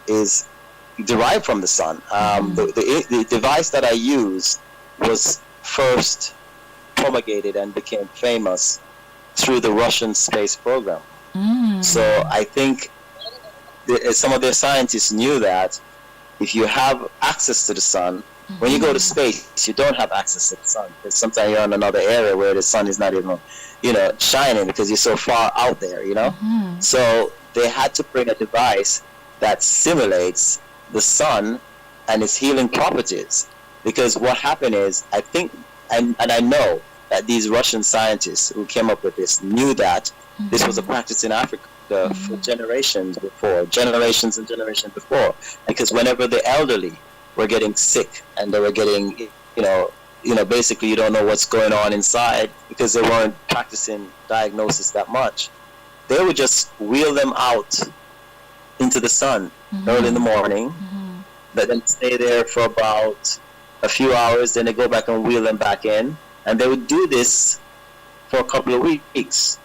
is derived from the sun. The device that I used was first promulgated and became famous through the Russian space program. So I think some of their scientists knew that if you have access to the sun, when you go to space, you don't have access to the sun, because sometimes you're in another area where the sun is not even, shining because you're so far out there, So they had to bring a device that simulates the sun and its healing properties, because what happened is, I think, and I know that these Russian scientists who came up with this knew that this was a practice in Africa for generations and generations before. Because whenever the elderly were getting sick and they were getting, basically you don't know what's going on inside because they weren't practicing diagnosis that much, they would just wheel them out into the sun early in the morning, let them stay there for about a few hours, then they go back and wheel them back in. And they would do this for a couple of weeks.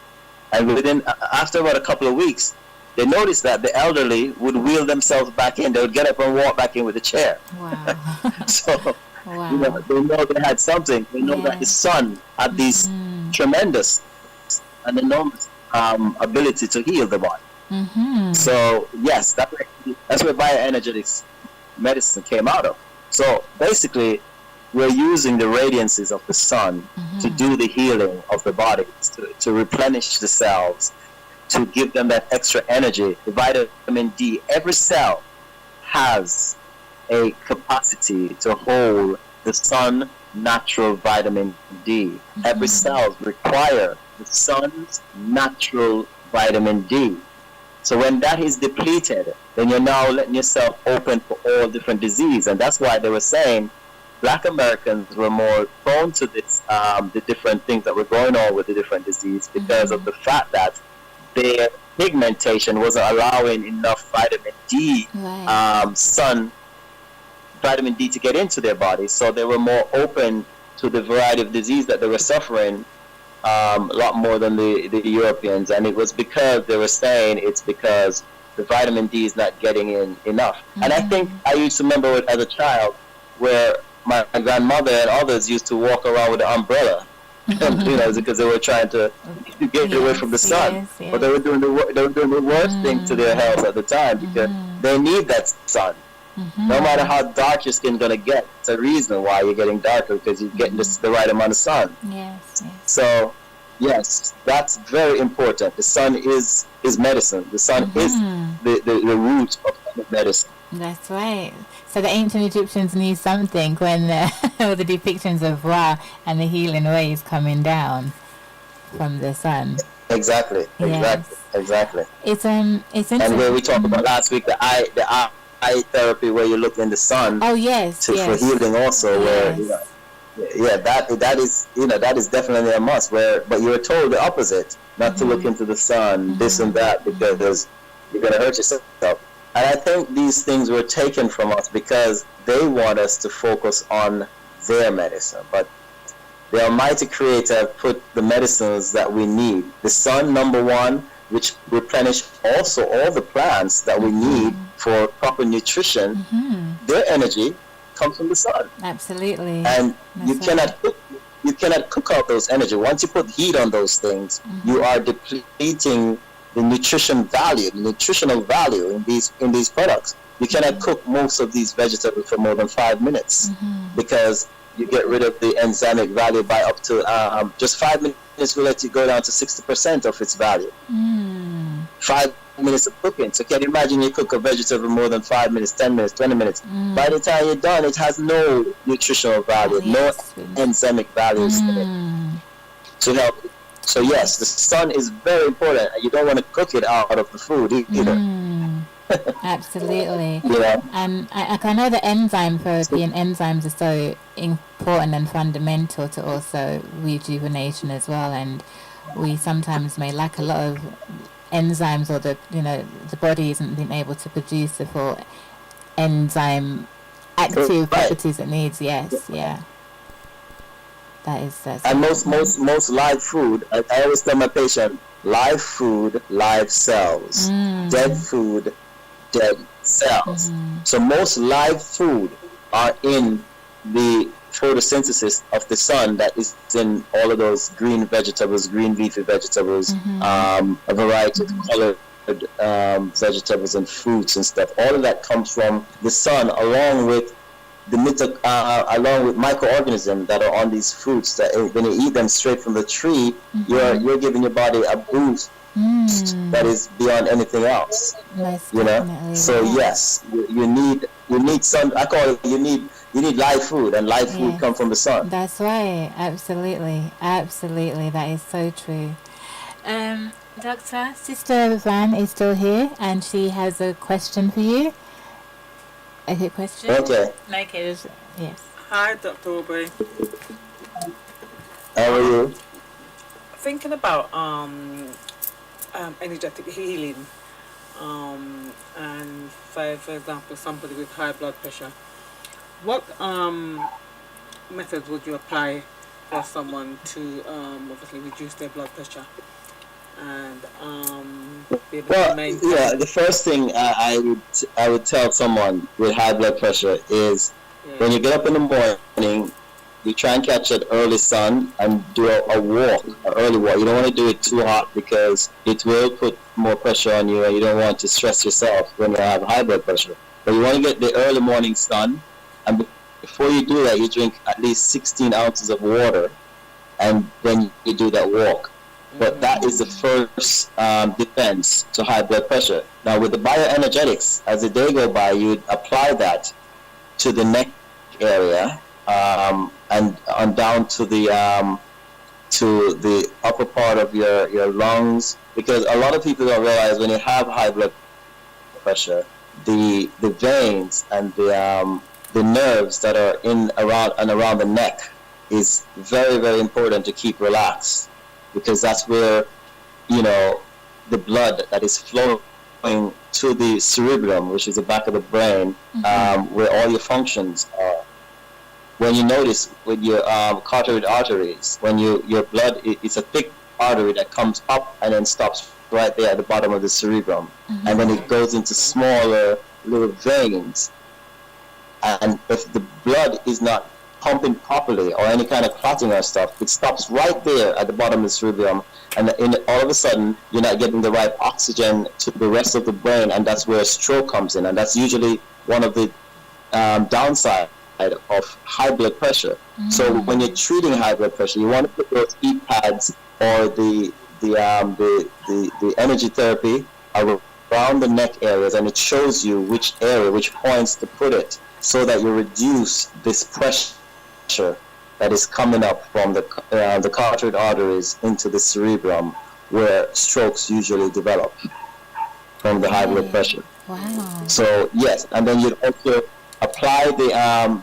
And after about a couple of weeks, they noticed that the elderly would wheel themselves back in. They would get up and walk back in with a chair. Wow. So, they know they had something. They know that the sun had these tremendous and enormous ability to heal the body. So, yes, that's where bioenergetics medicine came out of. So, basically, we're using the radiances of the sun to do the healing of the body, to replenish the cells, to give them that extra energy. The vitamin D, every cell has a capacity to hold the sun natural vitamin D. Every cell requires the sun's natural vitamin D. So when that is depleted, then you're now letting yourself open for all different disease. And that's why they were saying Black Americans were more prone to this, the different things that were going on with the different disease, because of the fact that their pigmentation wasn't allowing enough vitamin D, sun vitamin D to get into their body. So they were more open to the variety of disease that they were suffering, a lot more than the Europeans. And it was because they were saying it's because the vitamin D is not getting in enough. And I think I used to remember as a child where my grandmother and others used to walk around with an umbrella, because they were trying to get away from the sun. But they were doing the worst thing to their health at the time, because they need that sun. No matter how dark your skin's gonna get, it's a reason why you're getting darker, because you're getting the right amount of sun. So, yes, that's very important. The sun is medicine. The sun is the root of medicine. That's right. So the ancient Egyptians knew something when all the depictions of Ra and the healing rays coming down from the sun. Exactly. It's interesting. And where we talked about last week, the eye therapy, where you look in the sun. Oh yes. For healing also, where that is definitely a must. But you were told the opposite, not to look into the sun, this and that, because you're gonna hurt yourself. And I think these things were taken from us because they want us to focus on their medicine. But the Almighty Creator put the medicines that we need. The sun, number one, which replenish also all the plants that we need for proper nutrition. Their energy comes from the sun. Absolutely. And you cannot cook out those energy. Once you put heat on those things, you are depleting the nutritional value in these products. You cannot cook most of these vegetables for more than 5 minutes, because you get rid of the enzymic value by up to just 5 minutes will let you go down to 60% of its value. 5 minutes of cooking. So can you imagine you cook a vegetable more than 5 minutes, 10 minutes, 20 minutes? By the time you're done, it has no nutritional value, no enzymic values in it to help. So yes, the sun is very important. You don't want to cook it out of the food either. Absolutely. Yeah. And I know the enzyme therapy and enzymes are so important and fundamental to also rejuvenation as well. And we sometimes may lack a lot of enzymes, or the body isn't being able to produce the full enzyme active properties it needs. Yes, yeah. That's and most live food, I always tell my patient, live food, live cells. Dead food, dead cells. So most live food are in the photosynthesis of the sun that is in all of those green vegetables, green leafy vegetables, a variety of colored vegetables and fruits and stuff. All of that comes from the sun, along with microorganisms that are on these fruits. That when you eat them straight from the tree, you're giving your body a boost that is beyond anything else. So yes, you need sun. I call it you need live food, and live food come from the sun. That's right. Absolutely, that is so true. Doctor, Sister Vann is still here, and she has a question for you. A good question. Okay. Yes. Hi, Dr. Aubrey. How are you? Thinking about energetic healing, and for example, somebody with high blood pressure, what methods would you apply for someone to obviously reduce their blood pressure and be able to maintain? The first thing I would tell someone with high blood pressure is when you get up in the morning, you try and catch an early sun and do a walk, an early walk. You don't want to do it too hot because it will put more pressure on you, and you don't want to stress yourself when you have high blood pressure. But you want to get the early morning sun, and before you do that, you drink at least 16 ounces of water, and then you do that walk. But that is the first defense to high blood pressure. Now with the bioenergetics, as the day go by, you apply that to the neck area, and on down to the upper part of your lungs, because a lot of people don't realize when you have high blood pressure, the veins and the nerves that are around the neck is very, very important to keep relaxed, because that's where the blood that is flowing to the cerebrum, which is the back of the brain, where all your functions are. When you notice with your carotid arteries, when your blood, it's a thick artery that comes up and then stops right there at the bottom of the cerebrum, and then it goes into smaller little veins. And if the blood is not pumping properly or any kind of clotting or stuff, it stops right there at the bottom of the cerebrum, and all of a sudden you're not getting the right oxygen to the rest of the brain, and that's where a stroke comes in, and that's usually one of the downsides of high blood pressure. So when you're treating high blood pressure, you want to put those heat pads or the energy therapy around the neck areas, and it shows you which points to put it, so that you reduce this pressure that is coming up from the carotid arteries into the cerebrum, where strokes usually develop from the high blood pressure. Wow. So yes, and then you also apply the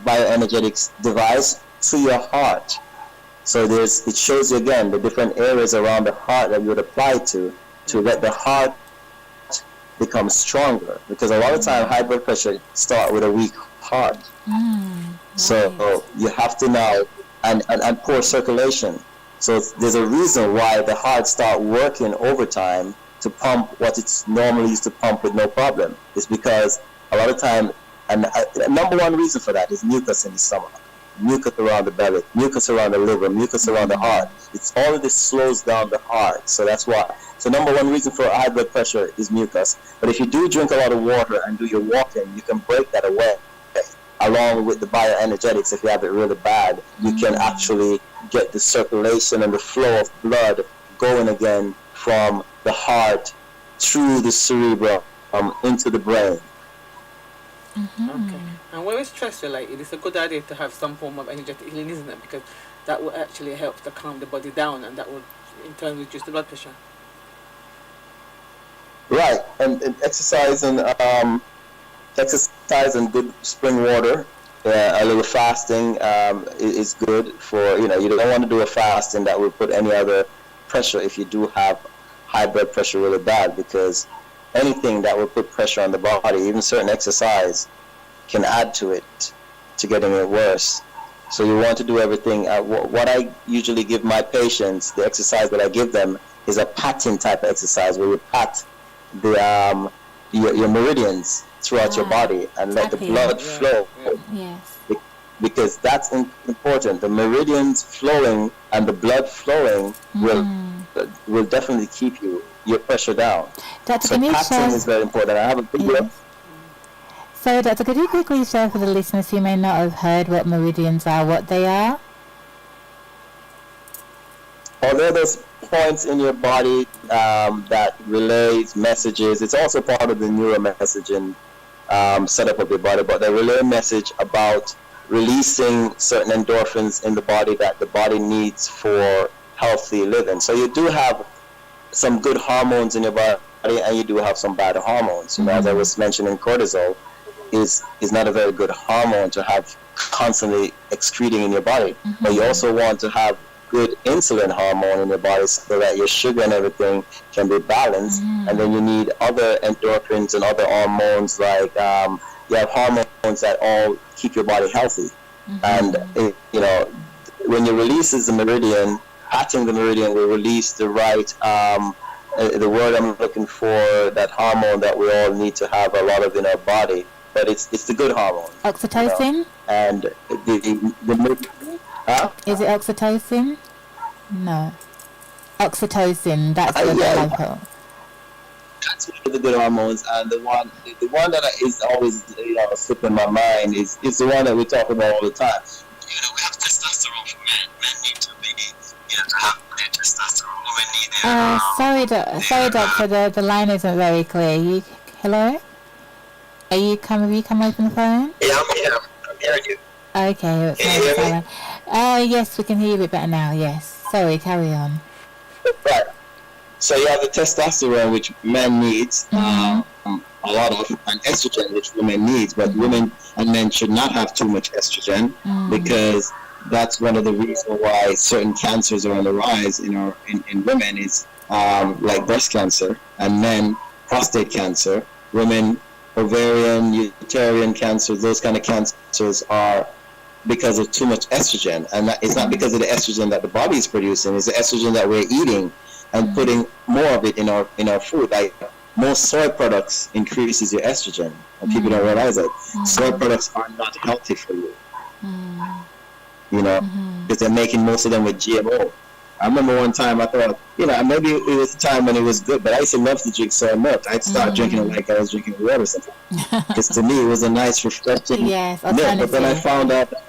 bioenergetics device to your heart. So it shows you again the different areas around the heart that you would apply to let the heart become stronger, because a lot of time high blood pressure start with a weak heart. So you have to now and poor circulation. So there's a reason why the heart start working overtime to pump what it's normally used to pump with no problem. It's because a lot of time, and number one reason for that is mucus in the stomach, mucus around the belly, mucus around the liver, mucus around the heart. It's all of this slows down the heart. So that's why. So number one reason for high blood pressure is mucus. But if you do drink a lot of water and do your walking, you can break that away. along with the bioenergetics, if you have it really bad, you can actually get the circulation and the flow of blood going again from the heart through the cerebrum into the brain. Okay. And where it's stress related, it's a good idea to have some form of energetic healing, isn't it? Because that will actually help to calm the body down, and that will in turn reduce the blood pressure. Right, and exercise and good spring water, a little fasting is good for, you don't want to do a fasting that will put any other pressure if you do have high blood pressure really bad, because anything that will put pressure on the body, even certain exercise, can add to it, to getting it worse. So you want to do everything. What I usually give my patients, the exercise that I give them, is a patting type of exercise where you pat the your meridians throughout your body and let the blood flow. Yes. Because that's important. The meridians flowing and the blood flowing will definitely keep your pressure down. Dr. So patting is very important. I have a video. Yes. So, Doctor, could you quickly share for the listeners who may not have heard what meridians are, what they are? Although those points in your body that relays messages, it's also part of the neuromessaging setup of your body, but they relay a message about releasing certain endorphins in the body that the body needs for healthy living. So you do have some good hormones in your body, and you do have some bad hormones. As I was mentioning, cortisol is not a very good hormone to have constantly excreting in your body. But you also want to have good insulin hormone in your body so that your sugar and everything can be balanced. And then you need other endorphins and other hormones, like you have hormones that all keep your body healthy. And when you releases the meridian, patting the meridian will release the right the word I'm looking for, that hormone that we all need to have a lot of in our body, but it's the good hormone. Oxytocin? And the is it oxytocin? No. Oxytocin, that's the good That's one of the good hormones, and the one that is always slipping my mind is the one that we talk about all the time. We have testosterone for men. Men need to have their testosterone. Women need their sorry, doctor, the line isn't very clear. Hello? Have you come open the phone? Yeah, I'm hearing you. Okay, it's very silent. Yes, we can hear you a bit better now, yes. Sorry, carry on. Right. So you have the testosterone, which men needs a lot of, and estrogen, which women needs, but women and men should not have too much estrogen, because that's one of the reasons why certain cancers are on the rise in women, is like breast cancer, and men prostate cancer. Women ovarian, uterine cancers, those kind of cancers are because of too much estrogen, and it's not because of the estrogen that the body is producing, it's the estrogen that we're eating and putting more of it in our food. Like most soy products increases your estrogen, and people don't realize that. Soy products are not healthy for you, because they're making most of them with GMO. I remember one time I thought, maybe it was a time when it was good, but I used to love to drink soy milk. I'd start drinking it like I was drinking water or something, because to me it was a nice, refreshing milk. But then I found out that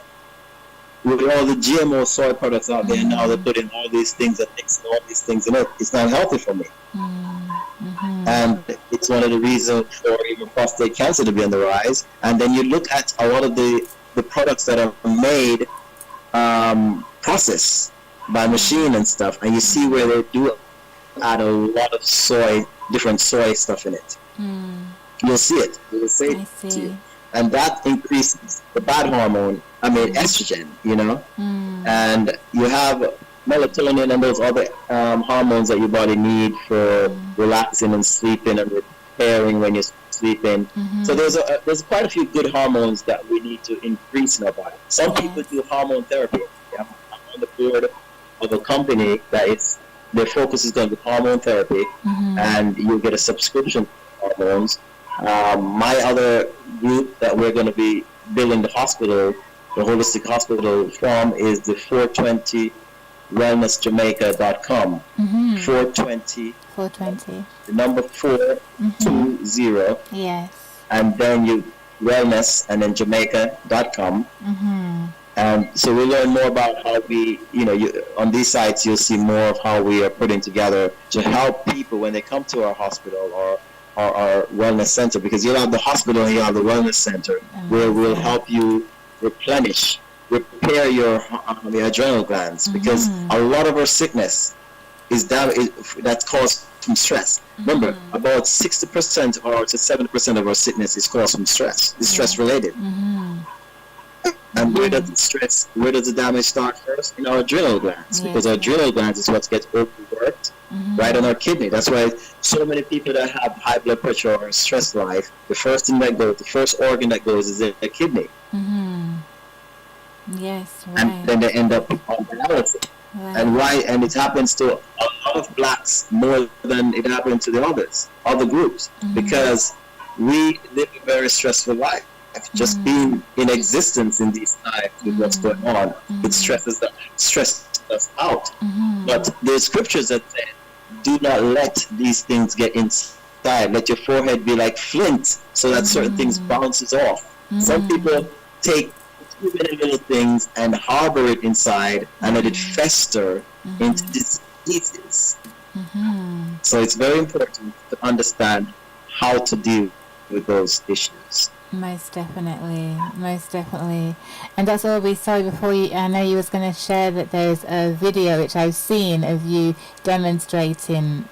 with all the GMO soy products out there now, they're putting all these things and mixing all these things in it. It's not healthy for me. And it's one of the reasons for even prostate cancer to be on the rise. And then you look at a lot of the products that are made, processed by machine and stuff, and you see where they do add a lot of different soy stuff in it. You'll see it. They will say it to you. And that increases the bad hormone, estrogen, and you have melatonin and those other hormones that your body need for relaxing and sleeping and repairing when you're sleeping. So there's quite a few good hormones that we need to increase in our body. Some people do hormone therapy. I'm on the board of a company that their focus is going to be hormone therapy, and you get a subscription to hormones. My other group that we're going to be building the hospital, the holistic hospital from, is the 420 wellnessjamaica.com. 420 the number 420. Yes. And then you Wellness and then Jamaica.com. And so we learn more about how we, on these sites, you'll see more of how we are putting together to help people when they come to our hospital or our wellness center, because you'll have the hospital and you'll have the wellness center where we'll help you repair your adrenal glands, because a lot of our sickness that's caused from stress. Remember, about 60% or to 70% of our sickness is caused from stress. It's stress related. And where does the damage start first? In our adrenal glands, because our adrenal glands is what gets overworked, right, on our kidney. That's why so many people that have high blood pressure or stress life, the first organ that goes is the kidney. Yes, right. And then they end up on dialysis. Right. And it happens to a lot of blacks more than it happened to the other groups, because we live a very stressful life. Just being in existence in these times with what's going on, it stresses us out. But there's scriptures that say, do not let these things get inside. Let your forehead be like flint, so that certain things bounces off. Some people take too many little things and harbor it inside and let it fester into diseases. So it's very important to understand how to deal with those issues. Most definitely. And that's all we saw before you. I know you was going to share that there's a video which I've seen of you demonstrating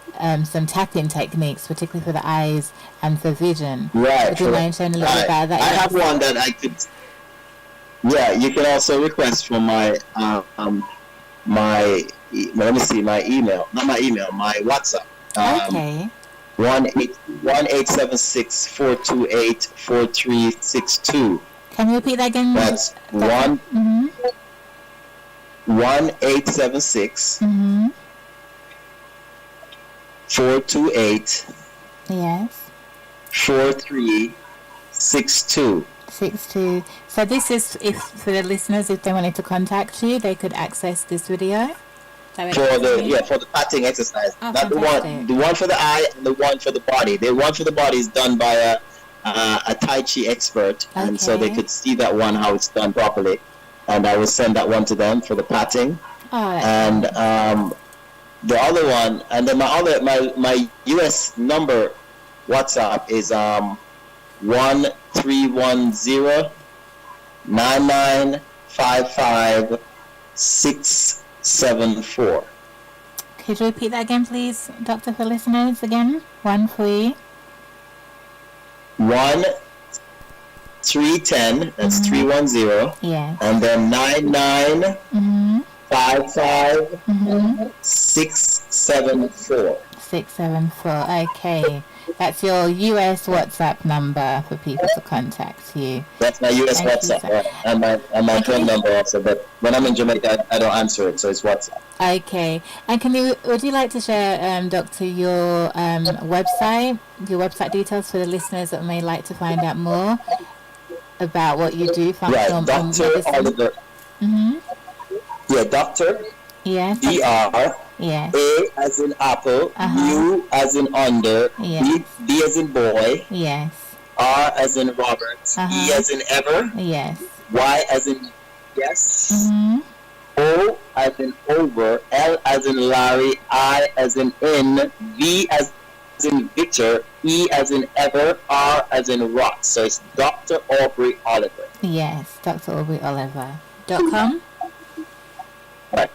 some tapping techniques, particularly for the eyes and for vision. Right. Would you mind sharing a little bit about that? I have one that I could. Yeah, you can also request from my my email, not my email, my WhatsApp. Okay. 1-876-428-4362. Can you repeat that again? That's 1-876 428 Yes. 4362. 62. So this is, if for the listeners, if they wanted to contact you, they could access this video. For the patting exercise. Oh, not fantastic. the one for the eye and the one for the body. The one for the body is done by a Tai Chi expert, and so they could see that one, how it's done properly. And I will send that one to them for the patting. And the other one, and then my US number WhatsApp is 1-310-9955-674. Could you repeat that again, please, Doctor, for listeners again? 1-310. 1-310, that's 310. Yes. And then 9955 674. 674. Okay. That's your US WhatsApp number for people to contact you. That's my US WhatsApp, right? And my phone number also, but when I'm in Jamaica, I don't answer it, so it's WhatsApp. Okay. And would you like to share, Doctor, your website details for the listeners that may like to find out more about what you do? Right, Dr. Oliver. Yeah, Doctor. Yes. DR. Yes. A as in apple, U as in under, yes. B as in boy, yes. R as in Robert, E as in ever, yes. Y as in yes, O as in over, L as in Larry, I as in in, V as in Victor, E as in ever, R as in rock. So it's Dr. Aubrey Oliver. Yes, Dr. Aubrey Oliver. .com? Right.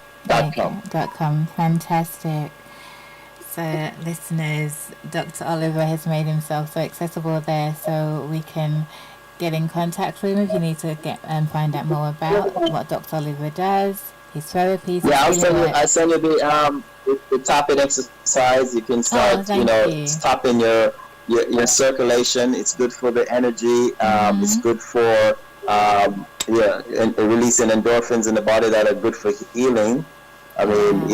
.com. Fantastic. So listeners, Dr. Oliver has made himself so accessible there, so we can get in contact with him if you need to find out more about what Dr. Oliver does, his therapies. Yeah, I'll send you the tapping exercise. You can start, stopping your circulation. It's good for the energy. It's good for and releasing endorphins in the body that are good for healing. I mean,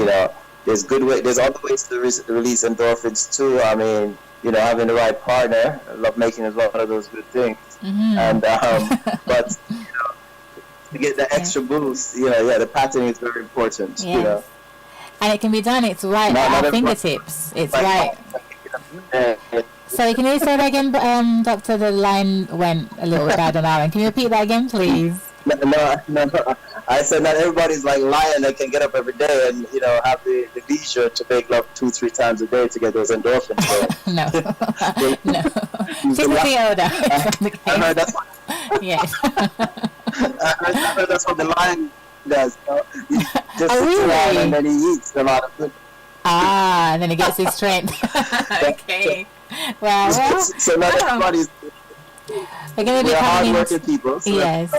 there's other ways to release endorphins too. I mean, having the right partner. Love making is one of those good things. And but to get the extra boost, the patting is very important. Yes. And it can be done. It's right at our fingertips. It's right. Yeah. Sorry, can you say that again, Doctor? The line went a little bit bad on our end. Can you repeat that again, please? No. I said not everybody's like lion that can get up every day and have the leisure to make love 2-3 times a day to get those endorphins going. No, no. She's a bit older. I heard that's what. Yes. I heard that's what the lion does. He just Oh, sits around really? and then he eats a lot of food. And then he gets his strength. Okay. Well. So not everybody's. We're going to be We're coming hard-working into, people. So yes.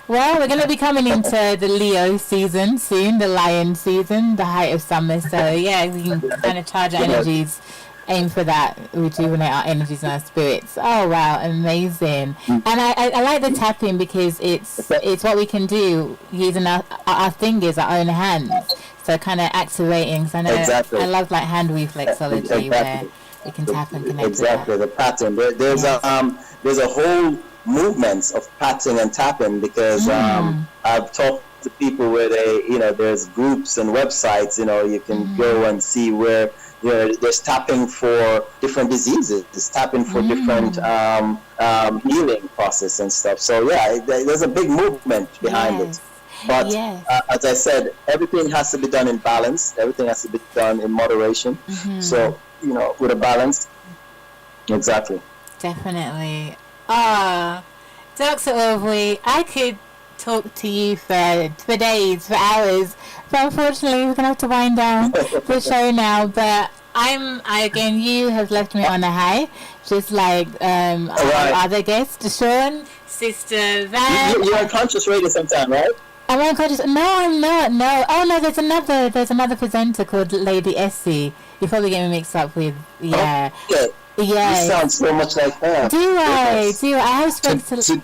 Well, we're going to be coming into the Leo season soon, the lion season, the height of summer. So, yeah, we can kind of charge our energies, aim for that, rejuvenate our energies and our spirits. Oh, wow, amazing. And I like the tapping because it's what we can do using our fingers, our own hands. So kind of activating. So I know I love like hand reflexology where we can tap and connect Exactly, with that. the pattern. There's a whole movements of patting and tapping because I've talked to people where there's groups and websites, you can go and see where there's tapping for different diseases, there's tapping for different healing process and stuff. So yeah, there's a big movement behind it. But as I said, everything has to be done in balance. Everything has to be done in moderation. So with a balance. Exactly. Definitely. Dr. Aubrey, I could talk to you for days, for hours, but unfortunately we're going to have to wind down the show now. But again, you have left me on a high, just like our other guests, Shawn, Sister Vann. You're on conscious radio sometime, right? I'm on conscious. No, I'm not. No. Oh no, there's another presenter called Lady Essie. You probably get me mixed up with Yeah. You sound so much like her. Do I? I have spoken to.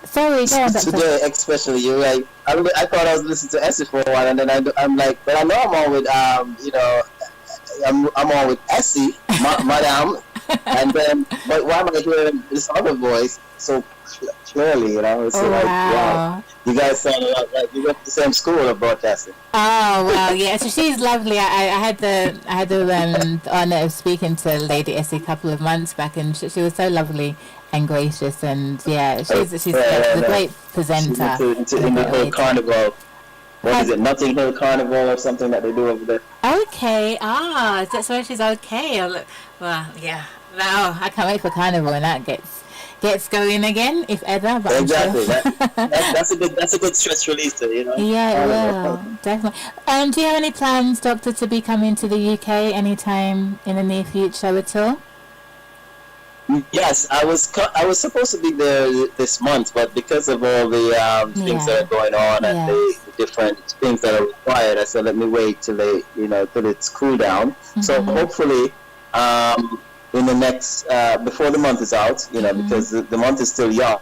Sorry, go on, Doctor. Today, especially, you're like. I thought I was listening to Essie for a while, and then I'm like, but I know I'm on with I'm on with Essie, Madame, and then but why am I hearing this other voice so clearly? It's like wow. You guys sound a lot like you went to the same school of broadcasting. Oh well, yeah. So she's lovely. I had the honor of speaking to Lady Essie a couple of months back, and she was so lovely and gracious, and she's a great presenter. In the whole carnival. What is it? Notting Hill Carnival or something that they do over there? Okay. That's where she's okay. Well, yeah. No, I can't wait for carnival when that gets going again, if ever. But exactly. That's a good stress releaser, Yeah, well, definitely. Do you have any plans, Doctor, to be coming to the UK anytime in the near future at all? Yes, I was supposed to be there this month, but because of all the things that are going on and the different things that are required, I said let me wait till till it's cool down. So hopefully, in the next before the month is out, because the month is still young.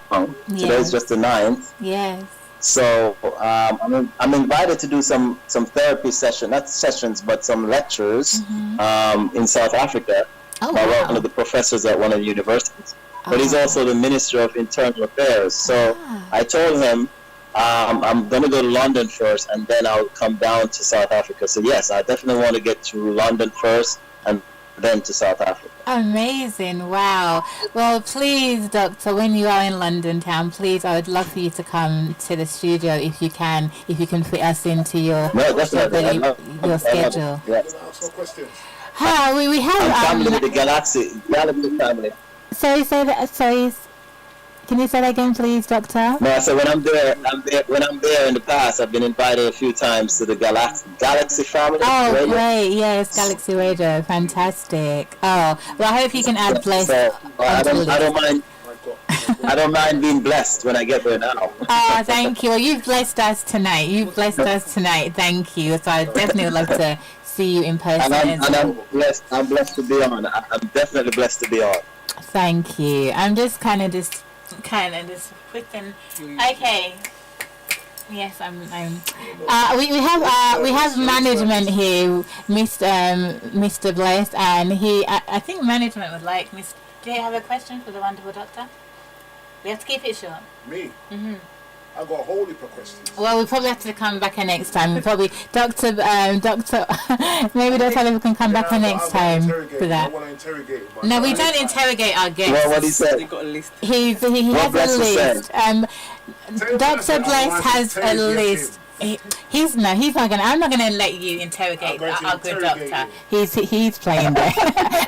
Today's just the 9th. Yes. So I'm invited to do some therapy session, not sessions, but some lectures in South Africa. By one of the professors at one of the universities. But he's also the Minister of Internal Affairs. So I told him I'm going to go to London first and then I'll come down to South Africa. So yes, I definitely want to get to London first and then to South Africa. Amazing. Wow. Well, please, Doctor, when you are in London town, please, I would love for you to come to the studio if you can fit us into your schedule. Yes. We have family with the Galaxy family. Sorry, can you say that again, please, Doctor? No, so when I'm there in the past, I've been invited a few times to the Galaxy family. Oh, radio. Great! Yes, Galaxy Radio, fantastic. Oh, well, I hope you can add blessed. I don't mind being blessed when I get there now. Oh, thank you. Well, you've blessed us tonight. Thank you. So I definitely would love to see you in person. I'm blessed to be on. I'm definitely blessed to be on. Thank you. I'm just kind of whipping. Okay. Yes, we have management here, Mr. Blessed, and I think management would like Do you have a question for the wonderful doctor? We have to keep it short. Me? I got a whole heap of questions. Well, we probably have to come back next time. Probably Doctor, maybe Dr. Oliver can come back next time for that. I want to interrogate him, but No, we don't interrogate our guests. Well, what he said. They got a list. He has Bless a was list. Dr. Bless has a list. He's not gonna. I'm not gonna let you interrogate our good doctor. He's playing there.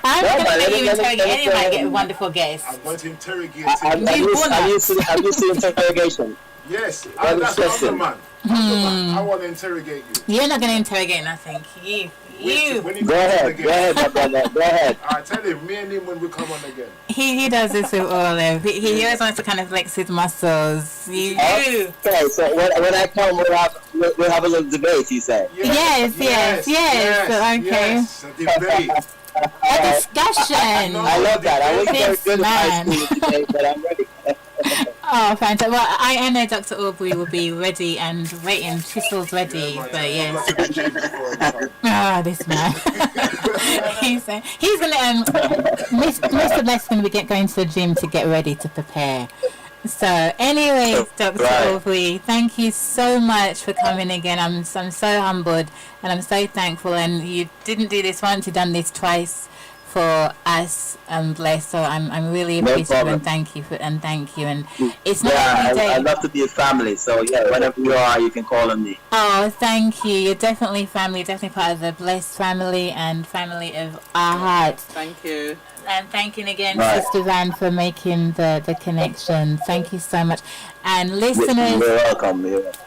I'm not gonna let you interrogate anyone. Get a wonderful guest. I'm going to interrogate him. I'm used to interrogation. Yes, that's the other man. I want to interrogate you. You're not gonna interrogate nothing. You. Go ahead, my brother. Go ahead. I tell him, me and him when we come on again. He does this with all of them. He always wants to kind of flex his muscles. You. Okay, so when I come, we'll have a little debate. You say? Yes. Okay. Yes, a debate. A discussion. I love that. I wasn't very good at high school today, but I'm ready. Oh, fantastic. Well, I know Dr. Aubrey will be ready and waiting. Chisels ready, but yes. This man. he's going to, Mr. Bless is going to be going to the gym to get ready to prepare. So, anyways, Dr. Aubrey, thank you so much for coming again. I'm so humbled and I'm so thankful. And you didn't do this once, you've done this twice for us, Bless. So I'm really appreciative and thank you. And it's not every day. I'd love to be a family. So yeah, whenever you are, you can call on me. Oh, thank you. You're definitely family. Definitely part of the Bless family and family of our hearts. Thank you. And thanking again, Sister Vann, for making the connection. Thank you so much. And listeners, you're welcome.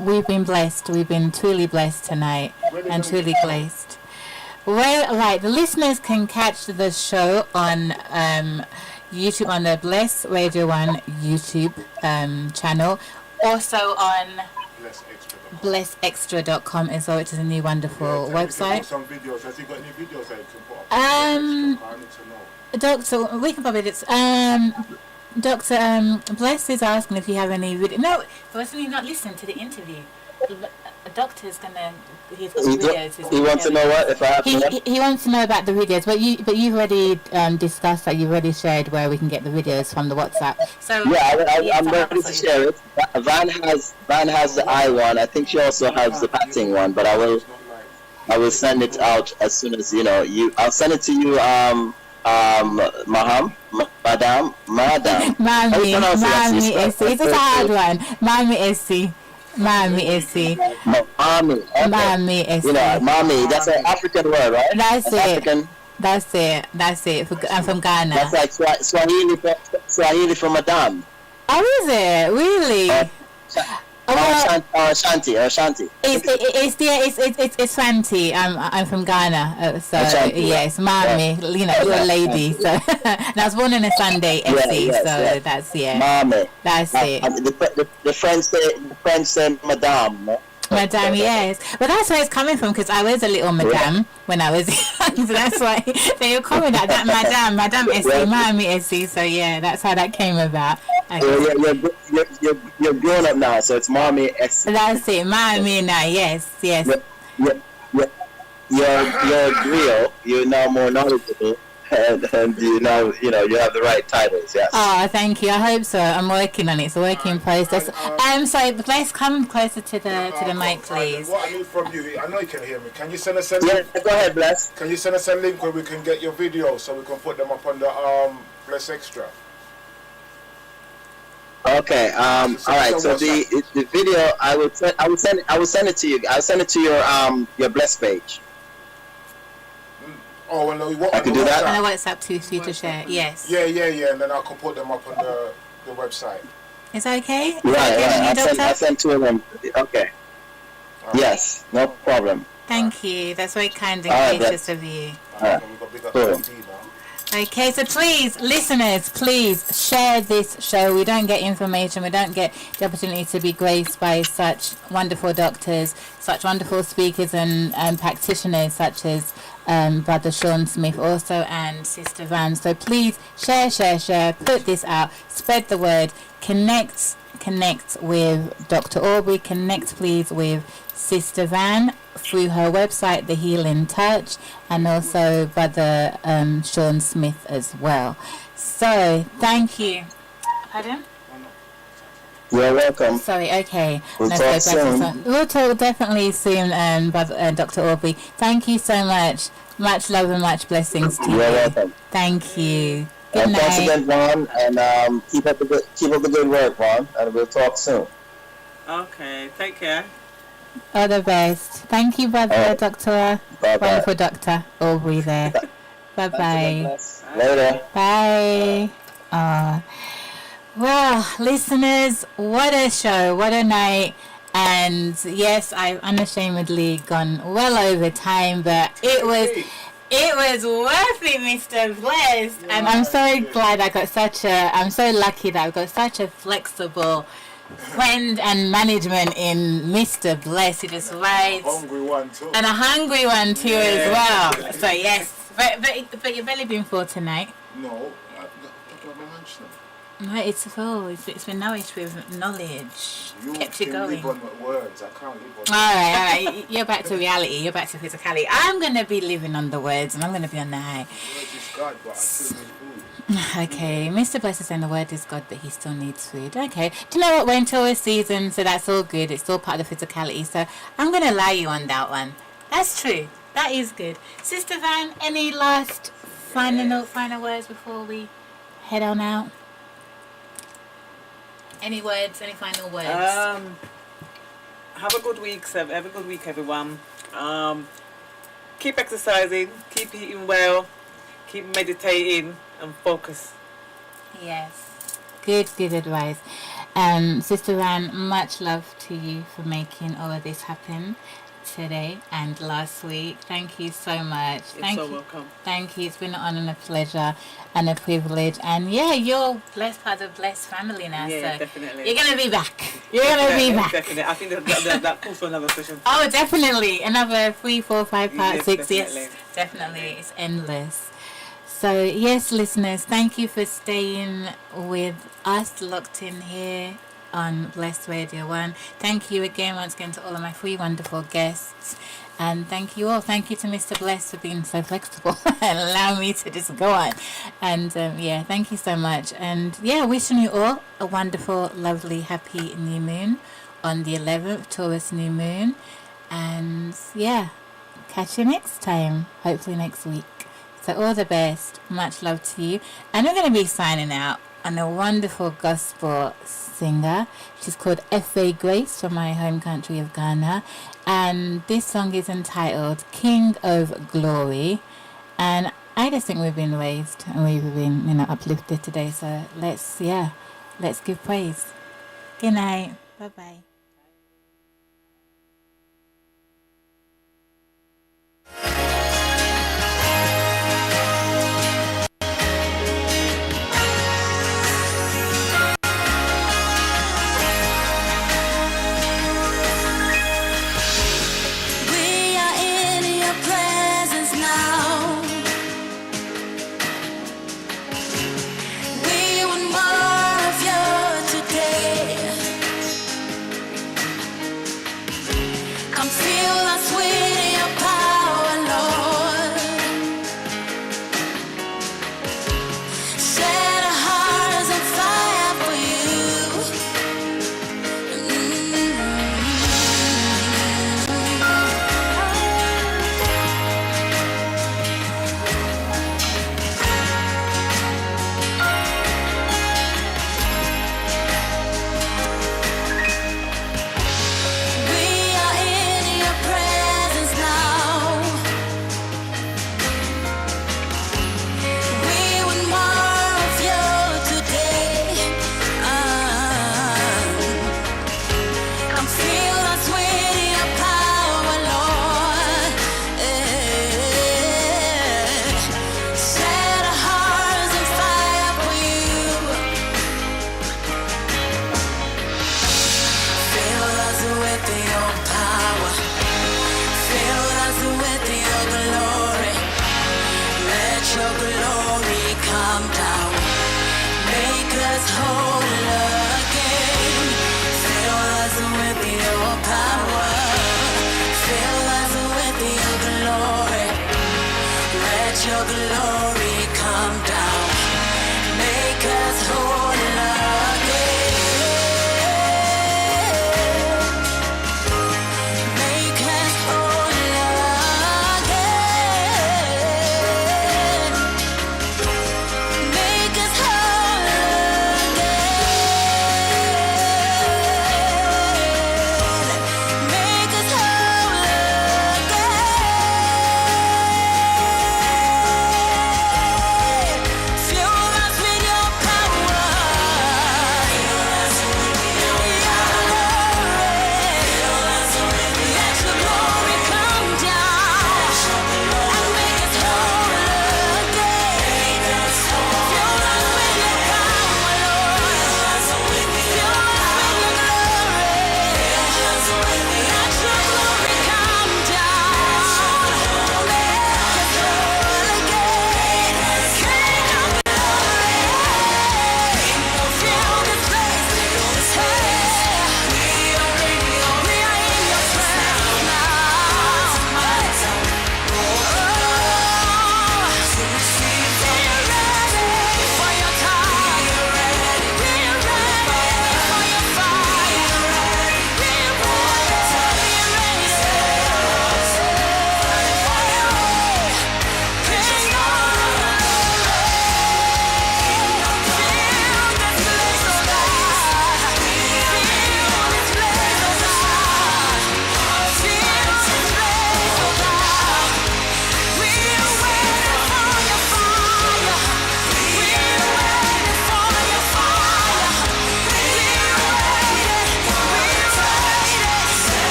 We've been blessed. We've been truly blessed tonight and truly blessed. Well, right, the listeners can catch the show on YouTube on the Bless Radio 1 YouTube channel. Also on blessextra.com as well, which is a new wonderful website. Some videos. Has he got any videos that you can put up? I need to know. Doctor, we can probably do Dr. Bless is asking if you have any video. No, wasn't he not listening to the interview? A doctor's gonna. He's got videos. He wants to know what if I have. He wants to know about the videos, but you've already discussed that. You've already shared where we can get the videos from the WhatsApp. So I'm ready to share it. Vann has the eye one. I think she also has the patting one, but I will send it out as soon as I'll send it to you. Madam. Mami Essie. It's a hard one. Mami Essie. Mami Essie. Mami Essie. Mami, that's an African word, right? That's it. I'm from Ghana. That's like Swahili for Madame. Oh, is it? Really? Shanti. It's Shanti. I'm from Ghana, so yes, Mami. You're a lady. So and I was born on a Sunday, that's Mami. That's it. The French say Madame. No? Madame, yes. But that's where it's coming from, because I was a little madame when I was young. So that's why they were calling that Madame Essie, Mami Essie. So yeah, that's how that came about. Okay. You're grown up now, so it's Mami Essie. That's it, Mami now. Yes. You're real. You're now more knowledgeable. And you have the right titles, yes. Oh, thank you. I hope so. I'm working on it. It's a working process. Sorry, let's come closer to the mic, please. What I need from you, I know you can hear me. Can you send us a link? Yeah, go ahead, Bless. Can you send us a link where we can get your videos so we can put them up on the Bless Extra? Okay. All right. So the video I will send it to you. I'll send it to your Bless page. Oh, well, I can do that. And the WhatsApp too for you to share. Yes. Yeah. And then I can put them up on the website. Is that okay? Right. I sent two of them. Okay. Right. Yes. No problem. Thank you. That's very kind and gracious of you. All right. Cool. Okay, so please, listeners, please share this show. We don't get information. We don't get the opportunity to be graced by such wonderful doctors, such wonderful speakers and practitioners such as Brother Shawn Smith also and Sister Vann. So please share, put this out, spread the word, connect with Dr. Aubrey, connect please with Sister Vann through her website, The Healing Touch, and also Brother Shawn Smith as well. So, thank you. Pardon? You're welcome. Sorry, okay. We'll Let's talk go back to soon. We'll talk definitely soon, Dr. Aubrey. Thank you so much. Much love and much blessings to you. You're welcome. Thank you. Good And thanks night. again, Vann, and keep up the good work, Vann, and we'll talk soon. Okay, take care. All the best. Thank you, brother, Dr. Bye-bye. Wonderful Dr. Aubrey there. Bye-bye. Later. Bye. Well, listeners, what a show, what a night. And yes, I've unashamedly gone well over time, but it was worth it, Mr. Blessed. And I'm so glad I'm so lucky that I've got such a flexible friend and management in Mr. Blessed. He just rides. Hungry one too. And a hungry one too as well. So yes, but you've barely been full tonight. No, I've got my lunch now. No, it's full. It's been nourished with knowledge. You Kept you can going. live on words. I can't live on All right. You're back to reality. You're back to physicality. I'm gonna be living on the words, and I'm gonna be on the high. words is God, but I still need food. Okay, Mr. Bless is saying the word is God, but he still needs food. Okay. Do you know what? We're in Taurus season, so that's all good. It's still part of the physicality. So I'm gonna allow you on that one. That's true. That is good. Sister Vann, any last final words before we head on out? Any words? Any final words? Have a good week, have a good week, everyone. Keep exercising, keep eating well, keep meditating, and focus. Yes. Good advice. Sister Vann, much love to you for making all of this happen today and last week. Thank you so much. Welcome. Thank you. It's been an honor and a pleasure and a privilege. And yeah, you're blessed part of the blessed family now. Yeah, so definitely. you're gonna be back. You're gonna be back. Definitely. I think that calls for another session. Oh, definitely. Another 3, 4, 5 parts, Yes, 6. definitely. Yes, definitely. It's endless. So yes, listeners, thank you for staying with us, locked in here on Blessed Radio 1. Thank you again, once again, to all of my 3 wonderful guests. And thank you all. Thank you to Mr. Bless for being so flexible and allowing me to just go on. And yeah, thank you so much. And yeah, wishing you all a wonderful, lovely, happy new moon on the 11th, Taurus new moon. And yeah, catch you next time, hopefully next week. So all the best. Much love to you. And we're going to be signing out on a wonderful gospel singer. She's called F.A. Grace from my home country of Ghana. And this song is entitled King of Glory. And I just think we've been raised and we've been, uplifted today. So let's give praise. Good night. Bye-bye. Your glory.